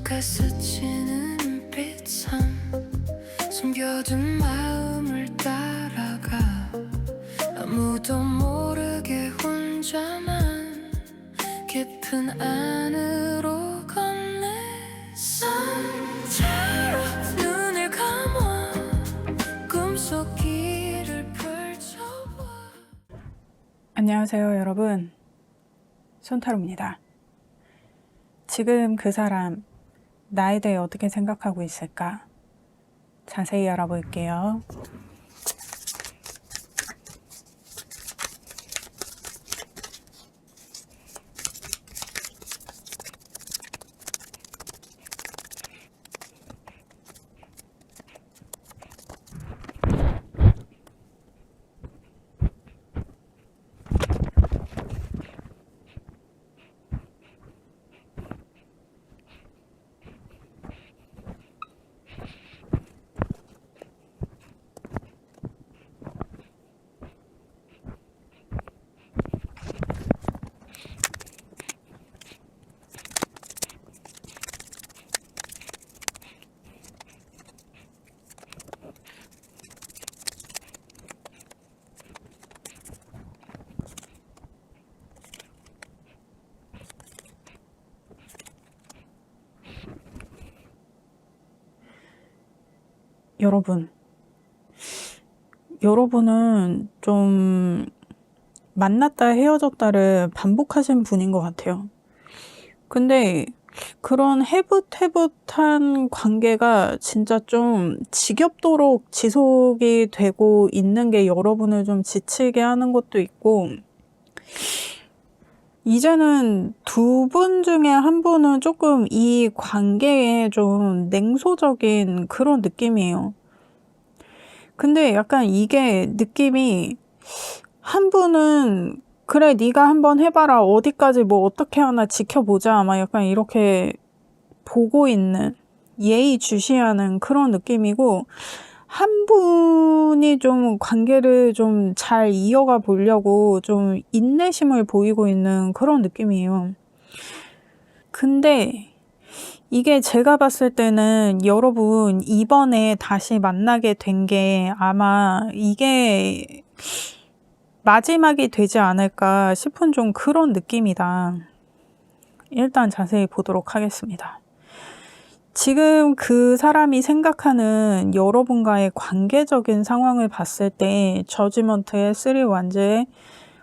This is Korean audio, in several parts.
어둠가 스치는 빛참 숨겨둔 마음을 따라가 아무도 모르게 혼자만 깊은 안으로 건네 선처럼 눈을 감아 꿈속 길을 펼쳐봐. 안녕하세요 여러분, 손타로입니다. 지금 그 사람 나에 대해 어떻게 생각하고 있을까? 자세히 알아볼게요. 여러분은 좀 만났다 헤어졌다를 반복하신 분인 것 같아요. 근데 그런 헤뷸헤뷸한 관계가 진짜 좀 지겹도록 지속이 되고 있는 게 여러분을 좀 지치게 하는 것도 있고, 이제는 두 분 중에 한 분은 조금 이 관계에 좀 냉소적인 그런 느낌이에요. 근데 약간 이게 느낌이, 한 분은 그래 네가 한번 해봐라, 어디까지 뭐 어떻게 하나 지켜보자, 막 약간 이렇게 보고 있는, 예의주시하는 그런 느낌이고, 한 분이 좀 관계를 좀 잘 이어가 보려고 좀 인내심을 보이고 있는 그런 느낌이에요. 근데 이게 제가 봤을 때는 여러분 이번에 다시 만나게 된 게 아마 이게 마지막이 되지 않을까 싶은 좀 그런 느낌이다. 일단 자세히 보도록 하겠습니다. 지금 그 사람이 생각하는 여러분과의 관계적인 상황을 봤을 때 저지먼트의 3 완즈의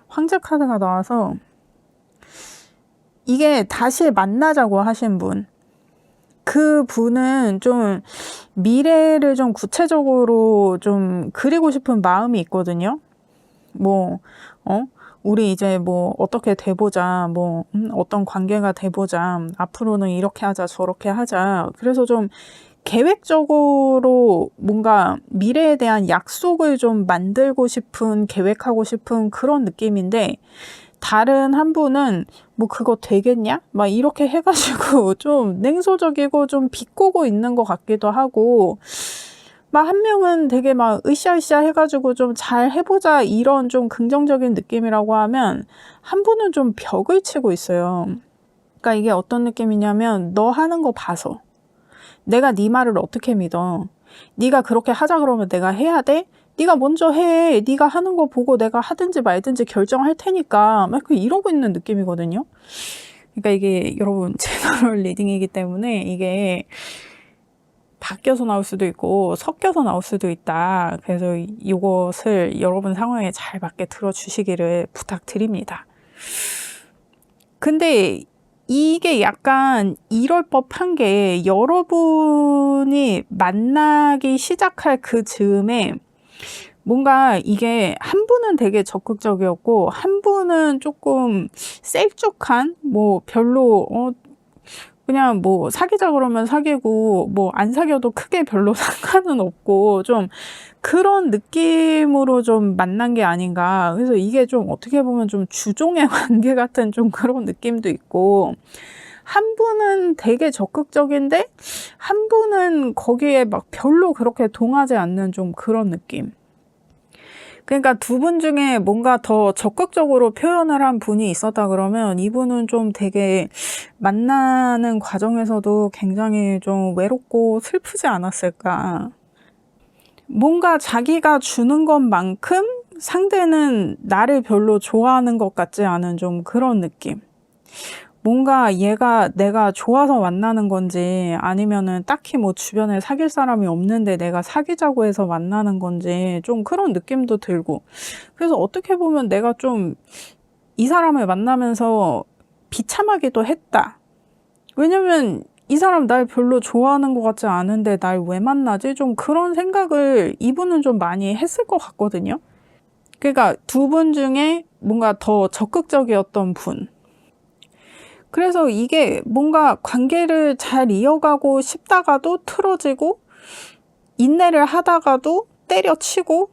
황제 카드가 나와서, 이게 다시 만나자고 하신 분, 그 분은 좀 미래를 좀 구체적으로 좀 그리고 싶은 마음이 있거든요. 우리 이제 뭐 어떻게 돼보자, 어떤 관계가 돼보자, 앞으로는 이렇게 하자 저렇게 하자. 그래서 좀 계획적으로 뭔가 미래에 대한 약속을 좀 만들고 싶은, 계획하고 싶은 그런 느낌인데, 다른 한 분은 뭐 그거 되겠냐? 막 이렇게 해가지고 좀 냉소적이고 좀 비꼬고 있는 것 같기도 하고, 막 한 명은 되게 막 으쌰으쌰 해가지고 좀 잘 해보자 이런 좀 긍정적인 느낌이라고 하면, 한 분은 좀 벽을 치고 있어요. 그러니까 이게 어떤 느낌이냐면, 너 하는 거 봐서 내가 네 말을 어떻게 믿어? 네가 그렇게 하자 그러면 내가 해야 돼? 네가 먼저 해. 네가 하는 거 보고 내가 하든지 말든지 결정할 테니까, 막 이러고 있는 느낌이거든요. 그러니까 이게 여러분 제너럴 리딩이기 때문에 이게 바뀌어서 나올 수도 있고 섞여서 나올 수도 있다. 그래서 이것을 여러분 상황에 잘 맞게 들어주시기를 부탁드립니다. 근데 이게 약간 이럴 법한 게, 여러분이 만나기 시작할 그 즈음에 뭔가 이게 한 분은 되게 적극적이었고, 한 분은 조금 셀쭉한, 별로 그냥 사귀자 그러면 사귀고 안 사귀어도 크게 별로 상관은 없고, 좀 그런 느낌으로 좀 만난 게 아닌가. 그래서 이게 좀 어떻게 보면 좀 주종의 관계 같은 좀 그런 느낌도 있고, 한 분은 되게 적극적인데 한 분은 거기에 막 별로 그렇게 동하지 않는 좀 그런 느낌. 그러니까 두 분 중에 뭔가 더 적극적으로 표현을 한 분이 있었다 그러면, 이분은 좀 되게 만나는 과정에서도 굉장히 좀 외롭고 슬프지 않았을까. 뭔가 자기가 주는 것만큼 상대는 나를 별로 좋아하는 것 같지 않은 좀 그런 느낌. 뭔가 얘가 내가 좋아서 만나는 건지 아니면은 딱히 뭐 주변에 사귈 사람이 없는데 내가 사귀자고 해서 만나는 건지 좀 그런 느낌도 들고. 그래서 어떻게 보면 내가 좀 이 사람을 만나면서 비참하기도 했다. 왜냐면 이 사람 날 별로 좋아하는 것 같지 않은데 날 왜 만나지? 좀 그런 생각을 이분은 좀 많이 했을 것 같거든요. 그러니까 두 분 중에 뭔가 더 적극적이었던 분. 그래서 이게 뭔가 관계를 잘 이어가고 싶다가도 틀어지고 인내를 하다가도 때려치고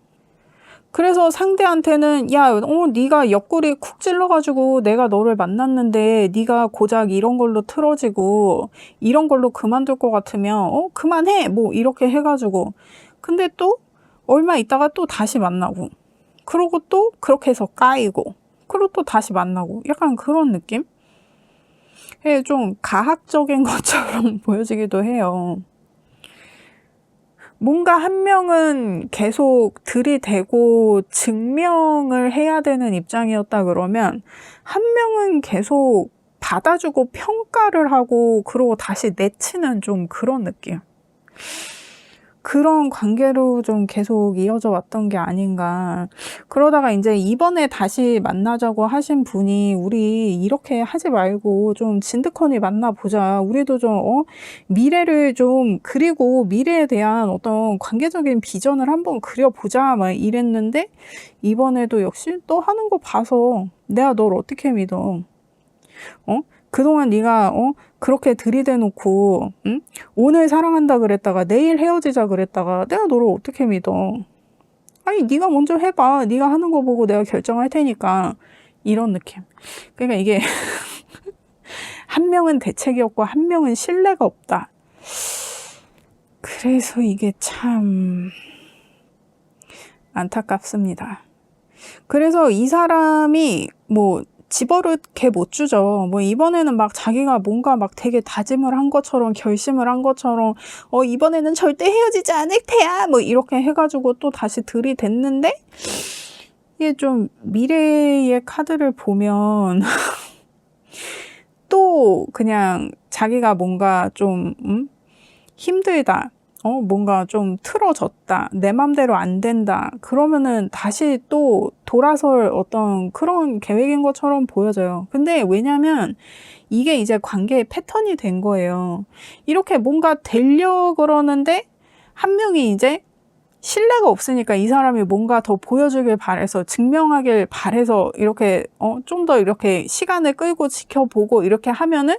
그래서 상대한테는 야, 네가 옆구리 쿡 찔러가지고 내가 너를 만났는데 네가 고작 이런 걸로 틀어지고 이런 걸로 그만둘 것 같으면 그만해 뭐 이렇게 해가지고 근데 또 얼마 있다가 또 다시 만나고 그러고 또 그렇게 해서 까이고 그리고 또 다시 만나고 약간 그런 느낌? 좀 가학적인 것처럼 보여지기도 해요. 뭔가 한 명은 계속 들이대고 증명을 해야 되는 입장이었다 그러면 한 명은 계속 받아주고 평가를 하고 그러고 다시 내치는 좀 그런 느낌. 그런 관계로 좀 계속 이어져 왔던 게 아닌가. 그러다가 이제 이번에 다시 만나자고 하신 분이 우리 이렇게 하지 말고 좀 진득하니 만나보자. 우리도 좀 미래를 좀 그리고 미래에 대한 어떤 관계적인 비전을 한번 그려보자 막 이랬는데 이번에도 역시 또 하는 거 봐서 내가 널 어떻게 믿어. 그동안 네가 그렇게 들이대놓고 응? 오늘 사랑한다 그랬다가 내일 헤어지자 그랬다가 내가 너를 어떻게 믿어. 아니 네가 먼저 해봐. 네가 하는 거 보고 내가 결정할 테니까. 이런 느낌. 그러니까 이게 한 명은 대책이 없고 한 명은 신뢰가 없다. 그래서 이게 참 안타깝습니다. 그래서 이 사람이 뭐 집어릇게 못 주죠. 뭐 이번에는 막 자기가 뭔가 막 되게 다짐을 한 것처럼 결심을 한 것처럼 이번에는 절대 헤어지지 않을 테야 뭐 이렇게 해가지고 또 다시 들이댔는데 이게 좀 미래의 카드를 보면 또 그냥 자기가 뭔가 좀 힘들다. 뭔가 좀 틀어졌다. 내 맘대로 안 된다. 그러면은 다시 또 돌아설 어떤 그런 계획인 것처럼 보여져요. 근데 왜냐면 이게 이제 관계의 패턴이 된 거예요. 이렇게 뭔가 되려 그러는데 한 명이 이제 신뢰가 없으니까 이 사람이 뭔가 더 보여주길 바래서 증명하길 바래서 이렇게 좀 더 이렇게 시간을 끌고 지켜보고 이렇게 하면은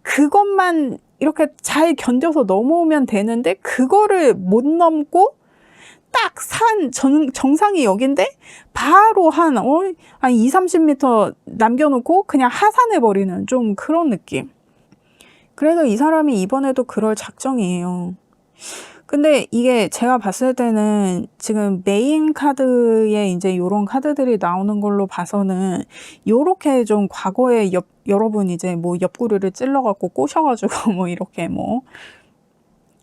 그것만 이렇게 잘 견뎌서 넘어오면 되는데 그거를 못 넘고 딱 정상이 여긴데 바로 한 2, 30m 남겨놓고 그냥 하산해버리는 좀 그런 느낌. 그래서 이 사람이 이번에도 그럴 작정이에요. 근데 이게 제가 봤을 때는 지금 메인 카드에 이제 요런 카드들이 나오는 걸로 봐서는 요렇게 좀 과거에 여러분 이제 뭐 옆구리를 찔러갖고 꼬셔가지고 뭐 이렇게 뭐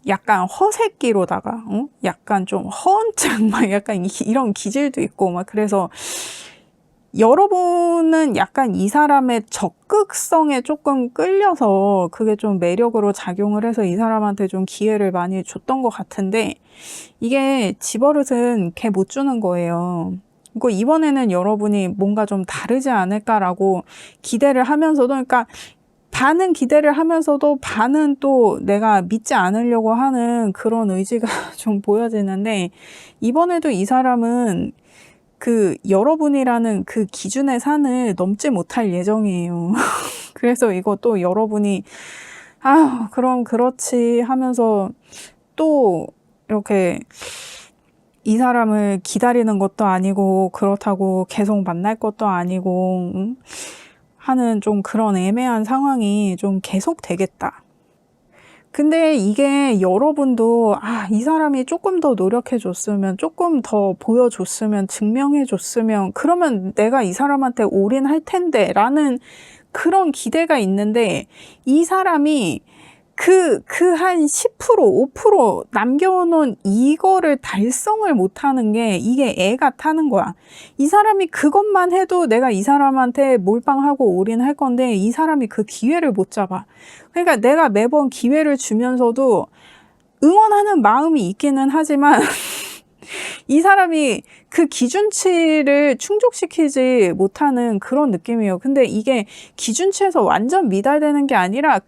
약간 허세끼로다가 약간 좀 허언증 막 약간 이런 기질도 있고 막 그래서 여러분은 약간 이 사람의 적극성에 조금 끌려서 그게 좀 매력으로 작용을 해서 이 사람한테 좀 기회를 많이 줬던 것 같은데 이게 집어릇은 걔 못 주는 거예요. 그리고 이번에는 여러분이 뭔가 좀 다르지 않을까라고 기대를 하면서도 그러니까 반은 기대를 하면서도 반은 또 내가 믿지 않으려고 하는 그런 의지가 좀 보여지는데 이번에도 이 사람은 그 여러분이라는 그 기준의 산을 넘지 못할 예정이에요. 그래서 이것도 여러분이 그럼 그렇지 하면서 또 이렇게 이 사람을 기다리는 것도 아니고 그렇다고 계속 만날 것도 아니고 하는 좀 그런 애매한 상황이 좀 계속 되겠다. 근데 이게 여러분도 이 사람이 조금 더 노력해줬으면 조금 더 보여줬으면 증명해줬으면 그러면 내가 이 사람한테 올인할 텐데 라는 그런 기대가 있는데 이 사람이 한 10%, 5% 남겨놓은 이거를 달성을 못하는 게 이게 애가 타는 거야. 이 사람이 그것만 해도 내가 이 사람한테 몰빵하고 올인할 건데 이 사람이 그 기회를 못 잡아. 그러니까 내가 매번 기회를 주면서도 응원하는 마음이 있기는 하지만 이 사람이 그 기준치를 충족시키지 못하는 그런 느낌이에요. 근데 이게 기준치에서 완전 미달되는 게 아니라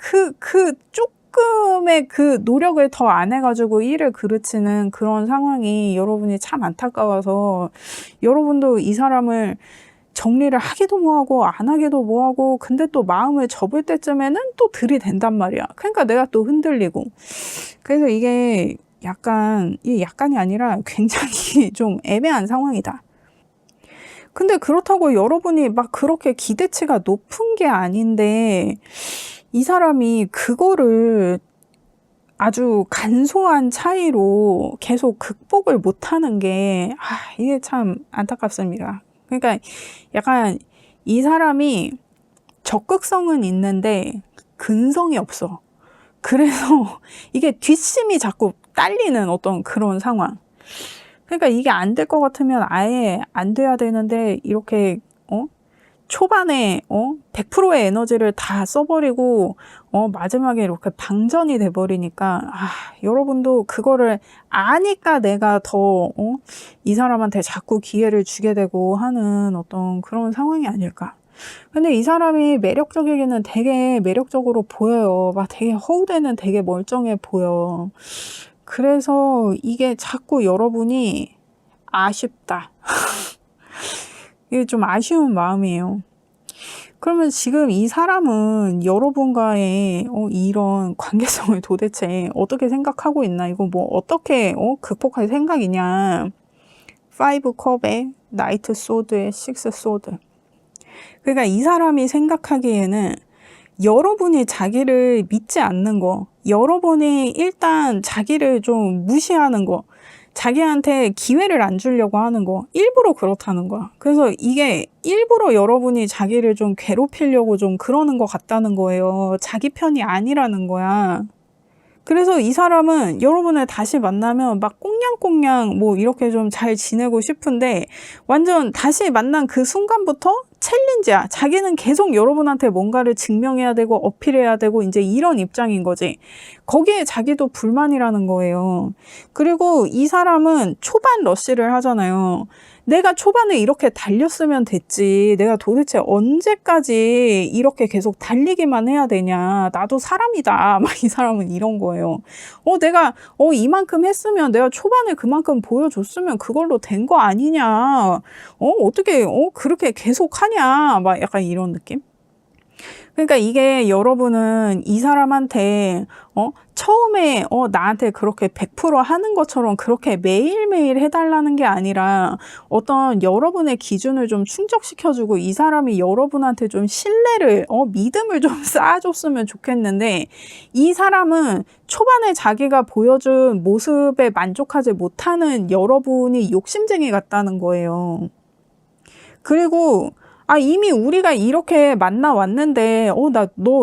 조금의 그 노력을 더 안 해가지고 일을 그르치는 그런 상황이 여러분이 참 안타까워서 여러분도 이 사람을 정리를 하기도 뭐하고 안 하기도 뭐하고 근데 또 마음을 접을 때쯤에는 또 들이댄단 말이야. 그러니까 내가 또 흔들리고. 그래서 이게 약간이 아니라 굉장히 좀 애매한 상황이다. 근데 그렇다고 여러분이 막 그렇게 기대치가 높은 게 아닌데 이 사람이 그거를 아주 간소한 차이로 계속 극복을 못하는 게 이게 참 안타깝습니다. 그러니까 약간 이 사람이 적극성은 있는데 근성이 없어. 그래서 이게 뒷심이 자꾸 딸리는 어떤 그런 상황. 그러니까 이게 안 될 것 같으면 아예 안 돼야 되는데 이렇게 초반에 100%의 에너지를 다 써버리고 마지막에 이렇게 방전이 돼버리니까 여러분도 그거를 아니까 내가 더 이 사람한테 자꾸 기회를 주게 되고 하는 어떤 그런 상황이 아닐까. 근데 이 사람이 매력적이기는 되게 매력적으로 보여요. 막 되게 허우대는 되게 멀쩡해 보여. 그래서 이게 자꾸 여러분이 아쉽다. 이게 좀 아쉬운 마음이에요. 그러면 지금 이 사람은 여러분과의 이런 관계성을 도대체 어떻게 생각하고 있나? 이거 뭐 어떻게 극복할 생각이냐? 5 컵에 나이트 소드에 6 소드. 그러니까 이 사람이 생각하기에는 여러분이 자기를 믿지 않는 거, 여러분이 일단 자기를 좀 무시하는 거, 자기한테 기회를 안 주려고 하는 거, 일부러 그렇다는 거야. 그래서 이게 일부러 여러분이 자기를 좀 괴롭히려고 좀 그러는 것 같다는 거예요. 자기 편이 아니라는 거야. 그래서 이 사람은 여러분을 다시 만나면 막 꽁냥꽁냥 뭐 이렇게 좀 잘 지내고 싶은데 완전 다시 만난 그 순간부터 챌린지야. 자기는 계속 여러분한테 뭔가를 증명해야 되고 어필해야 되고 이제 이런 입장인 거지. 거기에 자기도 불만이라는 거예요. 그리고 이 사람은 초반 러쉬를 하잖아요. 내가 초반에 이렇게 달렸으면 됐지. 내가 도대체 언제까지 이렇게 계속 달리기만 해야 되냐. 나도 사람이다. 막 이 사람은 이런 거예요. 내가 이만큼 했으면 내가 초반에 그만큼 보여줬으면 그걸로 된 거 아니냐. 어떻게 그렇게 계속 하냐. 막 약간 이런 느낌? 그러니까 이게 여러분은 이 사람한테 처음에 나한테 그렇게 100% 하는 것처럼 그렇게 매일매일 해달라는 게 아니라 어떤 여러분의 기준을 좀 충족시켜주고 이 사람이 여러분한테 좀 신뢰를 믿음을 좀 쌓아줬으면 좋겠는데 이 사람은 초반에 자기가 보여준 모습에 만족하지 못하는 여러분이 욕심쟁이 같다는 거예요. 그리고 이미 우리가 이렇게 만나왔는데,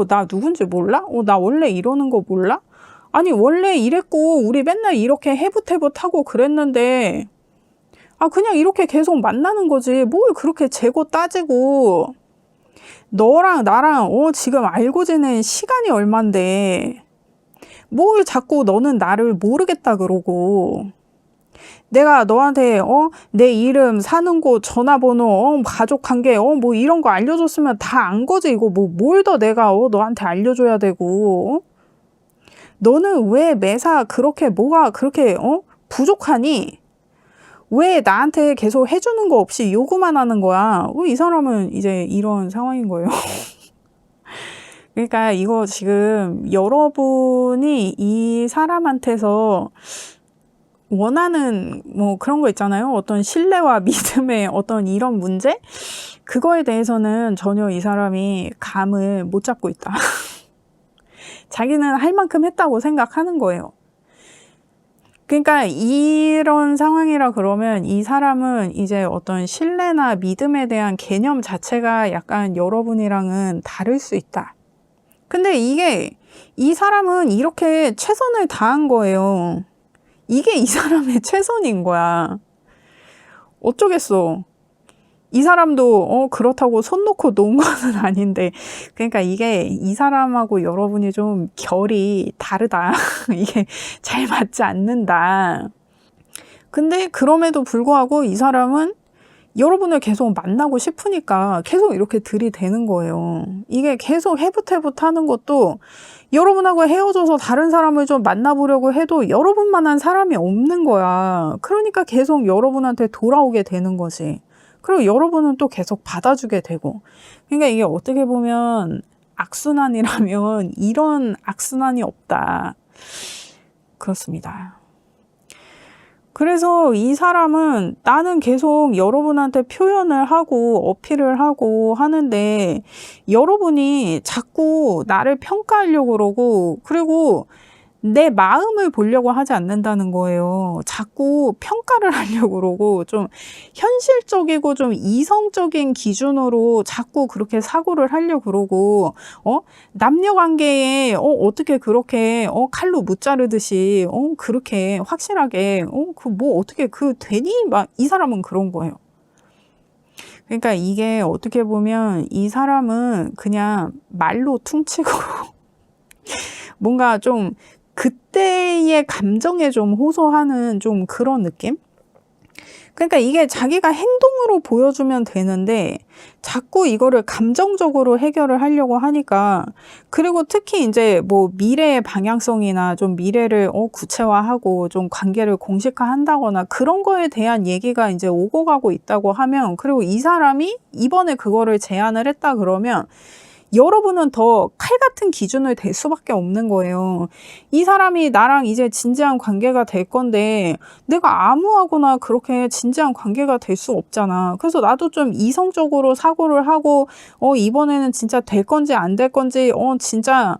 나 누군지 몰라? 나 원래 이러는 거 몰라? 아니, 원래 이랬고, 우리 맨날 이렇게 해붓해붓하고 그랬는데, 그냥 이렇게 계속 만나는 거지. 뭘 그렇게 재고 따지고, 너랑 나랑, 지금 알고 지낸 시간이 얼만데, 뭘 자꾸 너는 나를 모르겠다 그러고, 내가 너한테 내 이름, 사는 곳, 전화번호, 가족 관계 뭐 이런 거 알려줬으면 다 안 거지. 이거 뭘 더 내가 너한테 알려줘야 되고. 너는 왜 매사 그렇게 뭐가 그렇게 부족하니? 왜 나한테 계속 해주는 거 없이 요구만 하는 거야? 이 사람은 이제 이런 상황인 거예요. 그러니까 이거 지금 여러분이 이 사람한테서 원하는 뭐 그런 거 있잖아요. 어떤 신뢰와 믿음의 어떤 이런 문제? 그거에 대해서는 전혀 이 사람이 감을 못 잡고 있다. 자기는 할 만큼 했다고 생각하는 거예요. 그러니까 이런 상황이라 그러면 이 사람은 이제 어떤 신뢰나 믿음에 대한 개념 자체가 약간 여러분이랑은 다를 수 있다. 근데 이게 이 사람은 이렇게 최선을 다한 거예요. 이게 이 사람의 최선인 거야. 어쩌겠어. 이 사람도 그렇다고 손 놓고 놓은 것은 아닌데, 그러니까 이게 이 사람하고 여러분이 좀 결이 다르다. 이게 잘 맞지 않는다. 근데 그럼에도 불구하고 이 사람은 여러분을 계속 만나고 싶으니까 계속 이렇게 들이대는 거예요. 이게 계속 해붓해붓 하는 것도 여러분하고 헤어져서 다른 사람을 좀 만나보려고 해도 여러분만한 사람이 없는 거야. 그러니까 계속 여러분한테 돌아오게 되는 거지. 그리고 여러분은 또 계속 받아주게 되고. 그러니까 이게 어떻게 보면 악순환이라면 이런 악순환이 없다. 그렇습니다. 그래서 이 사람은 나는 계속 여러분한테 표현을 하고 어필을 하고 하는데 여러분이 자꾸 나를 평가하려고 그러고 그리고 내 마음을 보려고 하지 않는다는 거예요. 자꾸 평가를 하려고 그러고 좀 현실적이고 좀 이성적인 기준으로 자꾸 그렇게 사고를 하려고 그러고 남녀 관계에 어떻게 그렇게 칼로 무자르듯이 그렇게 확실하게 그 뭐 어떻게 그 되니? 막 이 사람은 그런 거예요. 그러니까 이게 어떻게 보면 이 사람은 그냥 말로 퉁치고 뭔가 좀 그때의 감정에 좀 호소하는 좀 그런 느낌? 그러니까 이게 자기가 행동으로 보여주면 되는데 자꾸 이거를 감정적으로 해결을 하려고 하니까 그리고 특히 이제 뭐 미래의 방향성이나 좀 미래를 구체화하고 좀 관계를 공식화한다거나 그런 거에 대한 얘기가 이제 오고 가고 있다고 하면 그리고 이 사람이 이번에 그거를 제안을 했다 그러면 여러분은 더 칼 같은 기준을 댈 수밖에 없는 거예요. 이 사람이 나랑 이제 진지한 관계가 될 건데 내가 아무하거나 그렇게 진지한 관계가 될 수 없잖아. 그래서 나도 좀 이성적으로 사고를 하고 이번에는 진짜 될 건지 안 될 건지 진짜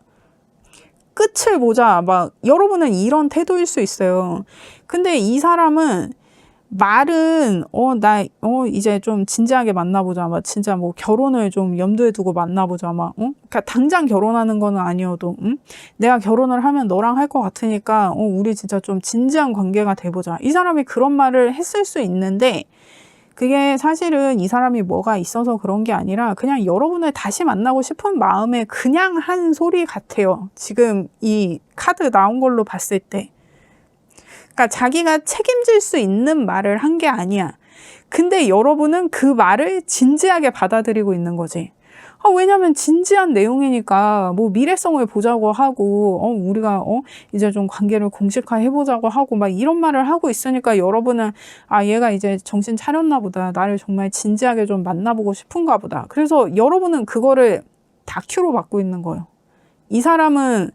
끝을 보자. 막 여러분은 이런 태도일 수 있어요. 근데 이 사람은 말은 이제 좀 진지하게 만나보자. 막 진짜 뭐 결혼을 좀 염두에 두고 만나보자. 막 그러니까 당장 결혼하는 거는 아니어도 내가 결혼을 하면 너랑 할 것 같으니까 우리 진짜 좀 진지한 관계가 돼보자. 이 사람이 그런 말을 했을 수 있는데 그게 사실은 이 사람이 뭐가 있어서 그런 게 아니라 그냥 여러분을 다시 만나고 싶은 마음에 그냥 한 소리 같아요. 지금 이 카드 나온 걸로 봤을 때. 그러니까 자기가 책임질 수 있는 말을 한 게 아니야. 근데 여러분은 그 말을 진지하게 받아들이고 있는 거지. 왜냐면 진지한 내용이니까 뭐 미래성을 보자고 하고 우리가 이제 좀 관계를 공식화해보자고 하고 막 이런 말을 하고 있으니까 여러분은 얘가 이제 정신 차렸나 보다. 나를 정말 진지하게 좀 만나보고 싶은가 보다. 그래서 여러분은 그거를 다큐로 받고 있는 거예요. 이 사람은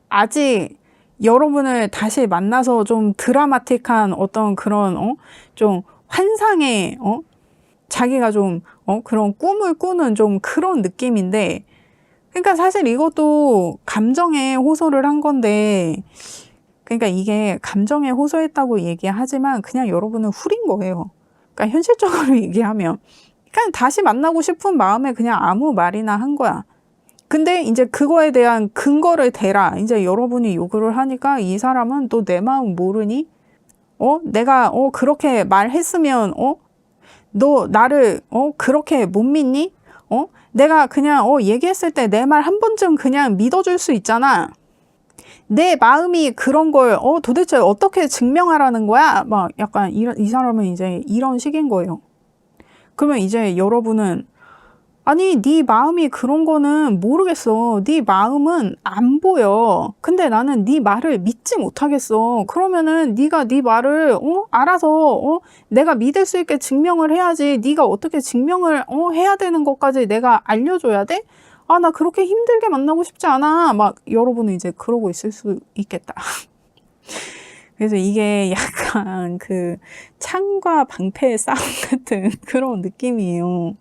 아직 여러분을 다시 만나서 좀 드라마틱한 어떤 그런 좀 환상의 자기가 좀 그런 꿈을 꾸는 좀 그런 느낌인데 그러니까 사실 이것도 감정에 호소를 한 건데 그러니까 이게 감정에 호소했다고 얘기하지만 그냥 여러분은 후린 거예요. 그러니까 현실적으로 얘기하면 그냥 다시 만나고 싶은 마음에 그냥 아무 말이나 한 거야. 근데 이제 그거에 대한 근거를 대라. 이제 여러분이 요구를 하니까 이 사람은 또 내 마음 모르니? 내가 그렇게 말했으면 너 나를 그렇게 못 믿니? 내가 그냥 얘기했을 때 내 말 한 번쯤 그냥 믿어줄 수 있잖아. 내 마음이 그런 걸 도대체 어떻게 증명하라는 거야? 막 약간 이 사람은 이제 이런 식인 거예요. 그러면 이제 여러분은 아니 네 마음이 그런 거는 모르겠어. 네 마음은 안 보여. 근데 나는 네 말을 믿지 못하겠어. 그러면은 네가 네 말을 알아서 내가 믿을 수 있게 증명을 해야지. 네가 어떻게 증명을 해야 되는 것까지 내가 알려줘야 돼? 나 그렇게 힘들게 만나고 싶지 않아. 막 여러분은 이제 그러고 있을 수 있겠다. 그래서 이게 약간 그 창과 방패의 싸움 같은 그런 느낌이에요.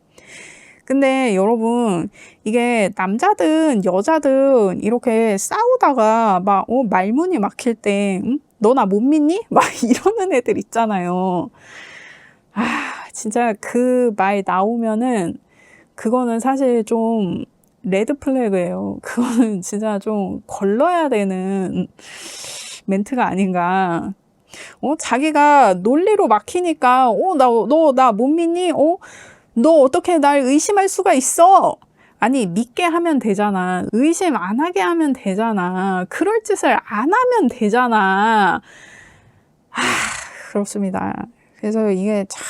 근데 여러분 이게 남자든 여자든 이렇게 싸우다가 막 말문이 막힐 때 너 나 못 믿니? 막 이러는 애들 있잖아요. 아, 진짜 그 말 나오면은 그거는 사실 좀 레드 플래그예요. 그거는 진짜 좀 걸러야 되는 멘트가 아닌가. 자기가 논리로 막히니까, 너 나 못 믿니? 너 어떻게 날 의심할 수가 있어? 아니, 믿게 하면 되잖아. 의심 안 하게 하면 되잖아. 그럴 짓을 안 하면 되잖아. 그렇습니다. 그래서 이게 참,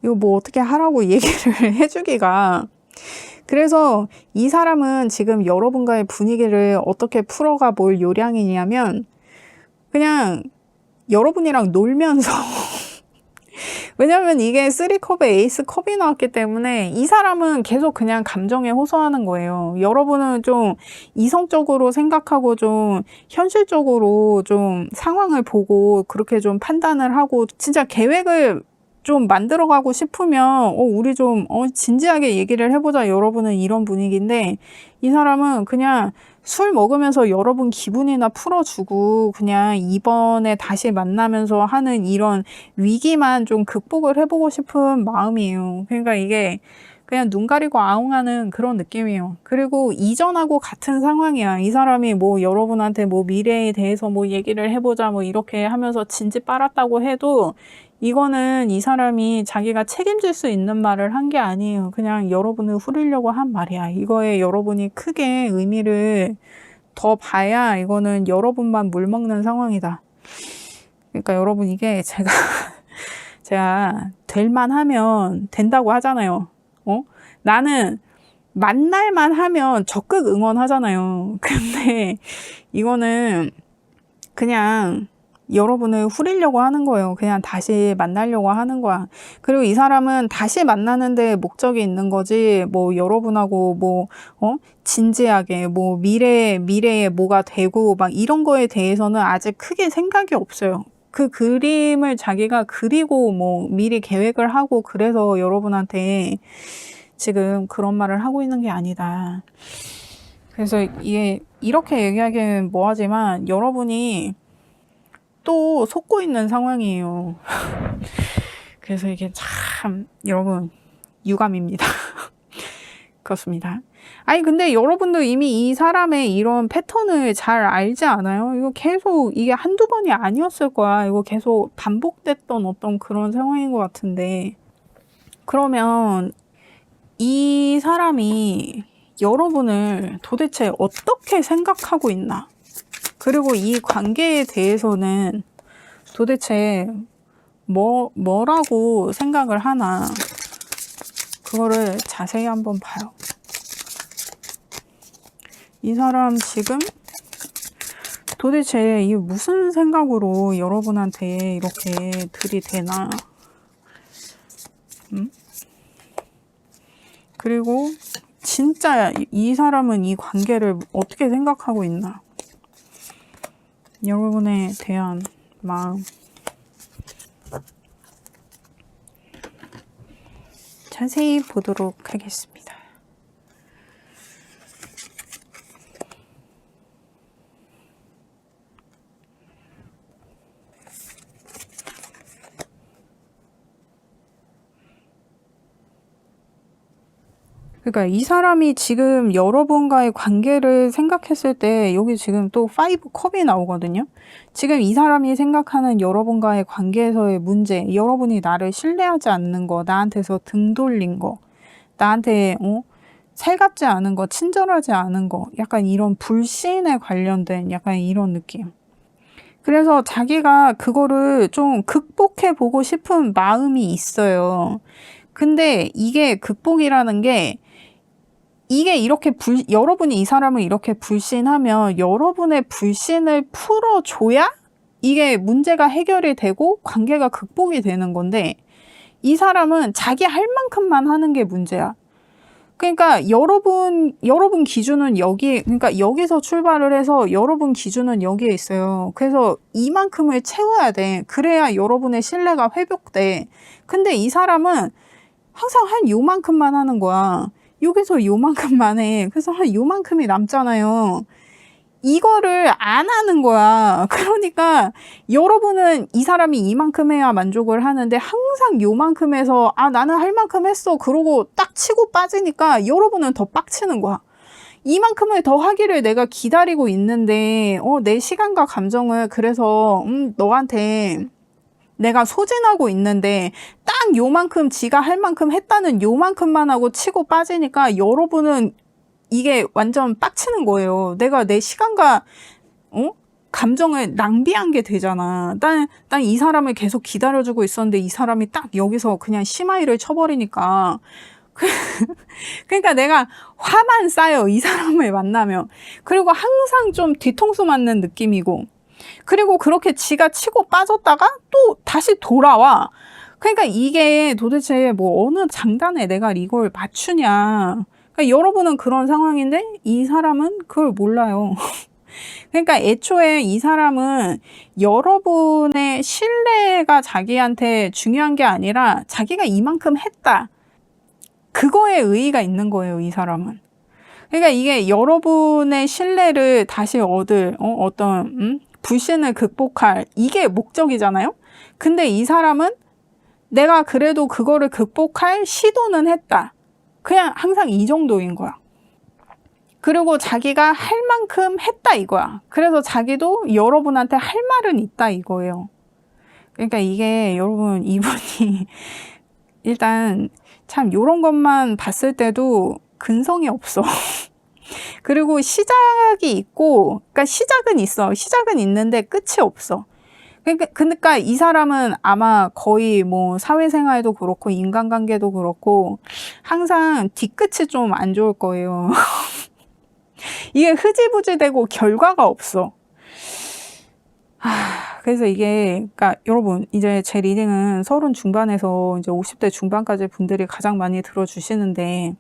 이거 뭐 어떻게 하라고 얘기를 해주기가. 그래서 이 사람은 지금 여러분과의 분위기를 어떻게 풀어가 볼 요량이냐면, 그냥 여러분이랑 놀면서 왜냐면 이게 3컵에 에이스 컵이 나왔기 때문에 이 사람은 계속 그냥 감정에 호소하는 거예요. 여러분은 좀 이성적으로 생각하고 좀 현실적으로 좀 상황을 보고 그렇게 좀 판단을 하고 진짜 계획을 좀 만들어가고 싶으면 우리 좀 진지하게 얘기를 해보자. 여러분은 이런 분위기인데 이 사람은 그냥 술 먹으면서 여러분 기분이나 풀어주고 그냥 이번에 다시 만나면서 하는 이런 위기만 좀 극복을 해보고 싶은 마음이에요. 그러니까 이게 그냥 눈 가리고 아웅하는 그런 느낌이에요. 그리고 이전하고 같은 상황이야. 이 사람이 뭐 여러분한테 뭐 미래에 대해서 뭐 얘기를 해보자 뭐 이렇게 하면서 진지 빨았다고 해도 이거는 이 사람이 자기가 책임질 수 있는 말을 한 게 아니에요. 그냥 여러분을 후리려고 한 말이야. 이거에 여러분이 크게 의미를 더 봐야 이거는 여러분만 물먹는 상황이다. 그러니까 여러분 이게 제가 될만 하면 된다고 하잖아요. 나는 만날만 하면 적극 응원하잖아요. 근데 이거는 그냥 여러분을 후리려고 하는 거예요. 그냥 다시 만나려고 하는 거야. 그리고 이 사람은 다시 만나는데 목적이 있는 거지, 뭐, 여러분하고 뭐, 진지하게, 뭐, 미래에 뭐가 되고, 막 이런 거에 대해서는 아직 크게 생각이 없어요. 그 그림을 자기가 그리고 뭐, 미리 계획을 하고, 그래서 여러분한테 지금 그런 말을 하고 있는 게 아니다. 그래서 이게, 이렇게 얘기하기는 뭐하지만, 여러분이 또 속고 있는 상황이에요. 그래서 이게 참 여러분 유감입니다. 그렇습니다. 아니 근데 여러분도 이미 이 사람의 이런 패턴을 잘 알지 않아요? 이거 계속 이게 한두 번이 아니었을 거야. 이거 계속 반복됐던 어떤 그런 상황인 것 같은데 그러면 이 사람이 여러분을 도대체 어떻게 생각하고 있나? 그리고 이 관계에 대해서는 도대체 뭐라고 생각을 하나 그거를 자세히 한번 봐요. 이 사람 지금 도대체 이 무슨 생각으로 여러분한테 이렇게 들이대나? 그리고 진짜 이 사람은 이 관계를 어떻게 생각하고 있나? 여러분에 대한 마음 자세히 보도록 하겠습니다. 그러니까 이 사람이 지금 여러분과의 관계를 생각했을 때 여기 지금 또 5컵이 나오거든요. 지금 이 사람이 생각하는 여러분과의 관계에서의 문제, 여러분이 나를 신뢰하지 않는 거, 나한테서 등 돌린 거, 나한테 살갑지 않은 거, 친절하지 않은 거, 약간 이런 불신에 관련된 약간 이런 느낌. 그래서 자기가 그거를 좀 극복해 보고 싶은 마음이 있어요. 근데 이게 극복이라는 게 이게 이렇게 여러분이 이 사람을 이렇게 불신하면 여러분의 불신을 풀어줘야 이게 문제가 해결이 되고 관계가 극복이 되는 건데 이 사람은 자기 할 만큼만 하는 게 문제야. 그러니까 여러분 기준은 여기, 그러니까 여기서 출발을 해서 여러분 기준은 여기에 있어요. 그래서 이만큼을 채워야 돼. 그래야 여러분의 신뢰가 회복돼. 근데 이 사람은 항상 한 요만큼만 하는 거야. 여기서 요만큼만 해. 그래서 한 요만큼이 남잖아요. 이거를 안 하는 거야. 그러니까 여러분은 이 사람이 이만큼 해야 만족을 하는데 항상 요만큼 해서 아 나는 할 만큼 했어 그러고 딱 치고 빠지니까 여러분은 더 빡치는 거야. 이만큼을 더 하기를 내가 기다리고 있는데 내 시간과 감정을 그래서 너한테 내가 소진하고 있는데 딱 요만큼 지가 할 만큼 했다는 요만큼만 하고 치고 빠지니까 여러분은 이게 완전 빡치는 거예요. 내가 내 시간과 감정을 낭비한 게 되잖아. 난 이 사람을 계속 기다려주고 있었는데 이 사람이 딱 여기서 그냥 심하이를 쳐버리니까 그러니까 내가 화만 쌓여 이 사람을 만나면. 그리고 항상 좀 뒤통수 맞는 느낌이고 그리고 그렇게 지가 치고 빠졌다가 또 다시 돌아와. 그러니까 이게 도대체 뭐 어느 장단에 내가 이걸 맞추냐. 그러니까 여러분은 그런 상황인데 이 사람은 그걸 몰라요. 그러니까 애초에 이 사람은 여러분의 신뢰가 자기한테 중요한 게 아니라 자기가 이만큼 했다. 그거에 의의가 있는 거예요, 이 사람은. 그러니까 이게 여러분의 신뢰를 다시 얻을 어떤 불신을 극복할 이게 목적이잖아요. 근데 이 사람은 내가 그래도 그거를 극복할 시도는 했다. 그냥 항상 이 정도인 거야. 그리고 자기가 할 만큼 했다 이거야. 그래서 자기도 여러분한테 할 말은 있다 이거예요. 그러니까 이게 여러분 이분이 일단 참 요런 것만 봤을 때도 근성이 없어. 그리고 시작이 있고 그러니까 시작은 있어. 시작은 있는데 끝이 없어. 그러니까 이 사람은 아마 거의 뭐 사회생활도 그렇고 인간관계도 그렇고 항상 뒤끝이 좀 안 좋을 거예요. 이게 흐지부지 되고 결과가 없어. 그래서 이게 그러니까 여러분 이제 제 리딩은 30 중반에서 이제 50대 중반까지 분들이 가장 많이 들어주시는데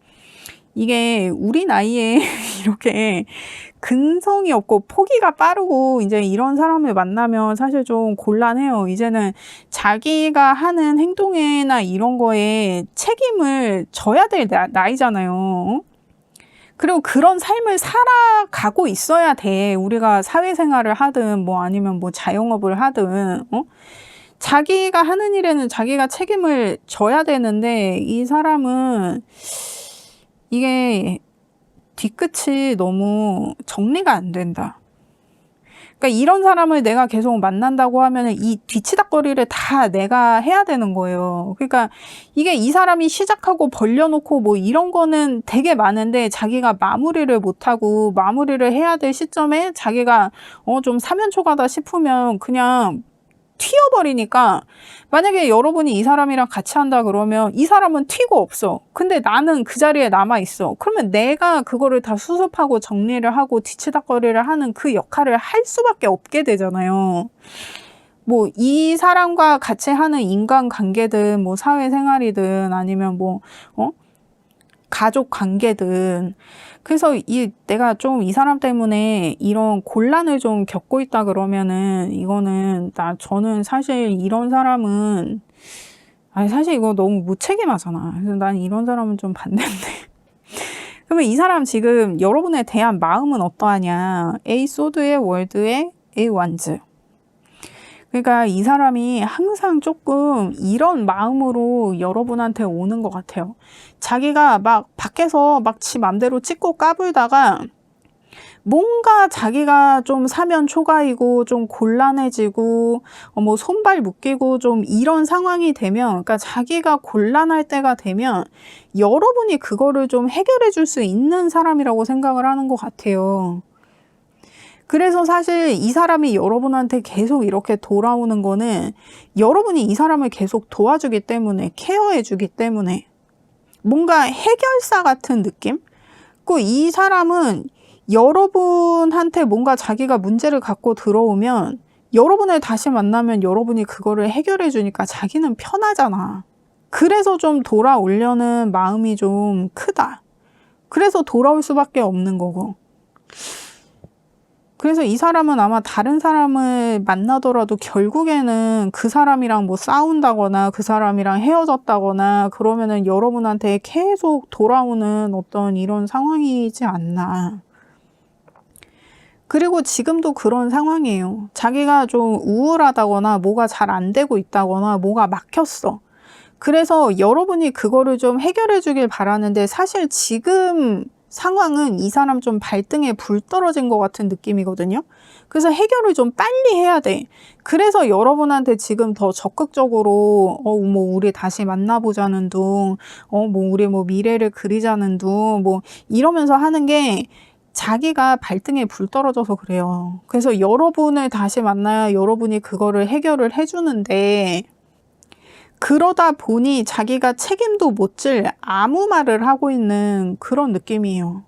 이게 우리 나이에 이렇게 근성이 없고 포기가 빠르고 이제 이런 사람을 만나면 사실 좀 곤란해요. 이제는 자기가 하는 행동이나 이런 거에 책임을 져야 될 나이잖아요. 그리고 그런 삶을 살아가고 있어야 돼. 우리가 사회생활을 하든 뭐 아니면 뭐 자영업을 하든 자기가 하는 일에는 자기가 책임을 져야 되는데 이 사람은 이게 뒤끝이 너무 정리가 안 된다. 그러니까 이런 사람을 내가 계속 만난다고 하면 이 뒤치다꺼리를 다 내가 해야 되는 거예요. 그러니까 이게 이 사람이 시작하고 벌려놓고 뭐 이런 거는 되게 많은데 자기가 마무리를 못하고 마무리를 해야 될 시점에 자기가 좀 사면초가다 싶으면 그냥 튀어버리니까 만약에 여러분이 이 사람이랑 같이 한다 그러면 이 사람은 튀고 없어. 근데 나는 그 자리에 남아있어. 그러면 내가 그거를 다 수습하고 정리를 하고 뒤치다꺼리를 하는 그 역할을 할 수밖에 없게 되잖아요. 뭐 이 사람과 같이 하는 인간관계든 뭐 사회생활이든 아니면 뭐 가족 관계든 그래서 내가 좀 이 사람 때문에 이런 곤란을 좀 겪고 있다 그러면은 이거는 저는 사실 이런 사람은 사실 이거 너무 무책임하잖아. 그래서 난 이런 사람은 좀 반대인데. 그러면 이 사람 지금 여러분에 대한 마음은 어떠하냐? A 소드의 월드의 A 완즈. 그러니까 이 사람이 항상 조금 이런 마음으로 여러분한테 오는 것 같아요. 자기가 막 밖에서 막 지 맘대로 찍고 까불다가 뭔가 자기가 좀 사면 초가이고 좀 곤란해지고 뭐 손발 묶이고 좀 이런 상황이 되면 그러니까 자기가 곤란할 때가 되면 여러분이 그거를 좀 해결해 줄 수 있는 사람이라고 생각을 하는 것 같아요. 그래서 사실 이 사람이 여러분한테 계속 이렇게 돌아오는 거는 여러분이 이 사람을 계속 도와주기 때문에 케어해 주기 때문에 뭔가 해결사 같은 느낌? 그 이 사람은 여러분한테 뭔가 자기가 문제를 갖고 들어오면 여러분을 다시 만나면 여러분이 그거를 해결해 주니까 자기는 편하잖아. 그래서 좀 돌아오려는 마음이 좀 크다. 그래서 돌아올 수밖에 없는 거고. 그래서 이 사람은 아마 다른 사람을 만나더라도 결국에는 그 사람이랑 뭐 싸운다거나 그 사람이랑 헤어졌다거나 그러면은 여러분한테 계속 돌아오는 어떤 이런 상황이지 않나. 그리고 지금도 그런 상황이에요. 자기가 좀 우울하다거나 뭐가 잘 안 되고 있다거나 뭐가 막혔어. 그래서 여러분이 그거를 좀 해결해 주길 바라는데 사실 지금 상황은 이 사람 좀 발등에 불 떨어진 것 같은 느낌이거든요. 그래서 해결을 좀 빨리 해야 돼. 그래서 여러분한테 지금 더 적극적으로 뭐 우리 다시 만나보자는 둥, 뭐 우리 뭐 미래를 그리자는 둥, 뭐 이러면서 하는 게 자기가 발등에 불 떨어져서 그래요. 그래서 여러분을 다시 만나야 여러분이 그거를 해결을 해주는데 그러다 보니 자기가 책임도 못 질 아무 말을 하고 있는 그런 느낌이에요.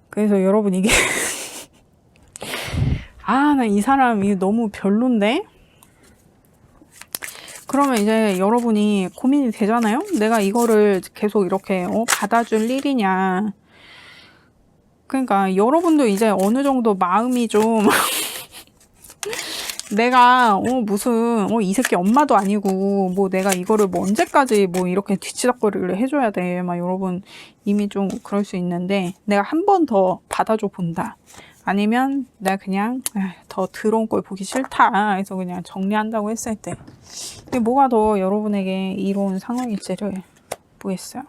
그래서 여러분 이게 나 이 사람이 너무 별론데? 그러면 이제 여러분이 고민이 되잖아요? 내가 이거를 계속 이렇게 받아줄 일이냐. 그러니까 여러분도 이제 어느 정도 마음이 좀 내가 무슨 이 새끼 엄마도 아니고 뭐 내가 이거를 뭐 언제까지 뭐 이렇게 뒤치다거리를 해줘야 돼. 막 여러분 이미 좀 그럴 수 있는데 내가 한 번 더 받아줘 본다. 아니면 내가 그냥 더 더러운 걸 보기 싫다 해서 그냥 정리한다고 했을 때 이게 뭐가 더 여러분에게 이로운 상황일지를 보겠어요.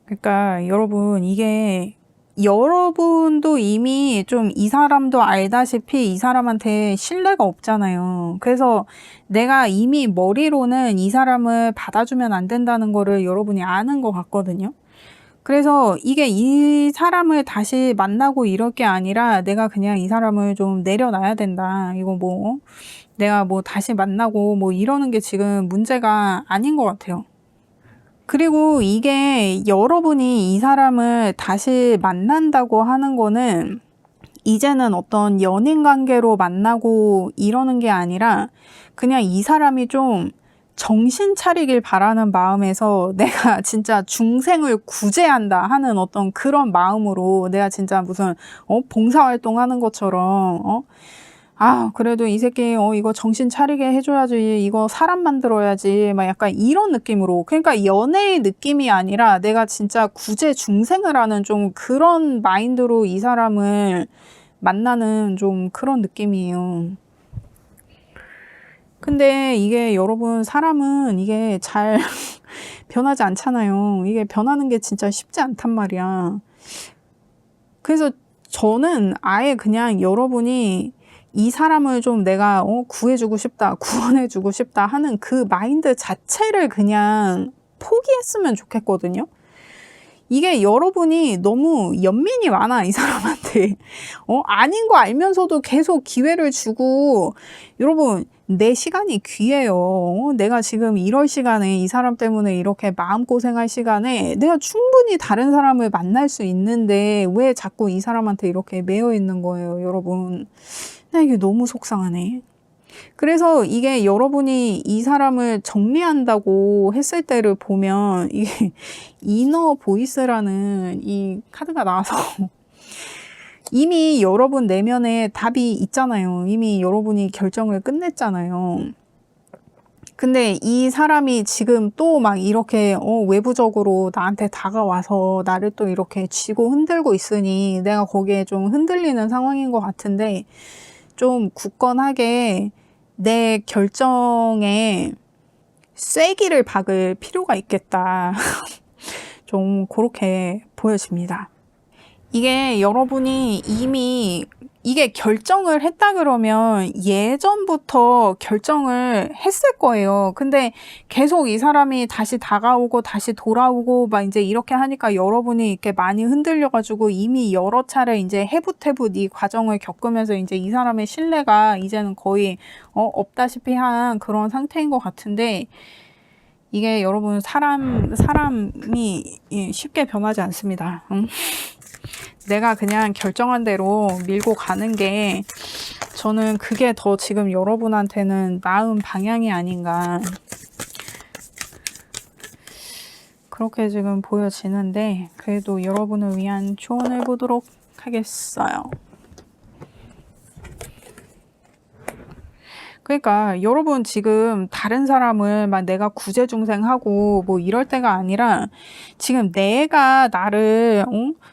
그러니까 여러분 이게 여러분도 이미 좀 이 사람도 알다시피 이 사람한테 신뢰가 없잖아요. 그래서 내가 이미 머리로는 이 사람을 받아주면 안 된다는 거를 여러분이 아는 것 같거든요. 그래서 이게 이 사람을 다시 만나고 이럴 게 아니라 내가 그냥 이 사람을 좀 내려놔야 된다. 이거 뭐 내가 뭐 다시 만나고 뭐 이러는 게 지금 문제가 아닌 것 같아요. 그리고 이게 여러분이 이 사람을 다시 만난다고 하는 거는 이제는 어떤 연인 관계로 만나고 이러는 게 아니라 그냥 이 사람이 좀 정신 차리길 바라는 마음에서 내가 진짜 중생을 구제한다 하는 어떤 그런 마음으로 내가 진짜 무슨 봉사활동 하는 것처럼 그래도 이 새끼 이거 정신 차리게 해줘야지, 이거 사람 만들어야지, 막 약간 이런 느낌으로. 그러니까 연애의 느낌이 아니라 내가 진짜 구제 중생을 하는 좀 그런 마인드로 이 사람을 만나는 좀 그런 느낌이에요. 근데 이게 여러분 사람은 이게 잘 변하지 않잖아요. 이게 변하는 게 진짜 쉽지 않단 말이야. 그래서 저는 아예 그냥 여러분이 이 사람을 좀 내가 구해주고 싶다, 구원해주고 싶다 하는 그 마인드 자체를 그냥 포기했으면 좋겠거든요. 이게 여러분이 너무 연민이 많아, 이 사람한테. 아닌 거 알면서도 계속 기회를 주고, 여러분, 내 시간이 귀해요. 내가 지금 이럴 시간에 이 사람 때문에 이렇게 마음고생할 시간에 내가 충분히 다른 사람을 만날 수 있는데 왜 자꾸 이 사람한테 이렇게 매여 있는 거예요, 여러분. 나 이게 너무 속상하네. 그래서 이게 여러분이 이 사람을 정리한다고 했을 때를 보면 이게 이너 보이스라는 이 카드가 나와서 이미 여러분 내면에 답이 있잖아요. 이미 여러분이 결정을 끝냈잖아요. 근데 이 사람이 지금 또 막 이렇게 외부적으로 나한테 다가와서 나를 또 이렇게 쥐고 흔들고 있으니 내가 거기에 좀 흔들리는 상황인 것 같은데 좀 굳건하게 내 결정에 쐐기를 박을 필요가 있겠다. 좀 그렇게 보여집니다. 이게 여러분이 이미 이게 결정을 했다 그러면 예전부터 결정을 했을 거예요. 근데 계속 이 사람이 다시 다가오고 다시 돌아오고 막 이제 이렇게 하니까 여러분이 이렇게 많이 흔들려가지고 이미 여러 차례 이제 해붓해붓 이 과정을 겪으면서 이제 이 사람의 신뢰가 이제는 거의 없다시피 한 그런 상태인 것 같은데 이게 여러분 사람이 쉽게 변하지 않습니다. 내가 그냥 결정한 대로 밀고 가는 게 저는 그게 더 지금 여러분한테는 나은 방향이 아닌가 그렇게 지금 보여지는데 그래도 여러분을 위한 조언을 보도록 하겠어요. 그러니까 여러분 지금 다른 사람을 막 내가 구제중생하고 뭐 이럴 때가 아니라 지금 내가 나를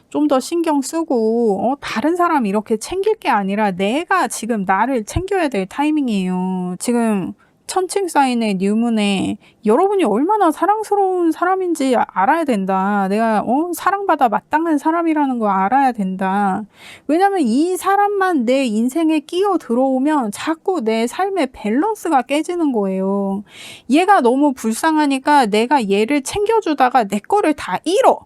좀 더 신경 쓰고 다른 사람 이렇게 챙길 게 아니라 내가 지금 나를 챙겨야 될 타이밍이에요. 지금 천칭사인의 뉴문에 여러분이 얼마나 사랑스러운 사람인지 알아야 된다. 내가 사랑받아 마땅한 사람이라는 거 알아야 된다. 왜냐면 이 사람만 내 인생에 끼어 들어오면 자꾸 내 삶의 밸런스가 깨지는 거예요. 얘가 너무 불쌍하니까 내가 얘를 챙겨주다가 내 거를 다 잃어.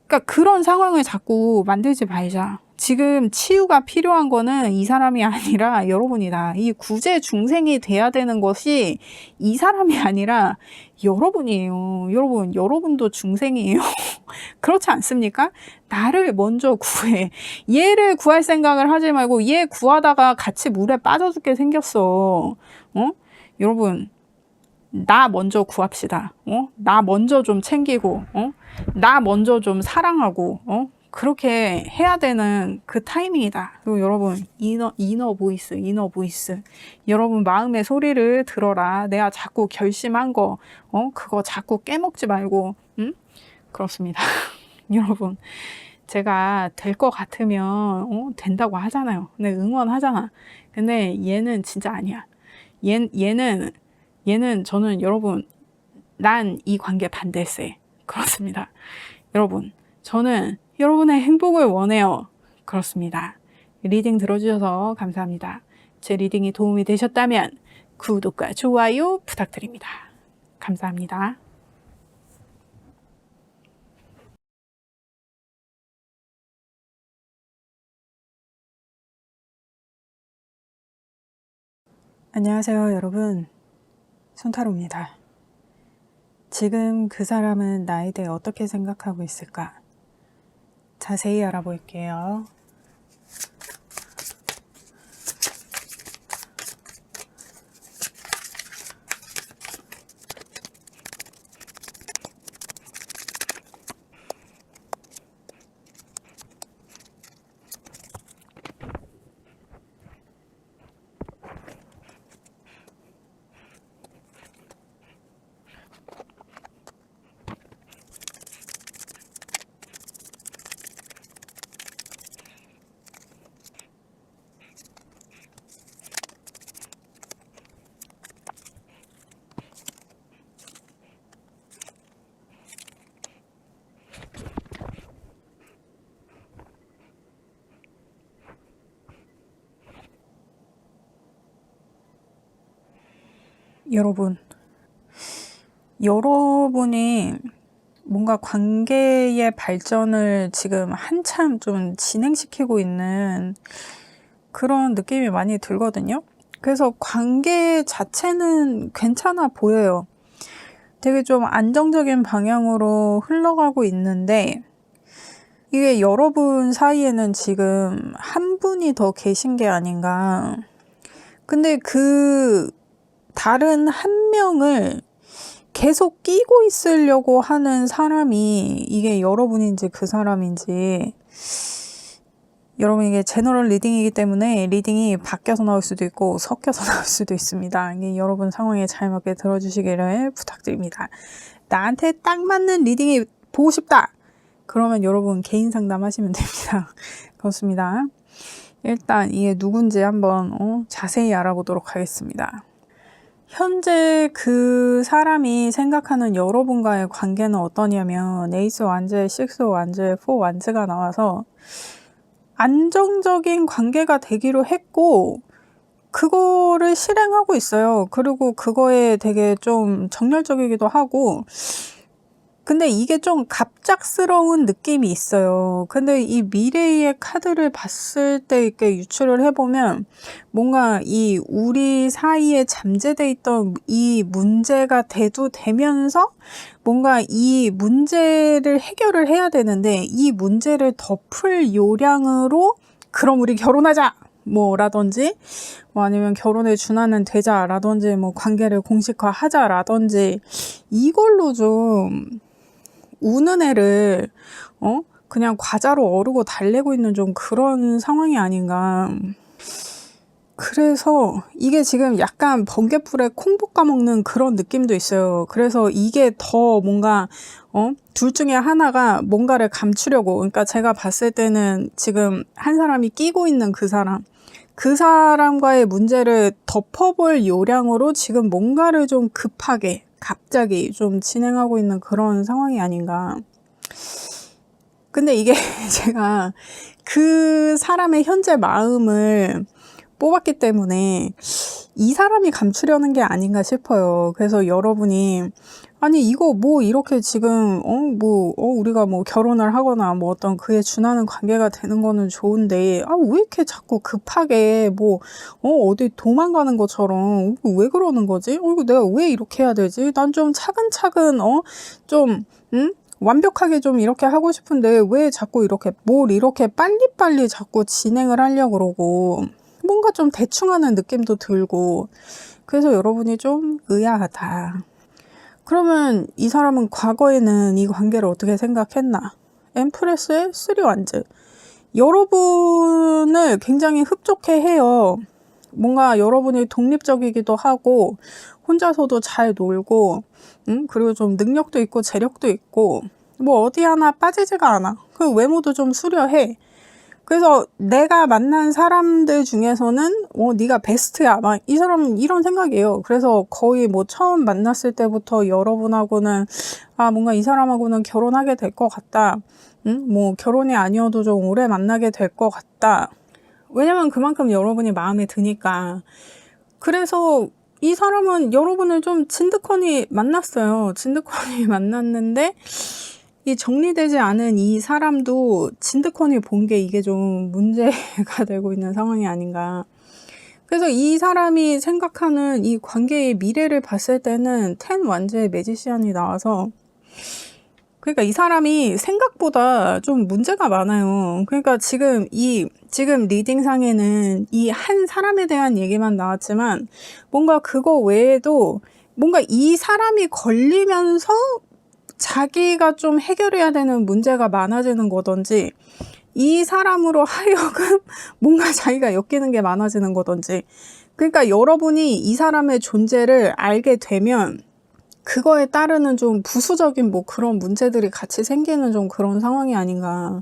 그러니까 그런 상황을 자꾸 만들지 말자. 지금 치유가 필요한 거는 이 사람이 아니라 여러분이다. 이 구제 중생이 돼야 되는 것이 이 사람이 아니라 여러분이에요. 여러분도 중생이에요. 그렇지 않습니까? 나를 먼저 구해. 얘를 구할 생각을 하지 말고 얘 구하다가 같이 물에 빠져 죽게 생겼어. 여러분, 나 먼저 구합시다. 나 먼저 좀 챙기고, 나 먼저 좀 사랑하고, 그렇게 해야 되는 그 타이밍이다. 그리고 여러분, 이너 보이스. 여러분 마음의 소리를 들어라. 내가 자꾸 결심한 거, 그거 자꾸 깨먹지 말고, 그렇습니다. 여러분, 제가 될 것 같으면, 된다고 하잖아요. 근데 응원하잖아. 근데 얘는 진짜 아니야. 얘는 저는 여러분, 난 이 관계 반대세. 그렇습니다. 여러분, 저는 여러분의 행복을 원해요. 그렇습니다. 리딩 들어주셔서 감사합니다. 제 리딩이 도움이 되셨다면 구독과 좋아요 부탁드립니다. 감사합니다. 안녕하세요, 여러분. 손타로입니다. 지금 그 사람은 나에 대해 어떻게 생각하고 있을까? 자세히 알아볼게요. 여러분이 뭔가 관계의 발전을 지금 한참 좀 진행시키고 있는 그런 느낌이 많이 들거든요. 그래서 관계 자체는 괜찮아 보여요. 되게 좀 안정적인 방향으로 흘러가고 있는데 이게 여러분 사이에는 지금 한 분이 더 계신 게 아닌가. 근데 그 다른 한 명을 계속 끼고 있으려고 하는 사람이 이게 여러분인지 그 사람인지, 여러분 이게 제너럴 리딩이기 때문에 리딩이 바뀌어서 나올 수도 있고 섞여서 나올 수도 있습니다. 이게 여러분 상황에 잘 맞게 들어주시기를 부탁드립니다. 나한테 딱 맞는 리딩이 보고 싶다! 그러면 여러분 개인 상담하시면 됩니다. 그렇습니다. 일단 이게 누군지 한번 자세히 알아보도록 하겠습니다. 현재 그 사람이 생각하는 여러분과의 관계는 어떠냐면 에이스 완즈, 식스 완즈, 포 완즈가 나와서 안정적인 관계가 되기로 했고 그거를 실행하고 있어요. 그리고 그거에 되게 좀 정열적이기도 하고, 근데 이게 좀 갑작스러운 느낌이 있어요. 근데 이 미래의 카드를 봤을 때 이렇게 유출을 해보면 뭔가 이 우리 사이에 잠재돼 있던 이 문제가 대두되면서 뭔가 이 문제를 해결을 해야 되는데 이 문제를 덮을 요량으로 그럼 우리 결혼하자! 라든지, 아니면 결혼에 준하는 되자라든지, 관계를 공식화하자라든지, 이걸로 좀 우는 애를 그냥 과자로 어르고 달래고 있는 좀 그런 상황이 아닌가. 그래서 이게 지금 약간 번갯불에 콩 볶아 먹는 그런 느낌도 있어요. 그래서 이게 더 뭔가 둘 중에 하나가 뭔가를 감추려고, 그러니까 제가 봤을 때는 지금 한 사람이 끼고 있는 그 사람과의 문제를 덮어볼 요량으로 지금 뭔가를 좀 급하게 갑자기 좀 진행하고 있는 그런 상황이 아닌가. 근데 이게 제가 그 사람의 현재 마음을 뽑았기 때문에 이 사람이 감추려는 게 아닌가 싶어요. 그래서 여러분이 아니 이거 뭐 이렇게 지금 우리가 뭐 결혼을 하거나 뭐 어떤 그에 준하는 관계가 되는 거는 좋은데 왜 이렇게 자꾸 급하게 뭐 어디 도망가는 것처럼 왜 그러는 거지? 이거 내가 왜 이렇게 해야 되지? 난 좀 차근차근 완벽하게 좀 이렇게 하고 싶은데 왜 자꾸 이렇게 뭘 이렇게 빨리빨리 자꾸 진행을 하려고 그러고 뭔가 좀 대충 하는 느낌도 들고, 그래서 여러분이 좀 의아하다. 그러면 이 사람은 과거에는 이 관계를 어떻게 생각했나? 엠프레스의 3완즈. 여러분을 굉장히 흡족해 해요. 뭔가 여러분이 독립적이기도 하고 혼자서도 잘 놀고 그리고 좀 능력도 있고 재력도 있고 뭐 어디 하나 빠지지가 않아. 그 외모도 좀 수려해. 그래서 내가 만난 사람들 중에서는 네가 베스트야. 막 이 사람은 이런 생각이에요. 그래서 거의 뭐 처음 만났을 때부터 여러분하고는 뭔가 이 사람하고는 결혼하게 될 것 같다. 뭐 결혼이 아니어도 좀 오래 만나게 될 것 같다. 왜냐면 그만큼 여러분이 마음에 드니까. 그래서 이 사람은 여러분을 좀 진득하니 만났어요. 진득하니 만났는데 이 정리되지 않은 이 사람도 진득하니 본 게 이게 좀 문제가 되고 있는 상황이 아닌가. 그래서 이 사람이 생각하는 이 관계의 미래를 봤을 때는 10완즈의 매지시안이 나와서, 그러니까 이 사람이 생각보다 좀 문제가 많아요. 그러니까 지금 리딩상에는 이 한 사람에 대한 얘기만 나왔지만 뭔가 그거 외에도 뭔가 이 사람이 걸리면서 자기가 좀 해결해야 되는 문제가 많아지는 거든지 이 사람으로 하여금 뭔가 자기가 엮이는 게 많아지는 거든지, 그러니까 여러분이 이 사람의 존재를 알게 되면 그거에 따르는 좀 부수적인 뭐 그런 문제들이 같이 생기는 좀 그런 상황이 아닌가.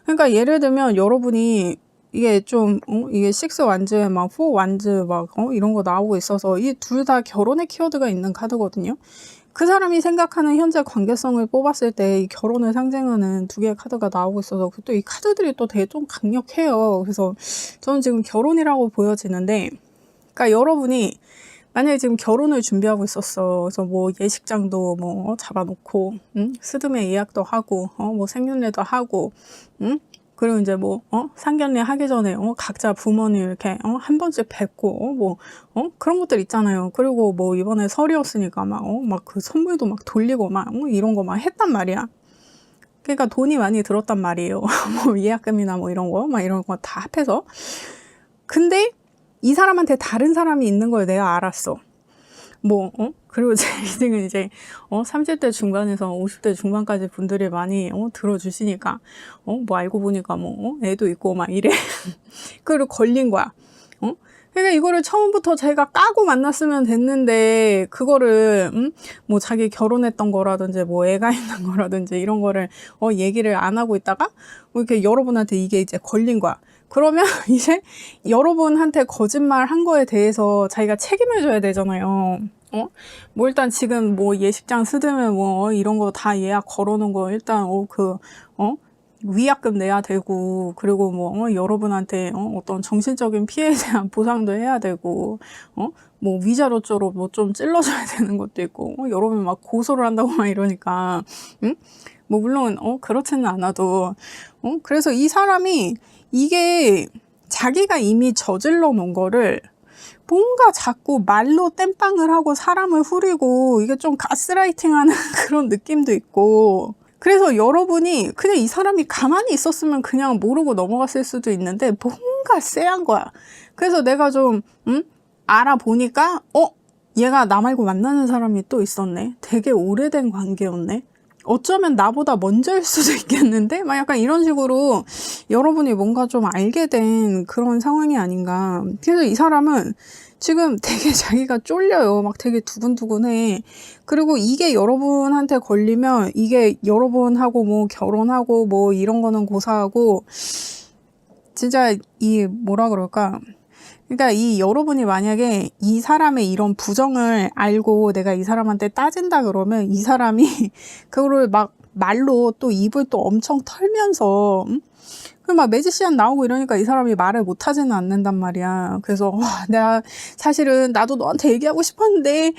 그러니까 예를 들면 여러분이 이게 좀 이게 6완즈 막 4완즈 막 이런 거 나오고 있어서 이 둘 다 결혼의 키워드가 있는 카드거든요. 그 사람이 생각하는 현재 관계성을 뽑았을 때 이 결혼을 상징하는 두 개의 카드가 나오고 있어서 또 이 카드들이 또 되게 좀 강력해요. 그래서 저는 지금 결혼이라고 보여지는데, 그러니까 여러분이 만약에 지금 결혼을 준비하고 있었어. 그래서 뭐 예식장도 뭐 잡아놓고, 스드메 예약도 하고, 뭐 생년례도 하고, 그리고 이제 뭐, 상견례 하기 전에, 각자 부모님 이렇게, 한 번씩 뵙고, 그런 것들 있잖아요. 그리고 뭐 이번에 설이었으니까 막 그 선물도 막 돌리고 막, 이런 거 막 했단 말이야. 그러니까 돈이 많이 들었단 말이에요. 뭐 예약금이나 뭐 이런 거, 막 이런 거 다 합해서. 근데 이 사람한테 다른 사람이 있는 걸 내가 알았어. 그리고 제 리딩은 이제 30대 중반에서 50대 중반까지 분들이 많이 들어주시니까 뭐 알고 보니까 뭐 애도 있고 막 이래. 그리고 걸린 거야. 그러니까 이거를 처음부터 제가 까고 만났으면 됐는데 그거를 뭐 자기 결혼했던 거라든지 뭐 애가 있는 거라든지 이런 거를 얘기를 안 하고 있다가 뭐 이렇게 여러분한테 이게 이제 걸린 거야. 그러면 이제 여러분한테 거짓말 한 거에 대해서 자기가 책임을 져야 되잖아요. 뭐 일단 지금 뭐 예식장 쓰드면 뭐 이런 거 다 예약 걸어놓은 거 일단 위약금 내야 되고, 그리고 뭐 여러분한테 어떤 정신적인 피해에 대한 보상도 해야 되고, 뭐 위자료조로 뭐 좀 찔러줘야 되는 것도 있고, 여러분 막 고소를 한다고 막 이러니까, 뭐 물론 그렇지는 않아도, 그래서 이 사람이 이게 자기가 이미 저질러 놓은 거를 뭔가 자꾸 말로 땜빵을 하고 사람을 후리고 이게 좀 가스라이팅 하는 그런 느낌도 있고, 그래서 여러분이 그냥 이 사람이 가만히 있었으면 그냥 모르고 넘어갔을 수도 있는데 뭔가 쎄한 거야. 그래서 내가 좀 알아보니까 얘가 나 말고 만나는 사람이 또 있었네. 되게 오래된 관계였네. 어쩌면 나보다 먼저일 수도 있겠는데? 막 약간 이런 식으로 여러분이 뭔가 좀 알게 된 그런 상황이 아닌가. 그래서 이 사람은 지금 되게 자기가 쫄려요. 막 되게 두근두근해. 그리고 이게 여러분한테 걸리면 이게 여러분하고 뭐 결혼하고 뭐 이런 거는 고사하고 진짜 이 뭐라 그럴까. 그러니까 이 여러분이 만약에 이 사람의 이런 부정을 알고 내가 이 사람한테 따진다 그러면 이 사람이 그거를 막 말로 또 입을 또 엄청 털면서 그 막 매지시안 나오고 이러니까 이 사람이 말을 못 하지는 않는단 말이야. 그래서 와, 내가 사실은 나도 너한테 얘기하고 싶었는데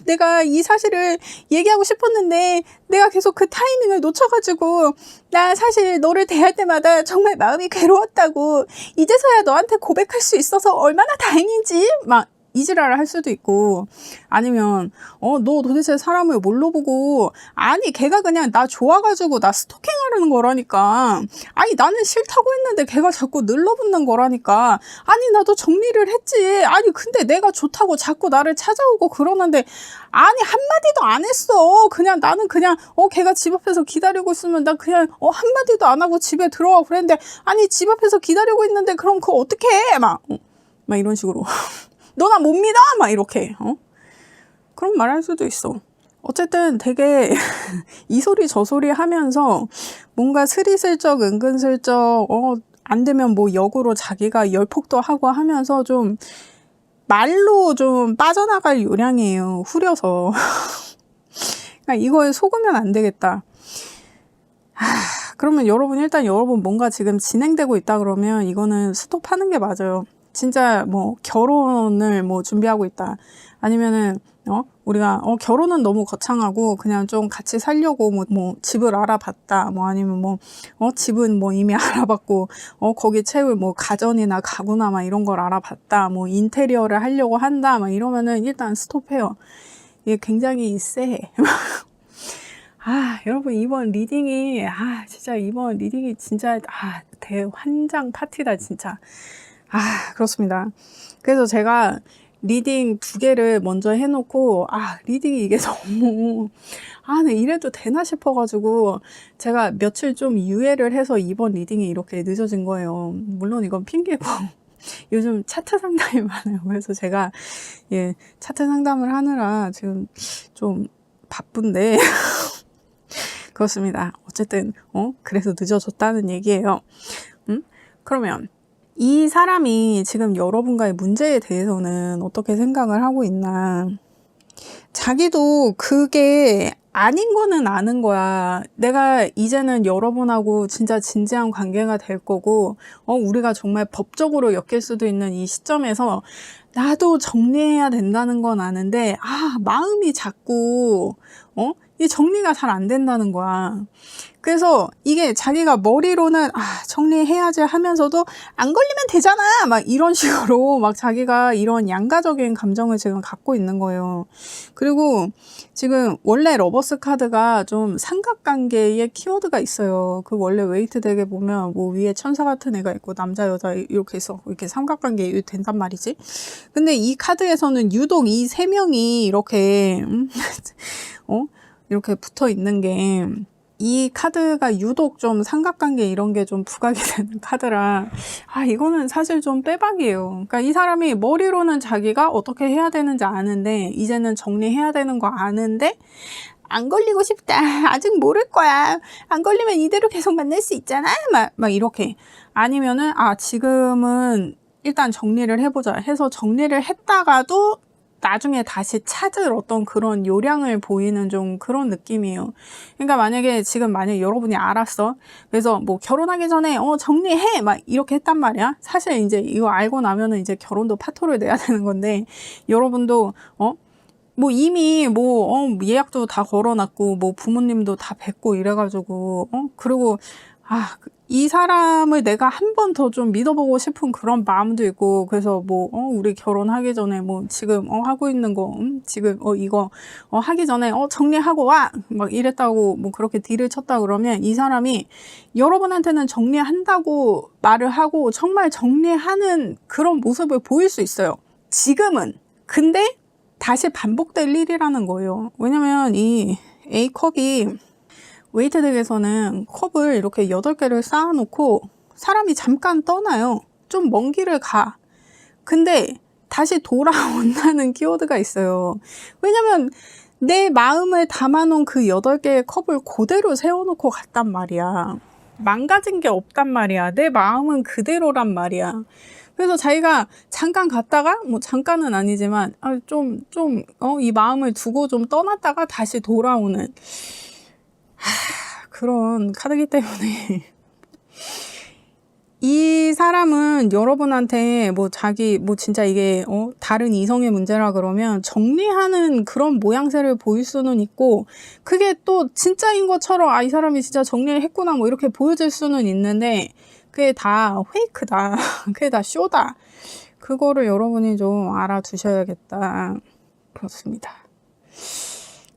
내가 이 사실을 얘기하고 싶었는데 내가 계속 그 타이밍을 놓쳐가지고 나 사실 너를 대할 때마다 정말 마음이 괴로웠다고 이제서야 너한테 고백할 수 있어서 얼마나 다행인지 막 이지랄을 할 수도 있고 아니면 너 도대체 사람을 뭘로 보고 아니 걔가 그냥 나 좋아가지고 나 스토킹하려는 거라니까 아니 나는 싫다고 했는데 걔가 자꾸 늘러붙는 거라니까 아니 나도 정리를 했지 아니 근데 내가 좋다고 자꾸 나를 찾아오고 그러는데 아니 한마디도 안 했어 그냥 나는 그냥 걔가 집 앞에서 기다리고 있으면 나 그냥 한마디도 안 하고 집에 들어가 그랬는데 아니 집 앞에서 기다리고 있는데 그럼 그거 어떻게 해 막 이런 식으로 너 나 못 믿어? 막 이렇게 그런 말 할 수도 있어. 어쨌든 되게 이 소리 저 소리 하면서 뭔가 스리슬쩍 은근슬쩍 안 되면 뭐 역으로 자기가 열폭도 하고 하면서 좀 말로 좀 빠져나갈 요량이에요. 후려서. 그러니까 이거에 속으면 안 되겠다. 그러면 일단 여러분 뭔가 지금 진행되고 있다 그러면 이거는 스톱하는 게 맞아요. 진짜 뭐 결혼을 뭐 준비하고 있다. 아니면은 우리가 결혼은 너무 거창하고 그냥 좀 같이 살려고 뭐 집을 알아봤다. 뭐 아니면 뭐 집은 뭐 이미 알아봤고 거기 채울 뭐 가전이나 가구나 막 이런 걸 알아봤다. 뭐 인테리어를 하려고 한다. 막 이러면은 일단 스톱해요. 이게 굉장히 쎄해. 여러분 이번 리딩이 진짜 이번 리딩이 진짜 대환장 파티다 진짜. 그렇습니다. 그래서 제가 리딩 2개를 먼저 해놓고 리딩이 이게 너무 네, 이래도 되나 싶어가지고 제가 며칠 좀 유예를 해서 이번 리딩이 이렇게 늦어진 거예요. 물론 이건 핑계고 요즘 차트 상담이 많아요. 그래서 제가 차트 상담을 하느라 지금 좀 바쁜데 그렇습니다. 어쨌든 그래서 늦어졌다는 얘기예요. 그러면 이 사람이 지금 여러분과의 문제에 대해서는 어떻게 생각을 하고 있나. 자기도 그게 아닌 거는 아는 거야. 내가 이제는 여러분하고 진짜 진지한 관계가 될 거고 우리가 정말 법적으로 엮일 수도 있는 이 시점에서 나도 정리해야 된다는 건 아는데 마음이 자꾸 이 정리가 잘 안 된다는 거야. 그래서 이게 자기가 머리로는 정리해야지 하면서도 안 걸리면 되잖아 막 이런 식으로 막 자기가 이런 양가적인 감정을 지금 갖고 있는 거예요. 그리고 지금 원래 러버스 카드가 좀 삼각관계의 키워드가 있어요. 그 원래 웨이트 덱에 보면 뭐 위에 천사 같은 애가 있고 남자 여자 이렇게 해서 이렇게 삼각관계 된단 말이지. 근데 이 카드에서는 유독 이 3명이 이렇게 이렇게 붙어 있는 게 이 카드가 유독 좀 삼각관계 이런 게 좀 부각이 되는 카드라 이거는 사실 좀 빼박이에요. 그러니까 이 사람이 머리로는 자기가 어떻게 해야 되는지 아는데 이제는 정리해야 되는 거 아는데 안 걸리고 싶다. 아직 모를 거야. 안 걸리면 이대로 계속 만날 수 있잖아. 막 이렇게. 아니면은 지금은 일단 정리를 해보자 해서 정리를 했다가도 나중에 다시 찾을 어떤 그런 요량을 보이는 좀 그런 느낌이에요. 그러니까 만약에 여러분이 알았어. 그래서 뭐 결혼하기 전에 정리해 막 이렇게 했단 말이야. 사실 이제 이거 알고 나면은 이제 결혼도 파토를 내야 되는 건데 여러분도 뭐 이미 예약도 다 걸어놨고 뭐 부모님도 다 뵙고 이래가지고 그리고 이 사람을 내가 한 번 더 좀 믿어보고 싶은 그런 마음도 있고 그래서 뭐 우리 결혼하기 전에 뭐 지금 하고 있는 거 지금 이거 하기 전에 정리하고 와 막 이랬다고 뭐 그렇게 딜을 쳤다 그러면 이 사람이 여러분한테는 정리한다고 말을 하고 정말 정리하는 그런 모습을 보일 수 있어요. 지금은. 근데 다시 반복될 일이라는 거예요. 왜냐면 이 A컵이 웨이트덱에서는 컵을 이렇게 8개를 쌓아놓고 사람이 잠깐 떠나요. 좀 먼 길을 가. 근데 다시 돌아온다는 키워드가 있어요. 왜냐면 내 마음을 담아놓은 그 8개의 컵을 그대로 세워놓고 갔단 말이야. 망가진 게 없단 말이야. 내 마음은 그대로란 말이야. 그래서 자기가 잠깐 갔다가, 뭐 잠깐은 아니지만, 이 마음을 두고 좀 떠났다가 다시 돌아오는, 그런 카드기 때문에. 이 사람은 여러분한테 진짜 이게 다른 이성의 문제라 그러면 정리하는 그런 모양새를 보일 수는 있고, 그게 또 진짜인 것처럼 이 사람이 진짜 정리를 했구나 뭐 이렇게 보여질 수는 있는데, 그게 다 페이크다. 그게 다 쇼다. 그거를 여러분이 좀 알아두셔야겠다. 그렇습니다.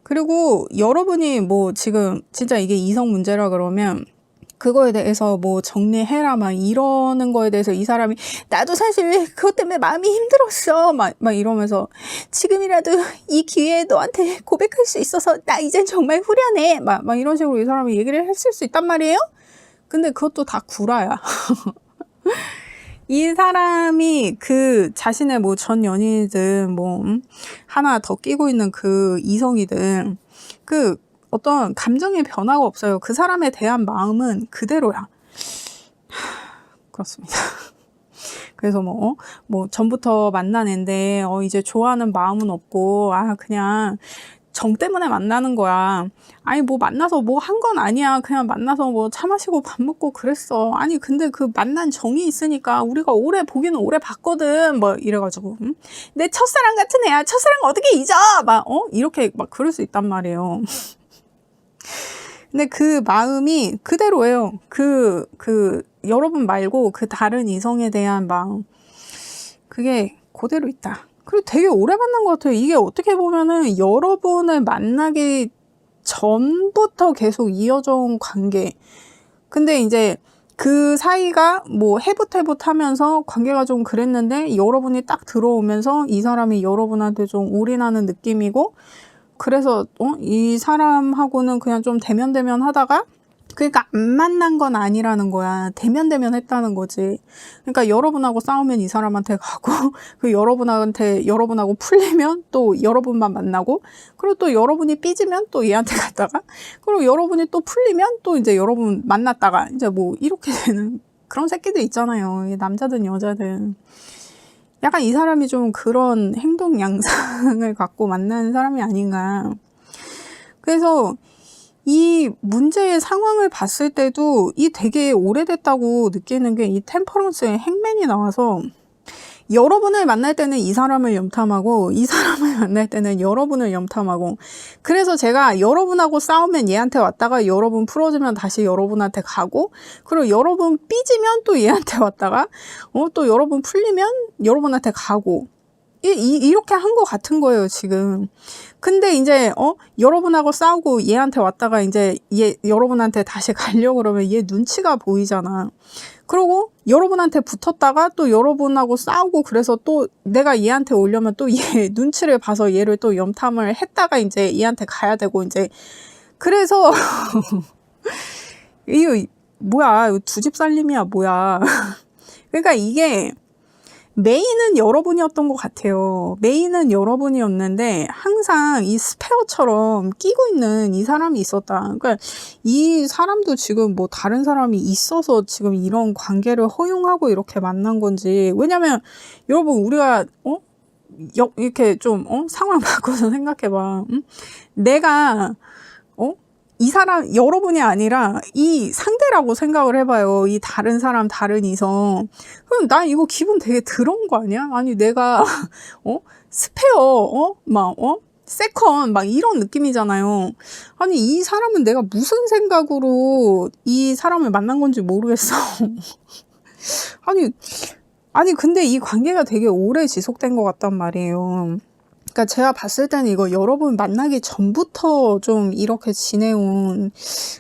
그리고 여러분이 지금 진짜 이게 이성 문제라 그러면 그거에 대해서 정리해라 막 이러는 거에 대해서 이 사람이 나도 사실 그것 때문에 마음이 힘들었어 막 이러면서 지금이라도 이 기회에 너한테 고백할 수 있어서 나 이젠 정말 후련해 막 이런 식으로 이 사람이 얘기를 했을 수 있단 말이에요. 근데 그것도 다 구라야. 이 사람이 그 자신의 전 연인이든 하나 더 끼고 있는 그 이성이든 그 어떤 감정의 변화가 없어요. 그 사람에 대한 마음은 그대로야. 그렇습니다. 그래서 전부터 만난 앤데 이제 좋아하는 마음은 없고 그냥 정 때문에 만나는 거야. 아니 만나서 한 건 아니야. 그냥 만나서 차 마시고 밥 먹고 그랬어. 아니 근데 그 만난 정이 있으니까 우리가 오래 보기는 오래 봤거든. 이래가지고 내 첫사랑 같은 애야. 첫사랑 어떻게 잊어? 이렇게 그럴 수 있단 말이에요. 근데 그 마음이 그대로예요. 여러분 말고 그 다른 이성에 대한 마음. 그게 그대로 있다. 그리고 되게 오래 만난 것 같아요. 이게 어떻게 보면은 여러분을 만나기 전부터 계속 이어져 온 관계. 근데 이제 그 사이가 해붓해붓 하면서 관계가 좀 그랬는데 여러분이 딱 들어오면서 이 사람이 여러분한테 좀 올인하는 느낌이고, 그래서 이 사람하고는 그냥 좀 대면대면 하다가, 그러니까 안 만난 건 아니라는 거야. 대면대면 했다는 거지. 그러니까 여러분하고 싸우면 이 사람한테 가고, 여러분하고 풀리면 또 여러분만 만나고, 그리고 또 여러분이 삐지면 또 얘한테 갔다가, 그리고 여러분이 또 풀리면 또 이제 여러분 만났다가, 이제 이렇게 되는 그런 새끼들 있잖아요. 남자든 여자든. 약간 이 사람이 좀 그런 행동 양상을 갖고 만나는 사람이 아닌가. 그래서 이 문제의 상황을 봤을 때도 이 되게 오래됐다고 느끼는 게 이 템퍼런스의 행맨이 나와서 여러분을 만날 때는 이 사람을 염탐하고 이 사람을 만날 때는 여러분을 염탐하고, 그래서 제가 여러분하고 싸우면 얘한테 왔다가 여러분 풀어주면 다시 여러분한테 가고, 그리고 여러분 삐지면 또 얘한테 왔다가 또 여러분 풀리면 여러분한테 가고, 이렇게 한 것 같은 거예요, 지금. 근데 이제, 여러분하고 싸우고 얘한테 왔다가 이제 여러분한테 다시 가려고 그러면 얘 눈치가 보이잖아. 그리고 여러분한테 붙었다가 또 여러분하고 싸우고, 그래서 또 내가 얘한테 오려면 또 얘 눈치를 봐서 얘를 또 염탐을 했다가 이제 얘한테 가야 되고, 이제. 그래서, 이거 뭐야, 이거 두 집 살림이야, 뭐야. 그러니까 이게, 메인은 여러분이었던 것 같아요. 메인은 여러분이었는데 항상 이 스페어처럼 끼고 있는 이 사람이 있었다. 그러니까 이 사람도 지금 다른 사람이 있어서 지금 이런 관계를 허용하고 이렇게 만난 건지. 왜냐면 여러분, 우리가 이렇게 좀 상황 바꿔서 생각해봐. 내가 이 사람, 여러분이 아니라 이 상대라고 생각을 해봐요. 이 다른 사람, 다른 이성. 그럼 나 이거 기분 되게 더러운 거 아니야? 아니, 내가, 스페어, 세컨, 이런 느낌이잖아요. 아니, 이 사람은 내가 무슨 생각으로 이 사람을 만난 건지 모르겠어. 아니, 근데 이 관계가 되게 오래 지속된 것 같단 말이에요. 그러니까 제가 봤을 때는 이거 여러분 만나기 전부터 좀 이렇게 지내온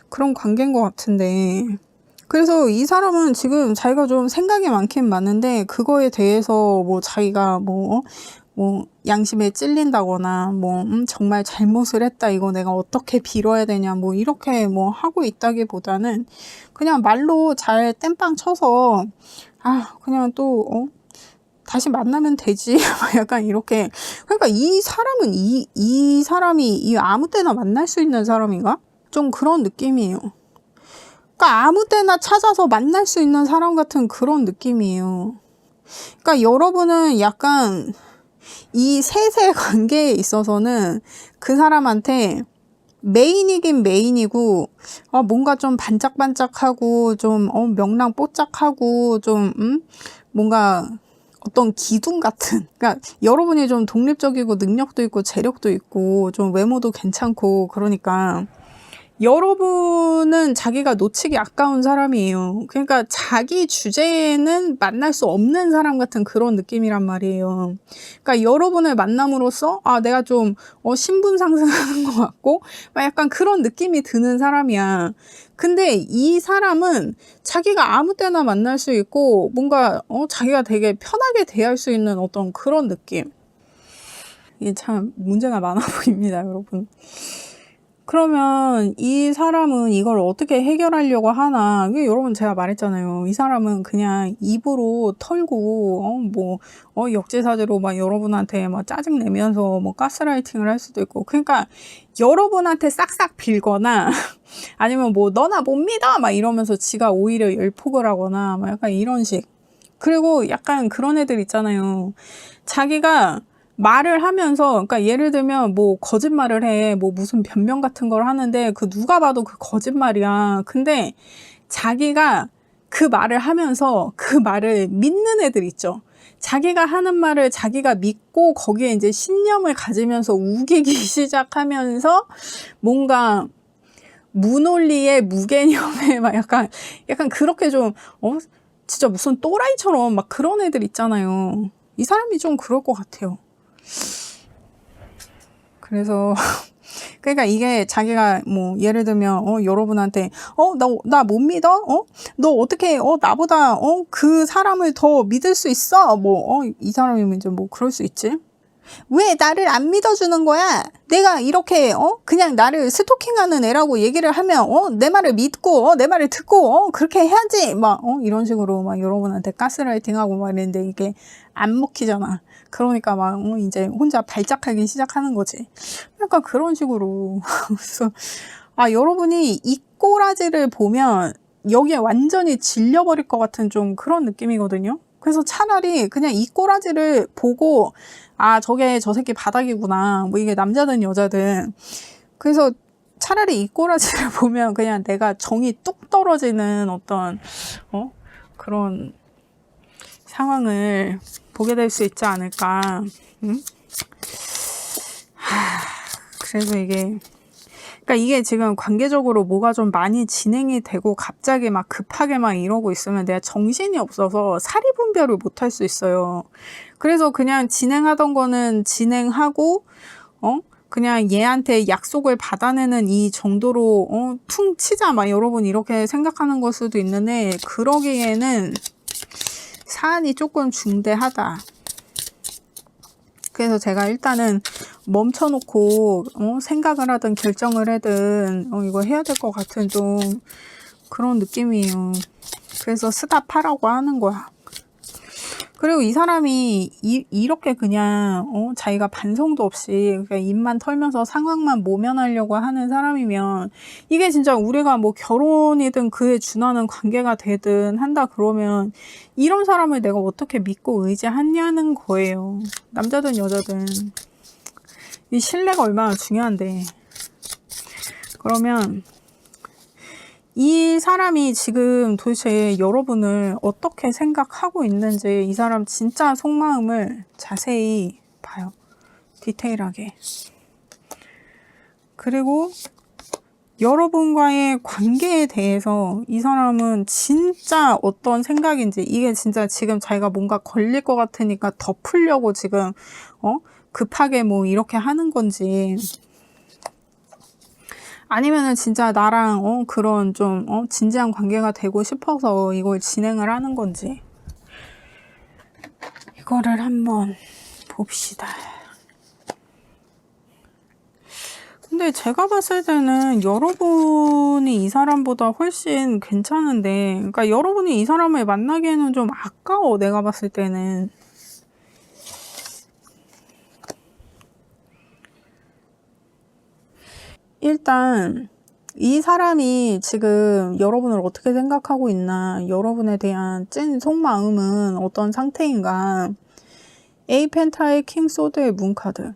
그런 관계인 것 같은데, 그래서 이 사람은 지금 자기가 좀 생각이 많긴 많은데 그거에 대해서 자기가 뭐 양심에 찔린다거나 뭐 정말 잘못을 했다 이거 내가 어떻게 빌어야 되냐 뭐 이렇게 뭐 하고 있다기보다는 그냥 말로 잘 땜빵 쳐서 그냥 또 다시 만나면 되지 약간 이렇게. 그러니까 이 사람은 이 사람이 아무 때나 만날 수 있는 사람인가? 좀 그런 느낌이에요. 그러니까 아무 때나 찾아서 만날 수 있는 사람 같은 그런 느낌이에요. 그러니까 여러분은 약간 이 셋의 관계에 있어서는 그 사람한테 메인이긴 메인이고 뭔가 좀 반짝반짝하고 좀 명랑뽀짝하고 좀 뭔가 어떤 기둥 같은, 그러니까 여러분이 좀 독립적이고 능력도 있고 재력도 있고 좀 외모도 괜찮고 그러니까 여러분은 자기가 놓치기 아까운 사람이에요. 그러니까 자기 주제에는 만날 수 없는 사람 같은 그런 느낌이란 말이에요. 그러니까 여러분을 만남으로써 내가 좀 신분 상승하는 것 같고 막 약간 그런 느낌이 드는 사람이야. 근데 이 사람은 자기가 아무 때나 만날 수 있고 뭔가 자기가 되게 편하게 대할 수 있는 어떤 그런 느낌. 이게 참 문제가 많아 보입니다, 여러분. 그러면 이 사람은 이걸 어떻게 해결하려고 하나? 여러분 제가 말했잖아요. 이 사람은 그냥 입으로 털고 역지사지로 막 여러분한테 막 짜증 내면서 뭐 가스라이팅을 할 수도 있고. 그러니까 여러분한테 싹싹 빌거나 아니면 뭐 너나 못 믿어 막 이러면서 지가 오히려 열폭을 하거나 막 약간 이런 식. 그리고 약간 그런 애들 있잖아요. 자기가 말을 하면서, 그러니까 예를 들면 뭐 거짓말을 해, 뭐 무슨 변명 같은 걸 하는데 그 누가 봐도 그 거짓말이야. 근데 자기가 그 말을 하면서 그 말을 믿는 애들 있죠. 자기가 하는 말을 자기가 믿고 거기에 이제 신념을 가지면서 우기기 시작하면서 뭔가 무논리에 무개념에 막 약간 그렇게 좀 진짜 무슨 또라이처럼 막 그런 애들 있잖아요. 이 사람이 좀 그럴 것 같아요. 그래서 그러니까 이게 자기가 뭐 예를 들면 여러분한테 나 못 믿어? 너 어떻게 나보다 그 사람을 더 믿을 수 있어? 이 사람이면 이제 뭐 그럴 수 있지. 왜 나를 안 믿어주는 거야? 내가 이렇게 그냥 나를 스토킹하는 애라고 얘기를 하면 내 말을 믿고 내 말을 듣고 그렇게 해야지 막 이런 식으로 막 여러분한테 가스라이팅하고 막 이랬는데 이게 안 먹히잖아. 그러니까 막 이제 혼자 발작하기 시작하는 거지. 약간 그런 식으로. 그래서 여러분이 이 꼬라지를 보면 여기에 완전히 질려버릴 것 같은 좀 그런 느낌이거든요. 그래서 차라리 그냥 이 꼬라지를 보고 저게 저 새끼 바닥이구나. 뭐 이게 남자든 여자든. 그래서 차라리 이 꼬라지를 보면 그냥 내가 정이 뚝 떨어지는 어떤 그런 상황을 보게 될 수 있지 않을까. 응? 그래서 그러니까 이게 지금 관계적으로 뭐가 좀 많이 진행이 되고 갑자기 막 급하게 막 이러고 있으면 내가 정신이 없어서 사리분별을 못 할 수 있어요. 그래서 그냥 진행하던 거는 진행하고 그냥 얘한테 약속을 받아내는 이 정도로 퉁 치자 막 여러분 이렇게 생각하는 걸 수도 있는데 그러기에는 사안이 조금 중대하다. 그래서 제가 일단은 멈춰놓고 생각을 하든 결정을 하든 이거 해야 될 것 같은 좀 그런 느낌이에요. 그래서 스탑하라고 하는 거야. 그리고 이 사람이 이렇게 그냥 자기가 반성도 없이 그냥 입만 털면서 상황만 모면하려고 하는 사람이면 이게 진짜 우리가 뭐 결혼이든 그에 준하는 관계가 되든 한다 그러면 이런 사람을 내가 어떻게 믿고 의지하냐는 거예요. 남자든 여자든. 이 신뢰가 얼마나 중요한데. 그러면 이 사람이 지금 도대체 여러분을 어떻게 생각하고 있는지 이 사람 진짜 속마음을 자세히 봐요. 디테일하게. 그리고 여러분과의 관계에 대해서 이 사람은 진짜 어떤 생각인지 이게 진짜 지금 자기가 뭔가 걸릴 것 같으니까 덮으려고 지금 급하게 뭐 이렇게 하는 건지 아니면은 진짜 나랑 그런 좀 진지한 관계가 되고 싶어서 이걸 진행을 하는 건지 이거를 한번 봅시다. 근데 제가 봤을 때는 여러분이 이 사람보다 훨씬 괜찮은데, 그러니까 여러분이 이 사람을 만나기에는 좀 아까워, 내가 봤을 때는. 일단 이 사람이 지금 여러분을 어떻게 생각하고 있나, 여러분에 대한 찐 속마음은 어떤 상태인가. A 펜타의 킹 소드의 문 카드.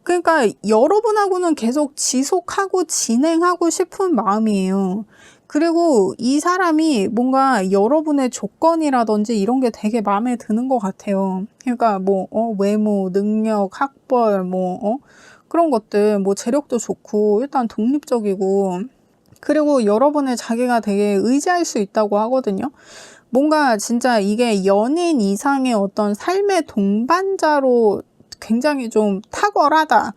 그러니까 여러분하고는 계속 지속하고 진행하고 싶은 마음이에요. 그리고 이 사람이 뭔가 여러분의 조건이라든지 이런 게 되게 마음에 드는 것 같아요. 그러니까 뭐 외모, 능력, 학벌, 그런 것들, 뭐 재력도 좋고 일단 독립적이고, 그리고 여러분을 자기가 되게 의지할 수 있다고 하거든요. 뭔가 진짜 이게 연인 이상의 어떤 삶의 동반자로 굉장히 좀 탁월하다.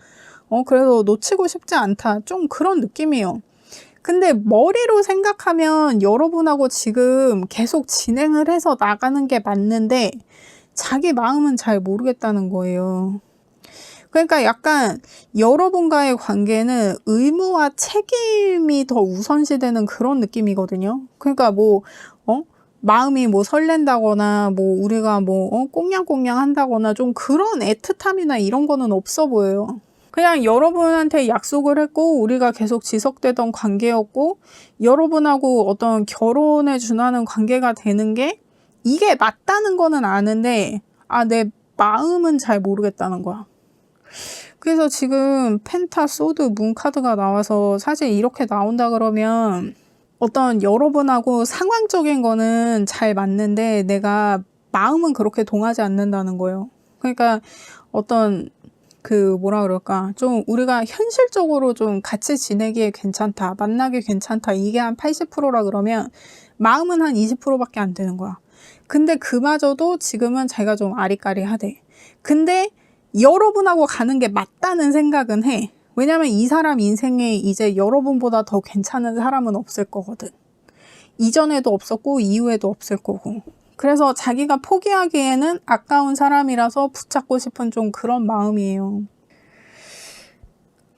그래서 놓치고 싶지 않다. 좀 그런 느낌이에요. 근데 머리로 생각하면 여러분하고 지금 계속 진행을 해서 나가는 게 맞는데 자기 마음은 잘 모르겠다는 거예요. 그러니까 약간 여러분과의 관계는 의무와 책임이 더 우선시되는 그런 느낌이거든요. 그러니까 마음이 설렌다거나 우리가 꽁냥꽁냥 한다거나 좀 그런 애틋함이나 이런 거는 없어 보여요. 그냥 여러분한테 약속을 했고 우리가 계속 지속되던 관계였고 여러분하고 어떤 결혼에 준하는 관계가 되는 게 이게 맞다는 거는 아는데 내 마음은 잘 모르겠다는 거야. 그래서 지금 펜타 소드 문 카드가 나와서 사실 이렇게 나온다 그러면 어떤 여러분하고 상황적인 거는 잘 맞는데 내가 마음은 그렇게 동하지 않는다는 거예요. 그러니까 어떤 좀 우리가 현실적으로 좀 같이 지내기에 괜찮다, 만나기 괜찮다, 이게 한 80%라 그러면 마음은 한 20%밖에 안 되는 거야. 근데 그마저도 지금은 자기가 좀 아리까리하대. 근데 여러분하고 가는 게 맞다는 생각은 해. 왜냐면 이 사람 인생에 이제 여러분보다 더 괜찮은 사람은 없을 거거든. 이전에도 없었고 이후에도 없을 거고. 그래서 자기가 포기하기에는 아까운 사람이라서 붙잡고 싶은 좀 그런 마음이에요.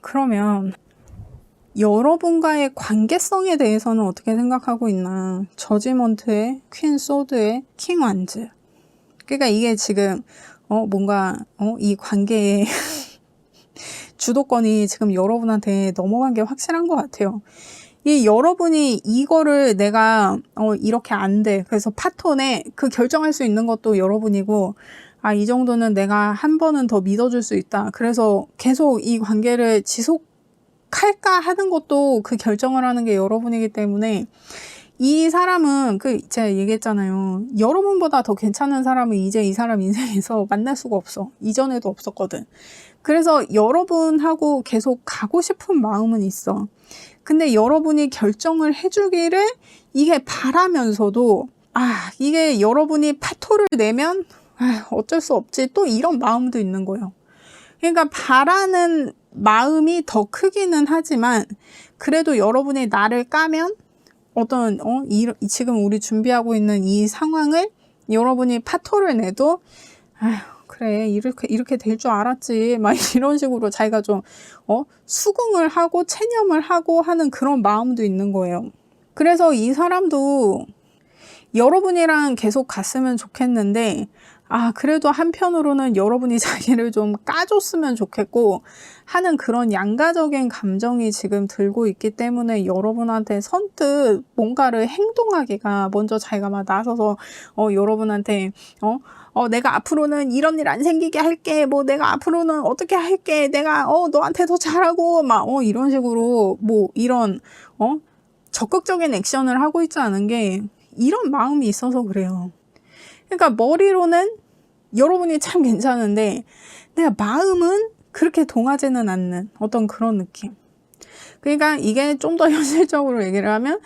그러면 여러분과의 관계성에 대해서는 어떻게 생각하고 있나? 저지먼트의 퀸 소드의 킹 완즈. 그러니까 이게 지금 이 관계의 주도권이 지금 여러분한테 넘어간 게 확실한 것 같아요. 이 여러분이 이거를 내가 이렇게 안 돼. 그래서 파톤에 그 결정할 수 있는 것도 여러분이고 이 정도는 내가 한 번은 더 믿어줄 수 있다. 그래서 계속 이 관계를 지속할까 하는 것도 그 결정을 하는 게 여러분이기 때문에 이 사람은 제가 얘기했잖아요. 여러분보다 더 괜찮은 사람은 이제 이 사람 인생에서 만날 수가 없어. 이전에도 없었거든. 그래서 여러분하고 계속 가고 싶은 마음은 있어. 근데 여러분이 결정을 해주기를 이게 바라면서도 이게 여러분이 파토를 내면 어쩔 수 없지 또 이런 마음도 있는 거예요. 그러니까 바라는 마음이 더 크기는 하지만 그래도 여러분이 나를 까면 어떤 지금 우리 준비하고 있는 이 상황을 여러분이 파토를 내도 그래 이렇게 될 줄 알았지 막 이런 식으로 자기가 좀 수긍을 하고 체념을 하고 하는 그런 마음도 있는 거예요. 그래서 이 사람도 여러분이랑 계속 갔으면 좋겠는데 그래도 한편으로는 여러분이 자기를 좀 까줬으면 좋겠고 하는 그런 양가적인 감정이 지금 들고 있기 때문에 여러분한테 선뜻 뭔가를 행동하기가 먼저 자기가 막 나서서 여러분한테 내가 앞으로는 이런 일 안 생기게 할게, 내가 앞으로는 어떻게 할게, 내가 너한테 더 잘하고 막 이런 식으로 이런 적극적인 액션을 하고 있지 않은 게 이런 마음이 있어서 그래요. 그러니까 머리로는 여러분이 참 괜찮은데 내가 마음은 그렇게 동하지는 않는 어떤 그런 느낌. 그러니까 이게 좀 더 현실적으로 얘기를 하면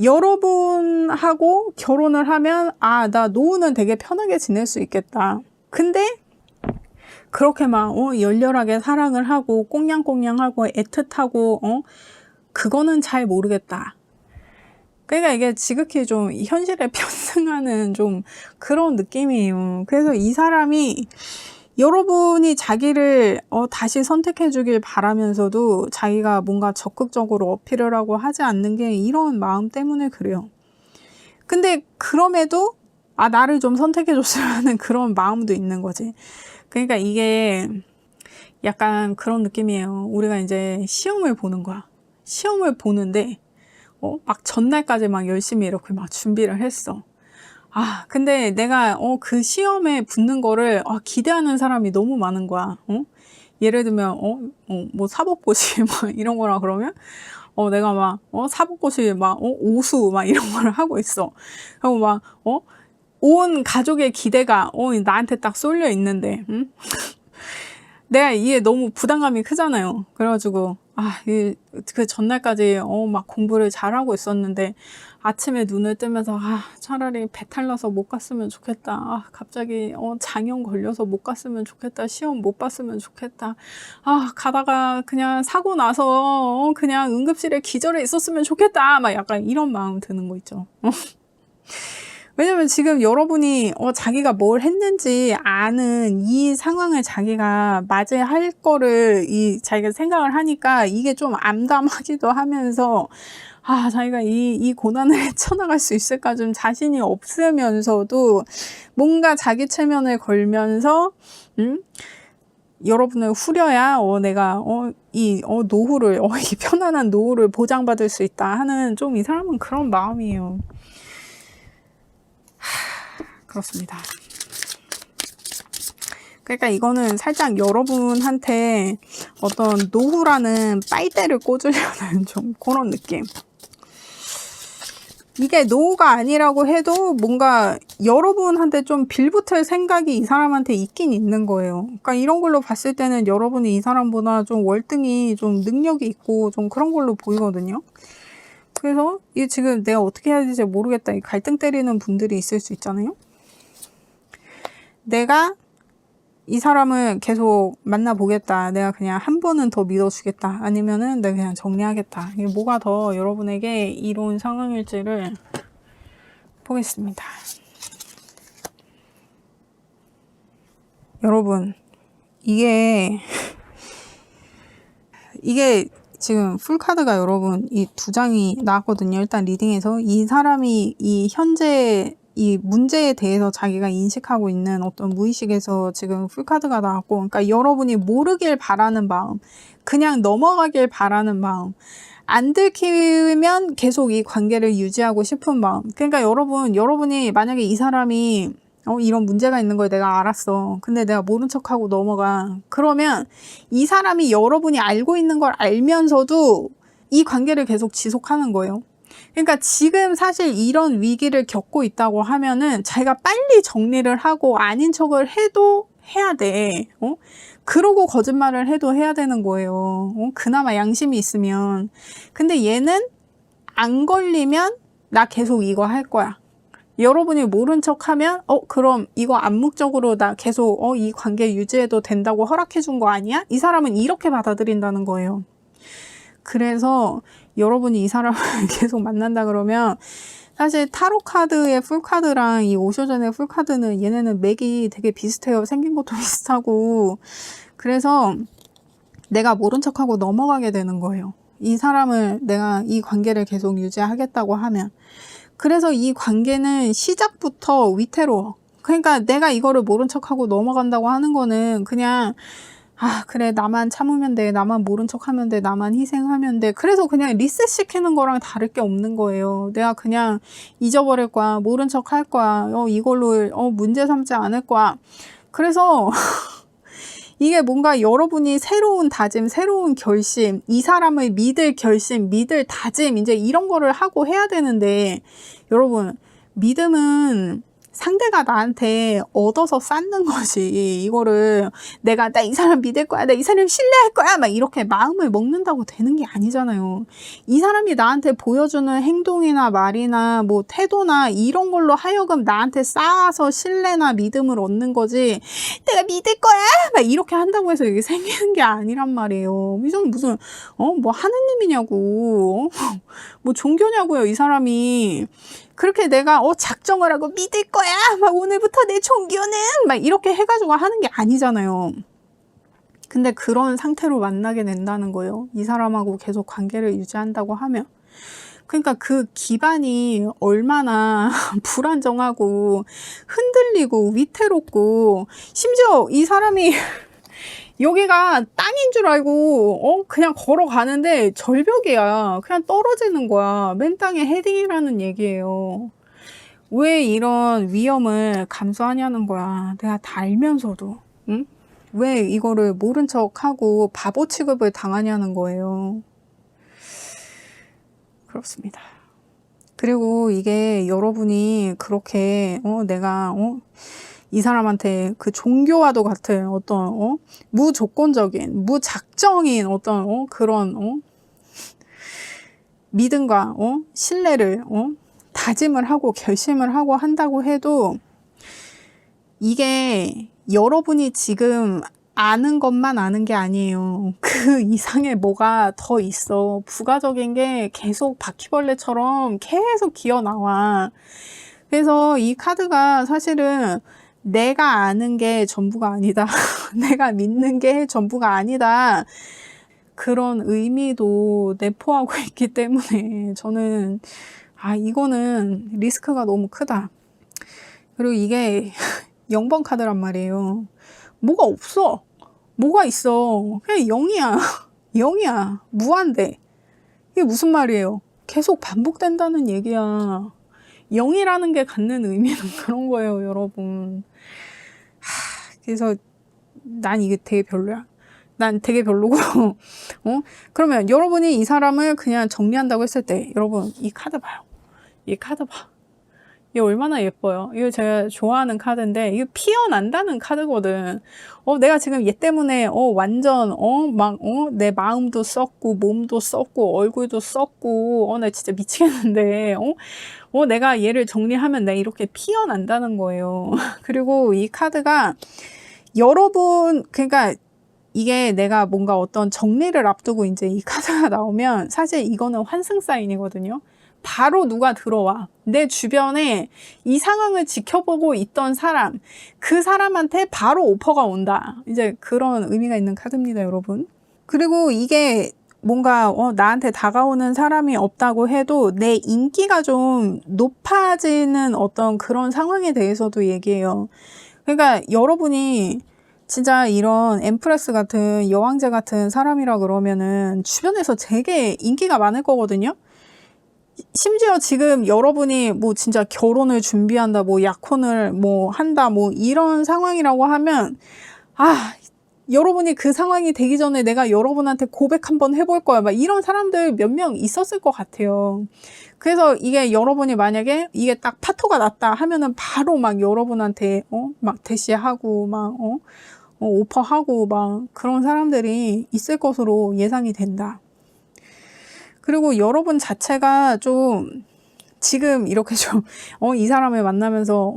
여러분하고 결혼을 하면 나 노후는 되게 편하게 지낼 수 있겠다. 근데 그렇게 막 열렬하게 사랑을 하고 꽁냥꽁냥하고 애틋하고 그거는 잘 모르겠다. 그러니까 이게 지극히 좀 현실에 편승하는 좀 그런 느낌이에요. 그래서 이 사람이 여러분이 자기를 다시 선택해 주길 바라면서도 자기가 뭔가 적극적으로 어필을 하고 하지 않는 게 이런 마음 때문에 그래요. 근데 그럼에도 나를 좀 선택해 줬으면 하는 그런 마음도 있는 거지. 그러니까 이게 약간 그런 느낌이에요. 우리가 이제 시험을 보는 거야. 시험을 보는데 막 전날까지 막 열심히 이렇게 막 준비를 했어. 근데 내가 그 시험에 붙는 거를 기대하는 사람이 너무 많은 거야. 예를 들면 뭐 사법고시 막 이런 거라 그러면 내가 막 사법고시 막 오수 막 이런 거를 하고 있어. 그리고 막 온 가족의 기대가 나한테 딱 쏠려 있는데 내가 이게 너무 부담감이 크잖아요. 그래가지고 그 전날까지 막 공부를 잘하고 있었는데 아침에 눈을 뜨면서 차라리 배탈 나서 못 갔으면 좋겠다. 갑자기 장염 걸려서 못 갔으면 좋겠다. 시험 못 봤으면 좋겠다. 가다가 그냥 사고 나서 그냥 응급실에 기절해 있었으면 좋겠다. 막 약간 이런 마음 드는 거 있죠. 왜냐면 지금 여러분이 자기가 뭘 했는지 아는 이 상황을 자기가 맞이할 거를 자기가 생각을 하니까 이게 좀 암담하기도 하면서 자기가 이 고난을 헤쳐나갈 수 있을까 좀 자신이 없으면서도 뭔가 자기 체면을 걸면서 여러분을 후려야 내가 이 노후를 이 편안한 노후를 보장받을 수 있다 하는 좀 이 사람은 그런 마음이에요. 그렇습니다. 그러니까 이거는 살짝 여러분한테 어떤 노후라는 빨대를 꽂으려는 좀 그런 느낌. 이게 노후가 아니라고 해도 뭔가 여러분한테 좀 빌붙을 생각이 이 사람한테 있긴 있는 거예요. 그러니까 이런 걸로 봤을 때는 여러분이 이 사람보다 좀 월등히 좀 능력이 있고 좀 그런 걸로 보이거든요. 그래서 이게 지금 내가 어떻게 해야 될지 모르겠다. 갈등 때리는 분들이 있을 수 있잖아요. 내가 이 사람을 계속 만나보겠다. 내가 그냥 한 번은 더 믿어주겠다. 아니면은 내가 그냥 정리하겠다. 이게 뭐가 더 여러분에게 이로운 상황일지를 보겠습니다. 여러분, 이게 지금 풀카드가 여러분 이 두 장이 나왔거든요. 일단 리딩에서 이 사람이 이 현재 이 문제에 대해서 자기가 인식하고 있는 어떤 무의식에서 지금 풀카드가 나왔고, 그러니까 여러분이 모르길 바라는 마음, 그냥 넘어가길 바라는 마음, 안 들키면 계속 이 관계를 유지하고 싶은 마음. 그러니까 여러분이 만약에 이 사람이 이런 문제가 있는 걸 내가 알았어. 근데 내가 모른 척하고 넘어가. 그러면 이 사람이 여러분이 알고 있는 걸 알면서도 이 관계를 계속 지속하는 거예요. 그러니까 지금 사실 이런 위기를 겪고 있다고 하면은 자기가 빨리 정리를 하고 아닌 척을 해도 해야 돼. 그러고 거짓말을 해도 해야 되는 거예요. 그나마 양심이 있으면. 근데 얘는 안 걸리면 나 계속 이거 할 거야. 여러분이 모른 척 하면 그럼 이거 암묵적으로 나 계속 이 관계 유지해도 된다고 허락해 준 거 아니야? 이 사람은 이렇게 받아들인다는 거예요. 그래서 여러분이 이 사람을 계속 만난다 그러면 사실 타로 카드의 풀카드랑 이 오쇼전의 풀카드는 얘네는 맥이 되게 비슷해요. 생긴 것도 비슷하고. 그래서 내가 모른 척하고 넘어가게 되는 거예요. 이 사람을 내가 이 관계를 계속 유지하겠다고 하면. 그래서 이 관계는 시작부터 위태로워. 그러니까 내가 이거를 모른 척하고 넘어간다고 하는 거는 그냥 그래 나만 참으면 돼, 나만 모른 척하면 돼, 나만 희생하면 돼. 그래서 그냥 리셋시키는 거랑 다를 게 없는 거예요. 내가 그냥 잊어버릴 거야, 모른 척 할 거야, 이걸로 문제 삼지 않을 거야. 그래서 이게 뭔가 여러분이 새로운 다짐, 새로운 결심, 이 사람을 믿을 결심, 믿을 다짐, 이제 이런 거를 하고 해야 되는데, 여러분, 믿음은 상대가 나한테 얻어서 쌓는 거지. 이거를 내가 나 이 사람 믿을 거야, 나 이 사람 신뢰할 거야, 막 이렇게 마음을 먹는다고 되는 게 아니잖아요. 이 사람이 나한테 보여주는 행동이나 말이나 뭐 태도나 이런 걸로 하여금 나한테 쌓아서 신뢰나 믿음을 얻는 거지. 내가 믿을 거야, 막 이렇게 한다고 해서 이게 생기는 게 아니란 말이에요. 이건 무슨 뭐 하느님이냐고, 뭐 종교냐고요. 이 사람이 그렇게 내가 작정을 하고 믿을 거야 막 오늘부터 내 종교는 막 이렇게 해가지고 하는 게 아니잖아요. 근데 그런 상태로 만나게 된다는 거예요. 이 사람하고 계속 관계를 유지한다고 하면. 그러니까 그 기반이 얼마나 불안정하고 흔들리고 위태롭고, 심지어 이 사람이 여기가 땅인 줄 알고 그냥 걸어가는데 절벽이야. 그냥 떨어지는 거야. 맨 땅에 헤딩이라는 얘기예요. 왜 이런 위험을 감수하냐는 거야. 내가 다 알면서도. 응? 왜 이거를 모른 척하고 바보 취급을 당하냐는 거예요. 그렇습니다. 그리고 이게 여러분이 그렇게 내가 이 사람한테 그 종교와도 같은 어떤 무조건적인 무작정인 어떤 그런 믿음과 신뢰를 다짐을 하고 결심을 하고 한다고 해도, 이게 여러분이 지금 아는 것만 아는 게 아니에요. 그 이상의 뭐가 더 있어. 부가적인 게 계속 바퀴벌레처럼 계속 기어 나와. 그래서 이 카드가 사실은 내가 아는 게 전부가 아니다. 내가 믿는 게 전부가 아니다. 그런 의미도 내포하고 있기 때문에 저는 이거는 리스크가 너무 크다. 그리고 이게 0번 카드란 말이에요. 뭐가 없어. 뭐가 있어. 그냥 0이야. 0이야. 무한대. 이게 무슨 말이에요? 계속 반복된다는 얘기야. 0이라는 게 갖는 의미는 그런 거예요, 여러분. 그래서 난 이게 되게 별로야. 난 되게 별로고 그러면 여러분이 이 사람을 그냥 정리한다고 했을 때, 여러분 이 카드 봐요. 이 카드 봐. 이게 얼마나 예뻐요. 이거 제가 좋아하는 카드인데, 이거 피어난다는 카드거든. 내가 지금 얘 때문에 완전 내 마음도 썩고 몸도 썩고 얼굴도 썩고 나 진짜 미치겠는데 내가 얘를 정리하면 내가 이렇게 피어난다는 거예요. 그리고 이 카드가 여러분, 그러니까 이게 내가 뭔가 어떤 정리를 앞두고 이제 이 카드가 나오면 사실 이거는 환승 사인이거든요. 바로 누가 들어와. 내 주변에 이 상황을 지켜보고 있던 사람, 그 사람한테 바로 오퍼가 온다. 이제 그런 의미가 있는 카드입니다, 여러분. 그리고 이게 뭔가 나한테 다가오는 사람이 없다고 해도 내 인기가 좀 높아지는 어떤 그런 상황에 대해서도 얘기해요. 그러니까 여러분이 진짜 이런 엠프레스 같은 여왕제 같은 사람이라 그러면은 주변에서 되게 인기가 많을 거거든요. 심지어 지금 여러분이 뭐 진짜 결혼을 준비한다, 뭐 약혼을 뭐 한다, 뭐 이런 상황이라고 하면 여러분이 그 상황이 되기 전에 내가 여러분한테 고백 한번 해볼 거야, 막 이런 사람들 몇 명 있었을 것 같아요. 그래서 이게 여러분이 만약에 이게 딱 파토가 났다 하면은 바로 막 여러분한테 막 대시하고 막 오퍼하고 막 그런 사람들이 있을 것으로 예상이 된다. 그리고 여러분 자체가 좀 지금 이렇게 좀 이 사람을 만나면서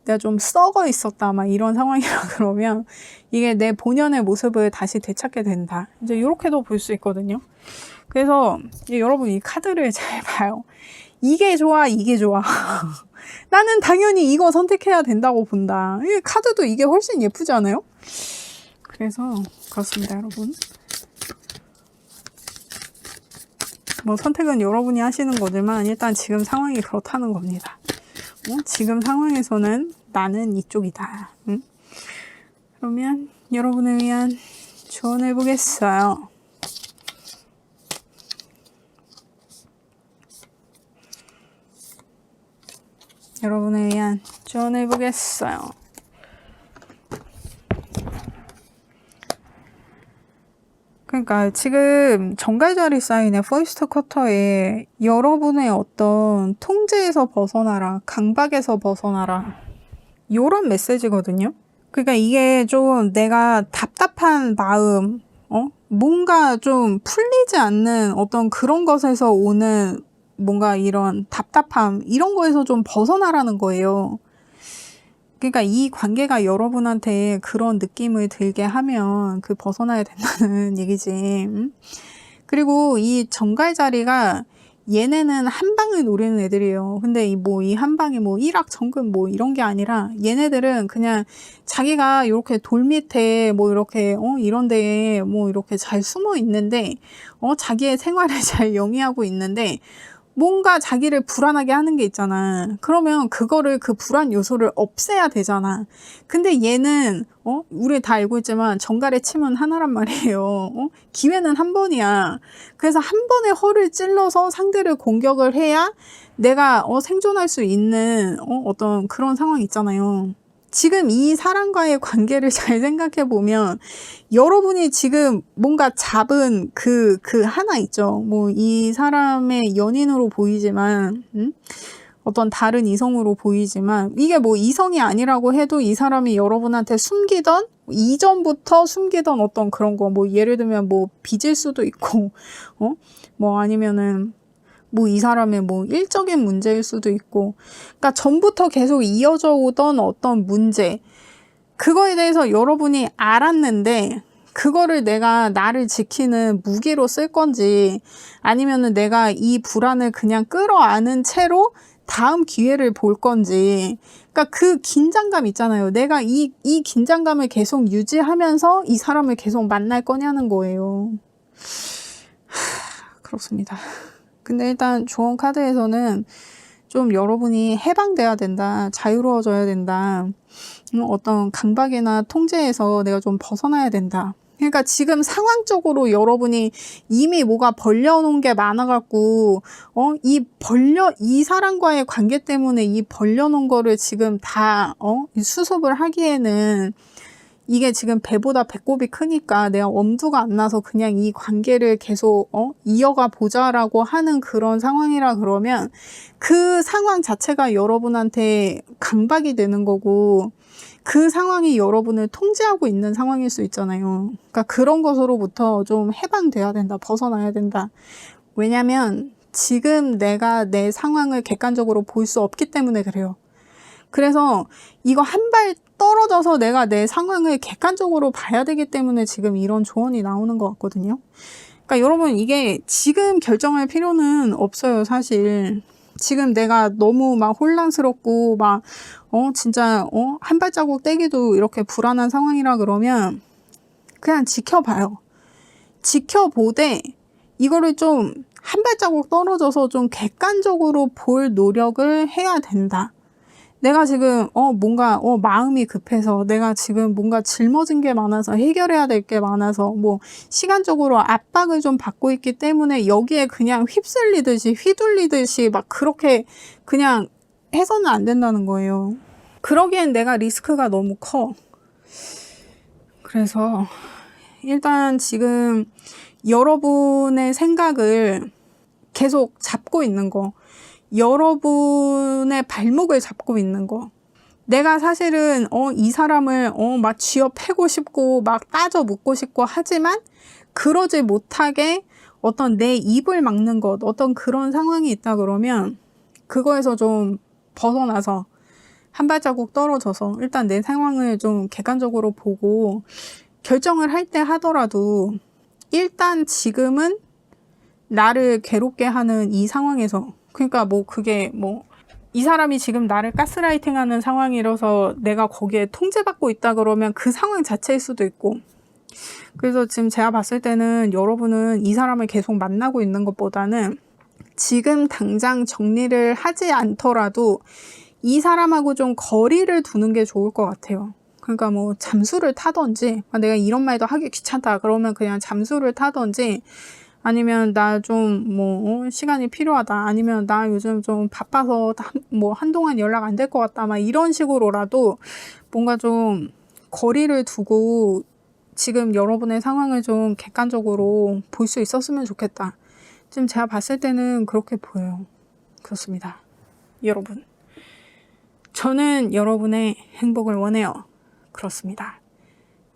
내가 좀 썩어 있었다 막 이런 상황이라 그러면 이게 내 본연의 모습을 다시 되찾게 된다. 이제 이렇게도 볼 수 있거든요. 그래서 여러분 이 카드를 잘 봐요. 이게 좋아, 이게 좋아. 나는 당연히 이거 선택해야 된다고 본다. 이 카드도 이게 훨씬 예쁘지 않아요? 그래서 그렇습니다, 여러분. 뭐 선택은 여러분이 하시는 거지만 일단 지금 상황이 그렇다는 겁니다. 지금 상황에서는 나는 이쪽이다. 그러면 여러분을 위한 조언을 보겠어요. 여러분을 위한 조언을 보겠어요. 그러니까 지금 정갈자리 사인의 퍼스트 쿼터에 여러분의 어떤 통제에서 벗어나라, 강박에서 벗어나라, 요런 메시지거든요. 그러니까 이게 좀 내가 답답한 마음, 뭔가 좀 풀리지 않는 어떤 그런 것에서 오는 뭔가 이런 답답함, 이런 거에서 좀 벗어나라는 거예요. 그러니까 이 관계가 여러분한테 그런 느낌을 들게 하면 그 벗어나야 된다는 얘기지. 그리고 이 정갈 자리가 얘네는 한 방을 노리는 애들이에요. 근데 이 한 방이 뭐 일확천금 뭐 이런 게 아니라 얘네들은 그냥 자기가 이렇게 돌 밑에 뭐 이렇게 이런 데에 뭐 이렇게 잘 숨어 있는데 자기의 생활을 잘 영위하고 있는데 뭔가 자기를 불안하게 하는 게 있잖아. 그러면 그 불안 요소를 없애야 되잖아. 근데 얘는, 우리 다 알고 있지만 정갈의 침은 하나란 말이에요. 기회는 한 번이야. 그래서 한 번에 허를 찔러서 상대를 공격을 해야 내가 생존할 수 있는 어떤 그런 상황이 있잖아요. 지금 이 사람과의 관계를 잘 생각해 보면 여러분이 지금 뭔가 잡은 그 하나 있죠. 뭐 이 사람의 연인으로 보이지만, 어떤 다른 이성으로 보이지만, 이게 뭐 이성이 아니라고 해도 이 사람이 여러분한테 숨기던, 이전부터 숨기던 어떤 그런 거, 뭐 예를 들면 뭐 빚일 수도 있고, 뭐 아니면은 뭐 이 사람의 뭐 일적인 문제일 수도 있고, 그러니까 전부터 계속 이어져 오던 어떤 문제, 그거에 대해서 여러분이 알았는데 그거를 내가 나를 지키는 무기로 쓸 건지 아니면은 내가 이 불안을 그냥 끌어안은 채로 다음 기회를 볼 건지, 그러니까 그 긴장감 있잖아요. 내가 이 긴장감을 계속 유지하면서 이 사람을 계속 만날 거냐는 거예요. 그렇습니다. 근데 일단 조언 카드에서는 좀 여러분이 해방돼야 된다, 자유로워져야 된다, 어떤 강박이나 통제에서 내가 좀 벗어나야 된다. 그러니까 지금 상황적으로 여러분이 이미 뭐가 벌려놓은 게 많아갖고, 이 사람과의 관계 때문에 이 벌려놓은 거를 지금 다, 수습을 하기에는 이게 지금 배보다 배꼽이 크니까 내가 엄두가 안 나서 그냥 이 관계를 계속 이어가 보자라고 하는 그런 상황이라 그러면 그 상황 자체가 여러분한테 강박이 되는 거고 그 상황이 여러분을 통제하고 있는 상황일 수 있잖아요. 그러니까 그런 것으로부터 좀 해방돼야 된다, 벗어나야 된다. 왜냐면 지금 내가 내 상황을 객관적으로 볼 수 없기 때문에 그래요. 그래서 이거 한 발 떨어져서 내가 내 상황을 객관적으로 봐야 되기 때문에 지금 이런 조언이 나오는 것 같거든요. 그러니까 여러분 이게 지금 결정할 필요는 없어요, 사실. 지금 내가 너무 막 혼란스럽고 막 진짜 한 발자국 떼기도 이렇게 불안한 상황이라 그러면 그냥 지켜봐요. 지켜보되 이거를 좀 한 발자국 떨어져서 좀 객관적으로 볼 노력을 해야 된다. 내가 지금 뭔가 마음이 급해서 내가 지금 뭔가 짊어진 게 많아서 해결해야 될 게 많아서 뭐 시간적으로 압박을 좀 받고 있기 때문에 여기에 그냥 휩쓸리듯이 휘둘리듯이 막 그렇게 그냥 해서는 안 된다는 거예요. 그러기엔 내가 리스크가 너무 커. 그래서 일단 지금 여러분의 생각을 계속 잡고 있는 거, 여러분의 발목을 잡고 있는 거. 내가 사실은 이 사람을 막 쥐어 패고 싶고 막 따져 묻고 싶고 하지만 그러지 못하게 어떤 내 입을 막는 것, 어떤 그런 상황이 있다 그러면 그거에서 좀 벗어나서 한 발자국 떨어져서 일단 내 상황을 좀 객관적으로 보고 결정을 할 때 하더라도 일단 지금은 나를 괴롭게 하는 이 상황에서, 그러니까 뭐 그게 뭐 이 사람이 지금 나를 가스라이팅하는 상황이라서 내가 거기에 통제받고 있다 그러면 그 상황 자체일 수도 있고, 그래서 지금 제가 봤을 때는 여러분은 이 사람을 계속 만나고 있는 것보다는 지금 당장 정리를 하지 않더라도 이 사람하고 좀 거리를 두는 게 좋을 것 같아요. 그러니까 뭐 잠수를 타던지, 내가 이런 말도 하기 귀찮다 그러면 그냥 잠수를 타던지, 아니면 나 좀 뭐 시간이 필요하다, 아니면 나 요즘 좀 바빠서 뭐 한동안 연락 안 될 것 같다, 막 이런 식으로라도 뭔가 좀 거리를 두고 지금 여러분의 상황을 좀 객관적으로 볼 수 있었으면 좋겠다. 지금 제가 봤을 때는 그렇게 보여요. 그렇습니다. 여러분, 저는 여러분의 행복을 원해요. 그렇습니다.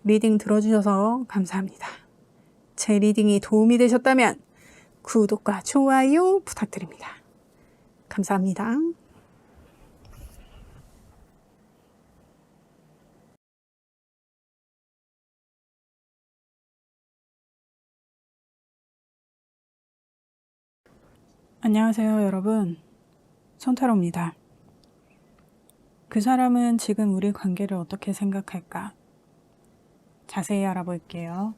리딩 들어주셔서 감사합니다. 제 리딩이 도움이 되셨다면 구독과 좋아요 부탁드립니다. 감사합니다. 안녕하세요, 여러분. 손타로입니다. 그 사람은 지금 우리 관계를 어떻게 생각할까? 자세히 알아볼게요.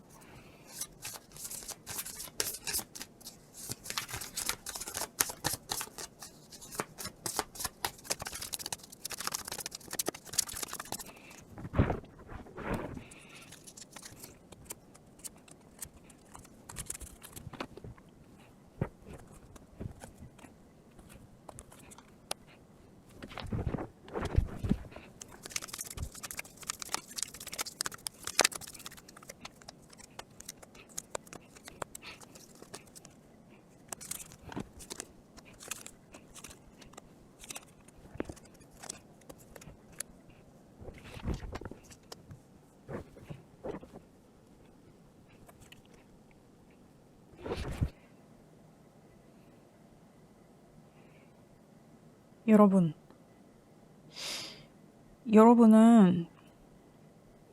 여러분은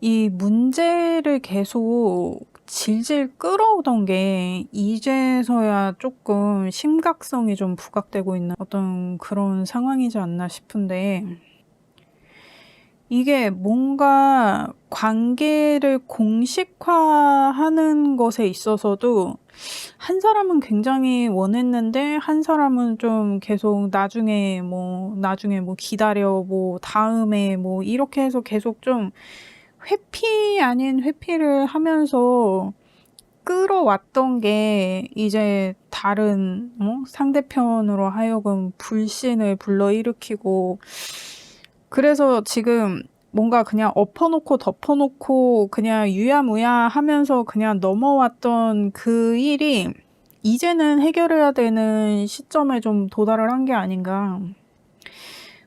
이 문제를 계속 질질 끌어오던 게 이제서야 조금 심각성이 좀 부각되고 있는 어떤 그런 상황이지 않나 싶은데, 이게 뭔가 관계를 공식화하는 것에 있어서도 한 사람은 굉장히 원했는데 한 사람은 좀 계속 나중에 뭐 기다려, 뭐 다음에 뭐 이렇게 해서 계속 좀 회피 아닌 회피를 하면서 끌어왔던 게 이제 다른 상대편으로 하여금 불신을 불러일으키고, 그래서 지금 뭔가 그냥 엎어놓고 덮어놓고 그냥 유야무야 하면서 그냥 넘어왔던 그 일이 이제는 해결해야 되는 시점에 좀 도달을 한 게 아닌가.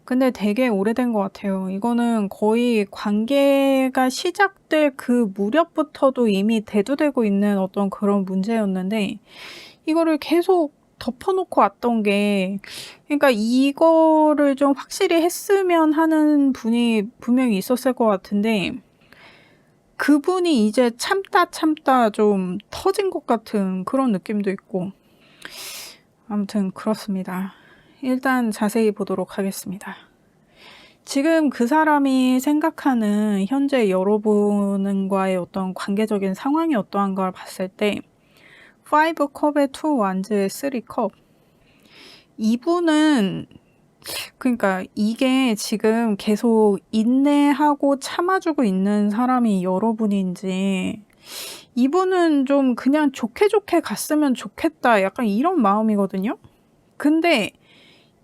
근데 되게 오래된 것 같아요. 이거는 거의 관계가 시작될 그 무렵부터도 이미 대두되고 있는 어떤 그런 문제였는데, 이거를 계속 덮어놓고 왔던 게, 그러니까 이거를 좀 확실히 했으면 하는 분이 분명히 있었을 것 같은데, 그분이 이제 참다 좀 터진 것 같은 그런 느낌도 있고, 아무튼 그렇습니다. 일단 자세히 보도록 하겠습니다. 지금 그 사람이 생각하는 현재 여러분과의 어떤 관계적인 상황이 어떠한 걸 봤을 때, 5컵에 2 완즈에 3컵. 이분은, 그러니까 이게 지금 계속 인내하고 참아주고 있는 사람이 여러분인지, 이분은 좀 그냥 좋게 갔으면 좋겠다, 약간 이런 마음이거든요. 근데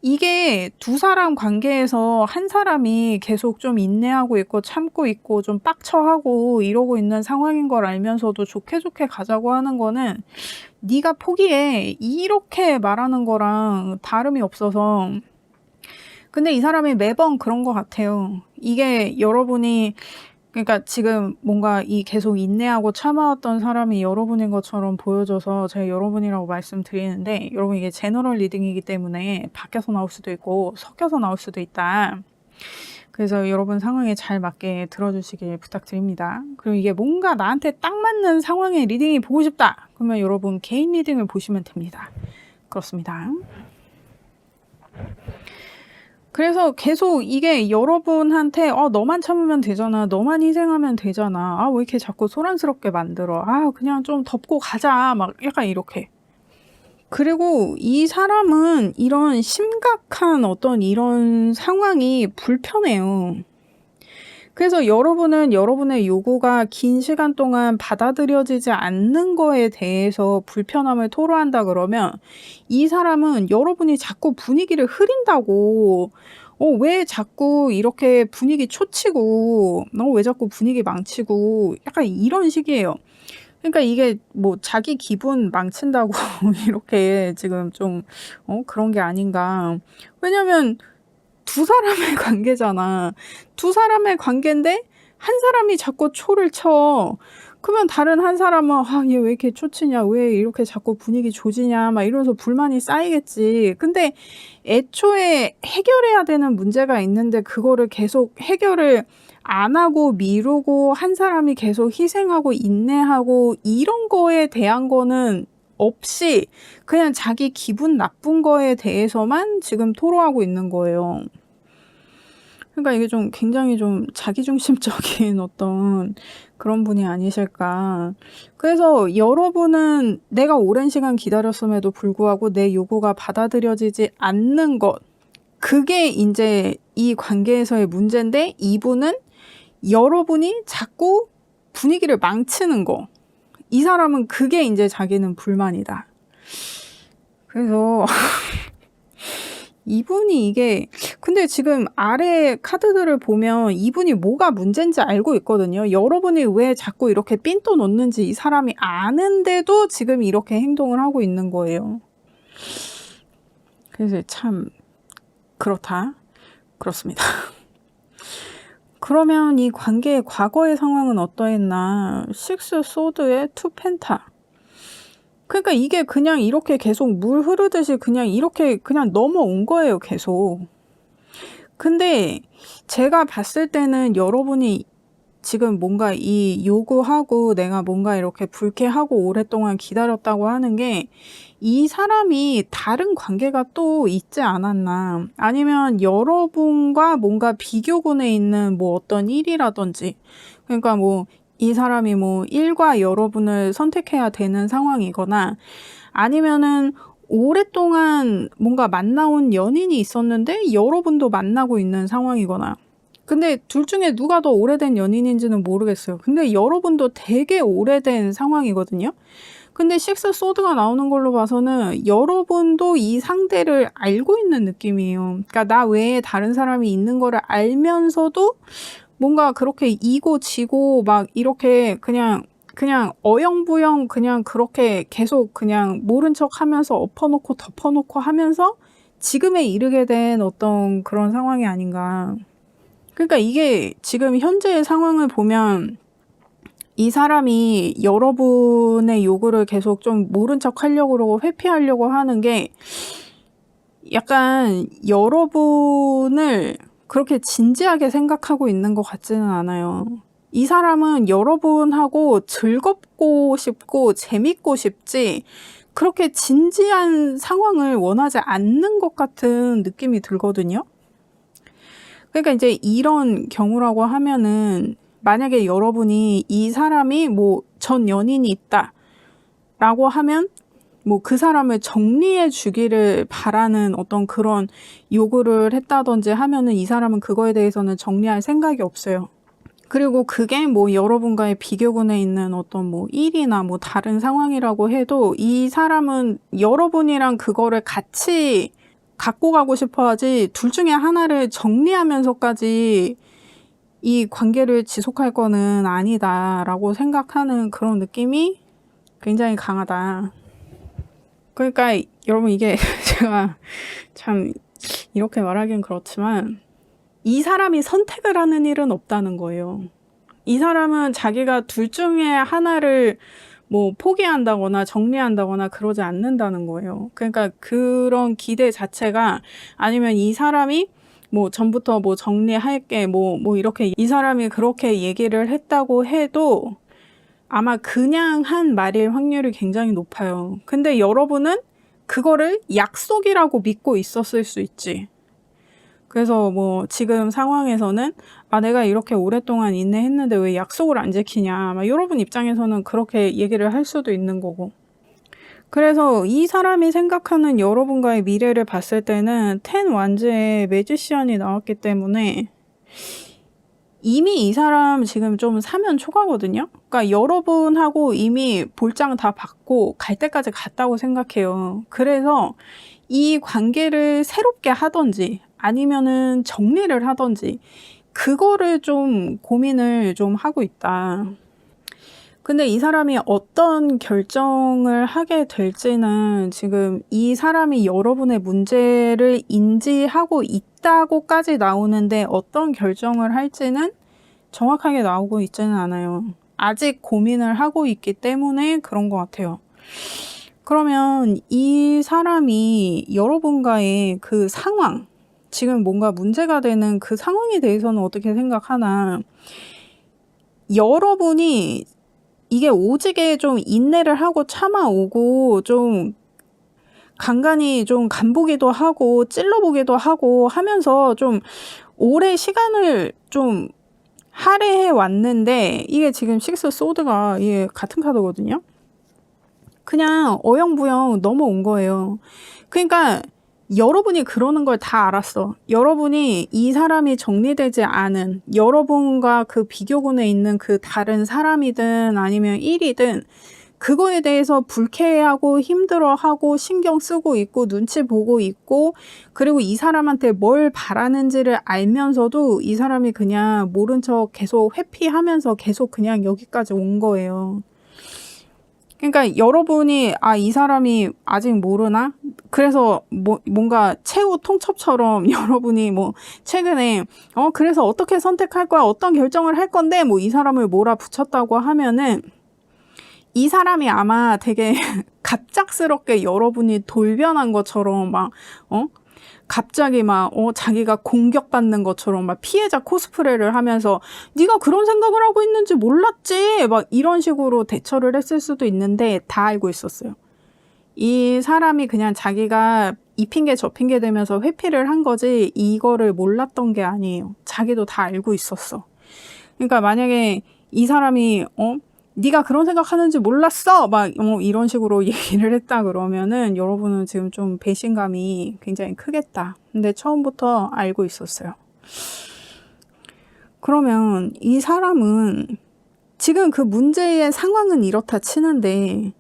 이게 두 사람 관계에서 한 사람이 계속 좀 인내하고 있고 참고 있고 좀 빡쳐하고 이러고 있는 상황인 걸 알면서도 좋게 가자고 하는 거는 네가 포기해, 이렇게 말하는 거랑 다름이 없어서. 근데 이 사람이 매번 그런 것 같아요. 이게 여러분이, 그러니까 지금 뭔가 이 계속 인내하고 참아왔던 사람이 여러분인 것처럼 보여져서 제가 여러분이라고 말씀드리는데, 여러분 이게 제너럴 리딩이기 때문에 바뀌어서 나올 수도 있고 섞여서 나올 수도 있다. 그래서 여러분 상황에 잘 맞게 들어주시길 부탁드립니다. 그리고 이게 뭔가 나한테 딱 맞는 상황의 리딩이 보고 싶다, 그러면 여러분 개인 리딩을 보시면 됩니다. 그렇습니다. 그래서 계속 이게 여러분한테 너만 참으면 되잖아, 너만 희생하면 되잖아, 왜 이렇게 자꾸 소란스럽게 만들어, 그냥 좀 덮고 가자, 막 약간 이렇게. 그리고 이 사람은 이런 심각한 어떤 이런 상황이 불편해요. 그래서 여러분은 여러분의 요구가 긴 시간 동안 받아들여지지 않는 거에 대해서 불편함을 토로한다 그러면, 이 사람은 여러분이 자꾸 분위기를 흐린다고, 왜 자꾸 이렇게 분위기 초치고, 왜 자꾸 분위기 망치고, 약간 이런 식이에요. 그러니까 이게 뭐 자기 기분 망친다고 이렇게 지금 좀 그런 게 아닌가. 왜냐면 두 사람의 관계잖아. 두 사람의 관계인데 한 사람이 자꾸 초를 쳐. 그러면 다른 한 사람은 얘 왜 이렇게 초치냐, 왜 이렇게 자꾸 분위기 조지냐, 막 이러면서 불만이 쌓이겠지. 근데 애초에 해결해야 되는 문제가 있는데 그거를 계속 해결을 안 하고 미루고 한 사람이 계속 희생하고 인내하고 이런 거에 대한 거는 없이 그냥 자기 기분 나쁜 거에 대해서만 지금 토로하고 있는 거예요. 그러니까 이게 좀 굉장히 좀 자기중심적인 어떤 그런 분이 아니실까. 그래서 여러분은 내가 오랜 시간 기다렸음에도 불구하고 내 요구가 받아들여지지 않는 것, 그게 이제 이 관계에서의 문제인데, 이분은 여러분이 자꾸 분위기를 망치는 거, 이 사람은 그게 이제 자기는 불만이다. 그래서 이분이 이게, 근데 지금 아래 카드들을 보면 이분이 뭐가 문제인지 알고 있거든요. 여러분이 왜 자꾸 이렇게 삔또 놓는지 이 사람이 아는데도 지금 이렇게 행동을 하고 있는 거예요. 그래서 참 그렇습니다. 그러면 이 관계의 과거의 상황은 어떠했나? 6 소드의 2 펜타. 그러니까 이게 그냥 이렇게 계속 물 흐르듯이 그냥 이렇게 그냥 넘어온 거예요, 계속. 근데 제가 봤을 때는 여러분이 지금 뭔가 이 요구하고 내가 뭔가 이렇게 불쾌하고 오랫동안 기다렸다고 하는 게, 이 사람이 다른 관계가 또 있지 않았나, 아니면 여러분과 뭔가 비교군에 있는 뭐 어떤 일이라든지, 그러니까 뭐 이 사람이 뭐 일과 여러분을 선택해야 되는 상황이거나, 아니면은 오랫동안 뭔가 만나온 연인이 있었는데 여러분도 만나고 있는 상황이거나. 근데 둘 중에 누가 더 오래된 연인인지는 모르겠어요. 근데 여러분도 되게 오래된 상황이거든요. 근데 6 소드가 나오는 걸로 봐서는 여러분도 이 상대를 알고 있는 느낌이에요. 그러니까 나 외에 다른 사람이 있는 거를 알면서도 뭔가 그렇게 이고 지고 막 이렇게 그냥 어영부영 그냥 그렇게 계속 그냥 모른 척 하면서 엎어놓고 덮어놓고 하면서 지금에 이르게 된 어떤 그런 상황이 아닌가. 그러니까 이게 지금 현재의 상황을 보면 이 사람이 여러분의 요구를 계속 좀 모른 척 하려고 그러고 회피하려고 하는 게, 약간 여러분을 그렇게 진지하게 생각하고 있는 것 같지는 않아요. 이 사람은 여러분하고 즐겁고 싶고 재밌고 싶지 그렇게 진지한 상황을 원하지 않는 것 같은 느낌이 들거든요. 그러니까 이제 이런 경우라고 하면은, 만약에 여러분이 이 사람이 뭐 전 연인이 있다 라고 하면 뭐 그 사람을 정리해 주기를 바라는 어떤 그런 요구를 했다든지 하면은, 이 사람은 그거에 대해서는 정리할 생각이 없어요. 그리고 그게 뭐 여러분과의 비교군에 있는 어떤 뭐 일이나 뭐 다른 상황이라고 해도, 이 사람은 여러분이랑 그거를 같이 갖고 가고 싶어 하지, 둘 중에 하나를 정리하면서까지 이 관계를 지속할 거는 아니다라고 생각하는 그런 느낌이 굉장히 강하다. 그러니까 여러분, 이게 제가 참 이렇게 말하긴 그렇지만, 이 사람이 선택을 하는 일은 없다는 거예요. 이 사람은 자기가 둘 중에 하나를 뭐 포기한다거나 정리한다거나 그러지 않는다는 거예요. 그러니까 그런 기대 자체가, 아니면 이 사람이 뭐 전부터 뭐 정리할게 뭐 이렇게 이 사람이 그렇게 얘기를 했다고 해도 아마 그냥 한 말일 확률이 굉장히 높아요. 근데 여러분은 그거를 약속이라고 믿고 있었을 수 있지. 그래서 뭐 지금 상황에서는 내가 이렇게 오랫동안 인내했는데 왜 약속을 안 지키냐, 여러분 입장에서는 그렇게 얘기를 할 수도 있는 거고. 그래서 이 사람이 생각하는 여러분과의 미래를 봤을 때는 10 완즈의 매지션이 나왔기 때문에 이미 이 사람 지금 좀 사면 초과거든요. 그러니까 여러분하고 이미 볼장 다 받고 갈 때까지 갔다고 생각해요. 그래서 이 관계를 새롭게 하던지 아니면은 정리를 하던지 그거를 좀 고민을 좀 하고 있다. 근데 이 사람이 어떤 결정을 하게 될지는, 지금 이 사람이 여러분의 문제를 인지하고 있다고까지 나오는데 어떤 결정을 할지는 정확하게 나오고 있지는 않아요. 아직 고민을 하고 있기 때문에 그런 것 같아요. 그러면 이 사람이 여러분과의 그 상황, 지금 뭔가 문제가 되는 그 상황에 대해서는 어떻게 생각하나. 여러분이 이게 오지게 좀 인내를 하고 참아오고 좀 간간히 좀 간보기도 하고 찔러보기도 하고 하면서 좀 오래 시간을 좀 할애해 왔는데 이게 지금 식스 소드가 이게 같은 카드거든요. 그냥 어영부영 넘어온 거예요. 그러니까 여러분이 그러는 걸 다 알았어. 여러분이 이 사람이 정리되지 않은 여러분과 그 비교군에 있는 그 다른 사람이든 아니면 일이든 그거에 대해서 불쾌해하고 힘들어하고 신경 쓰고 있고 눈치 보고 있고 그리고 이 사람한테 뭘 바라는지를 알면서도 이 사람이 그냥 모른 척 계속 회피하면서 계속 그냥 여기까지 온 거예요. 그러니까 여러분이 이 사람이 아직 모르나? 그래서 뭔가 최후 통첩처럼 여러분이 뭐 최근에 그래서 어떻게 선택할 거야? 어떤 결정을 할 건데? 뭐 이 사람을 몰아붙였다고 하면은 이 사람이 아마 되게 갑작스럽게 여러분이 돌변한 것처럼 막 갑자기 막 자기가 공격받는 것처럼 막 피해자 코스프레를 하면서 네가 그런 생각을 하고 있는지 몰랐지 막 이런 식으로 대처를 했을 수도 있는데 다 알고 있었어요. 이 사람이 그냥 자기가 이 핑계 저 핑계 대면서 회피를 한 거지 이거를 몰랐던 게 아니에요. 자기도 다 알고 있었어. 그러니까 만약에 이 사람이 네가 그런 생각하는지 몰랐어 막 이런 식으로 얘기를 했다 그러면은 여러분은 지금 좀 배신감이 굉장히 크겠다. 근데 처음부터 알고 있었어요. 그러면 이 사람은 지금 그 문제의 상황은 이렇다 치는데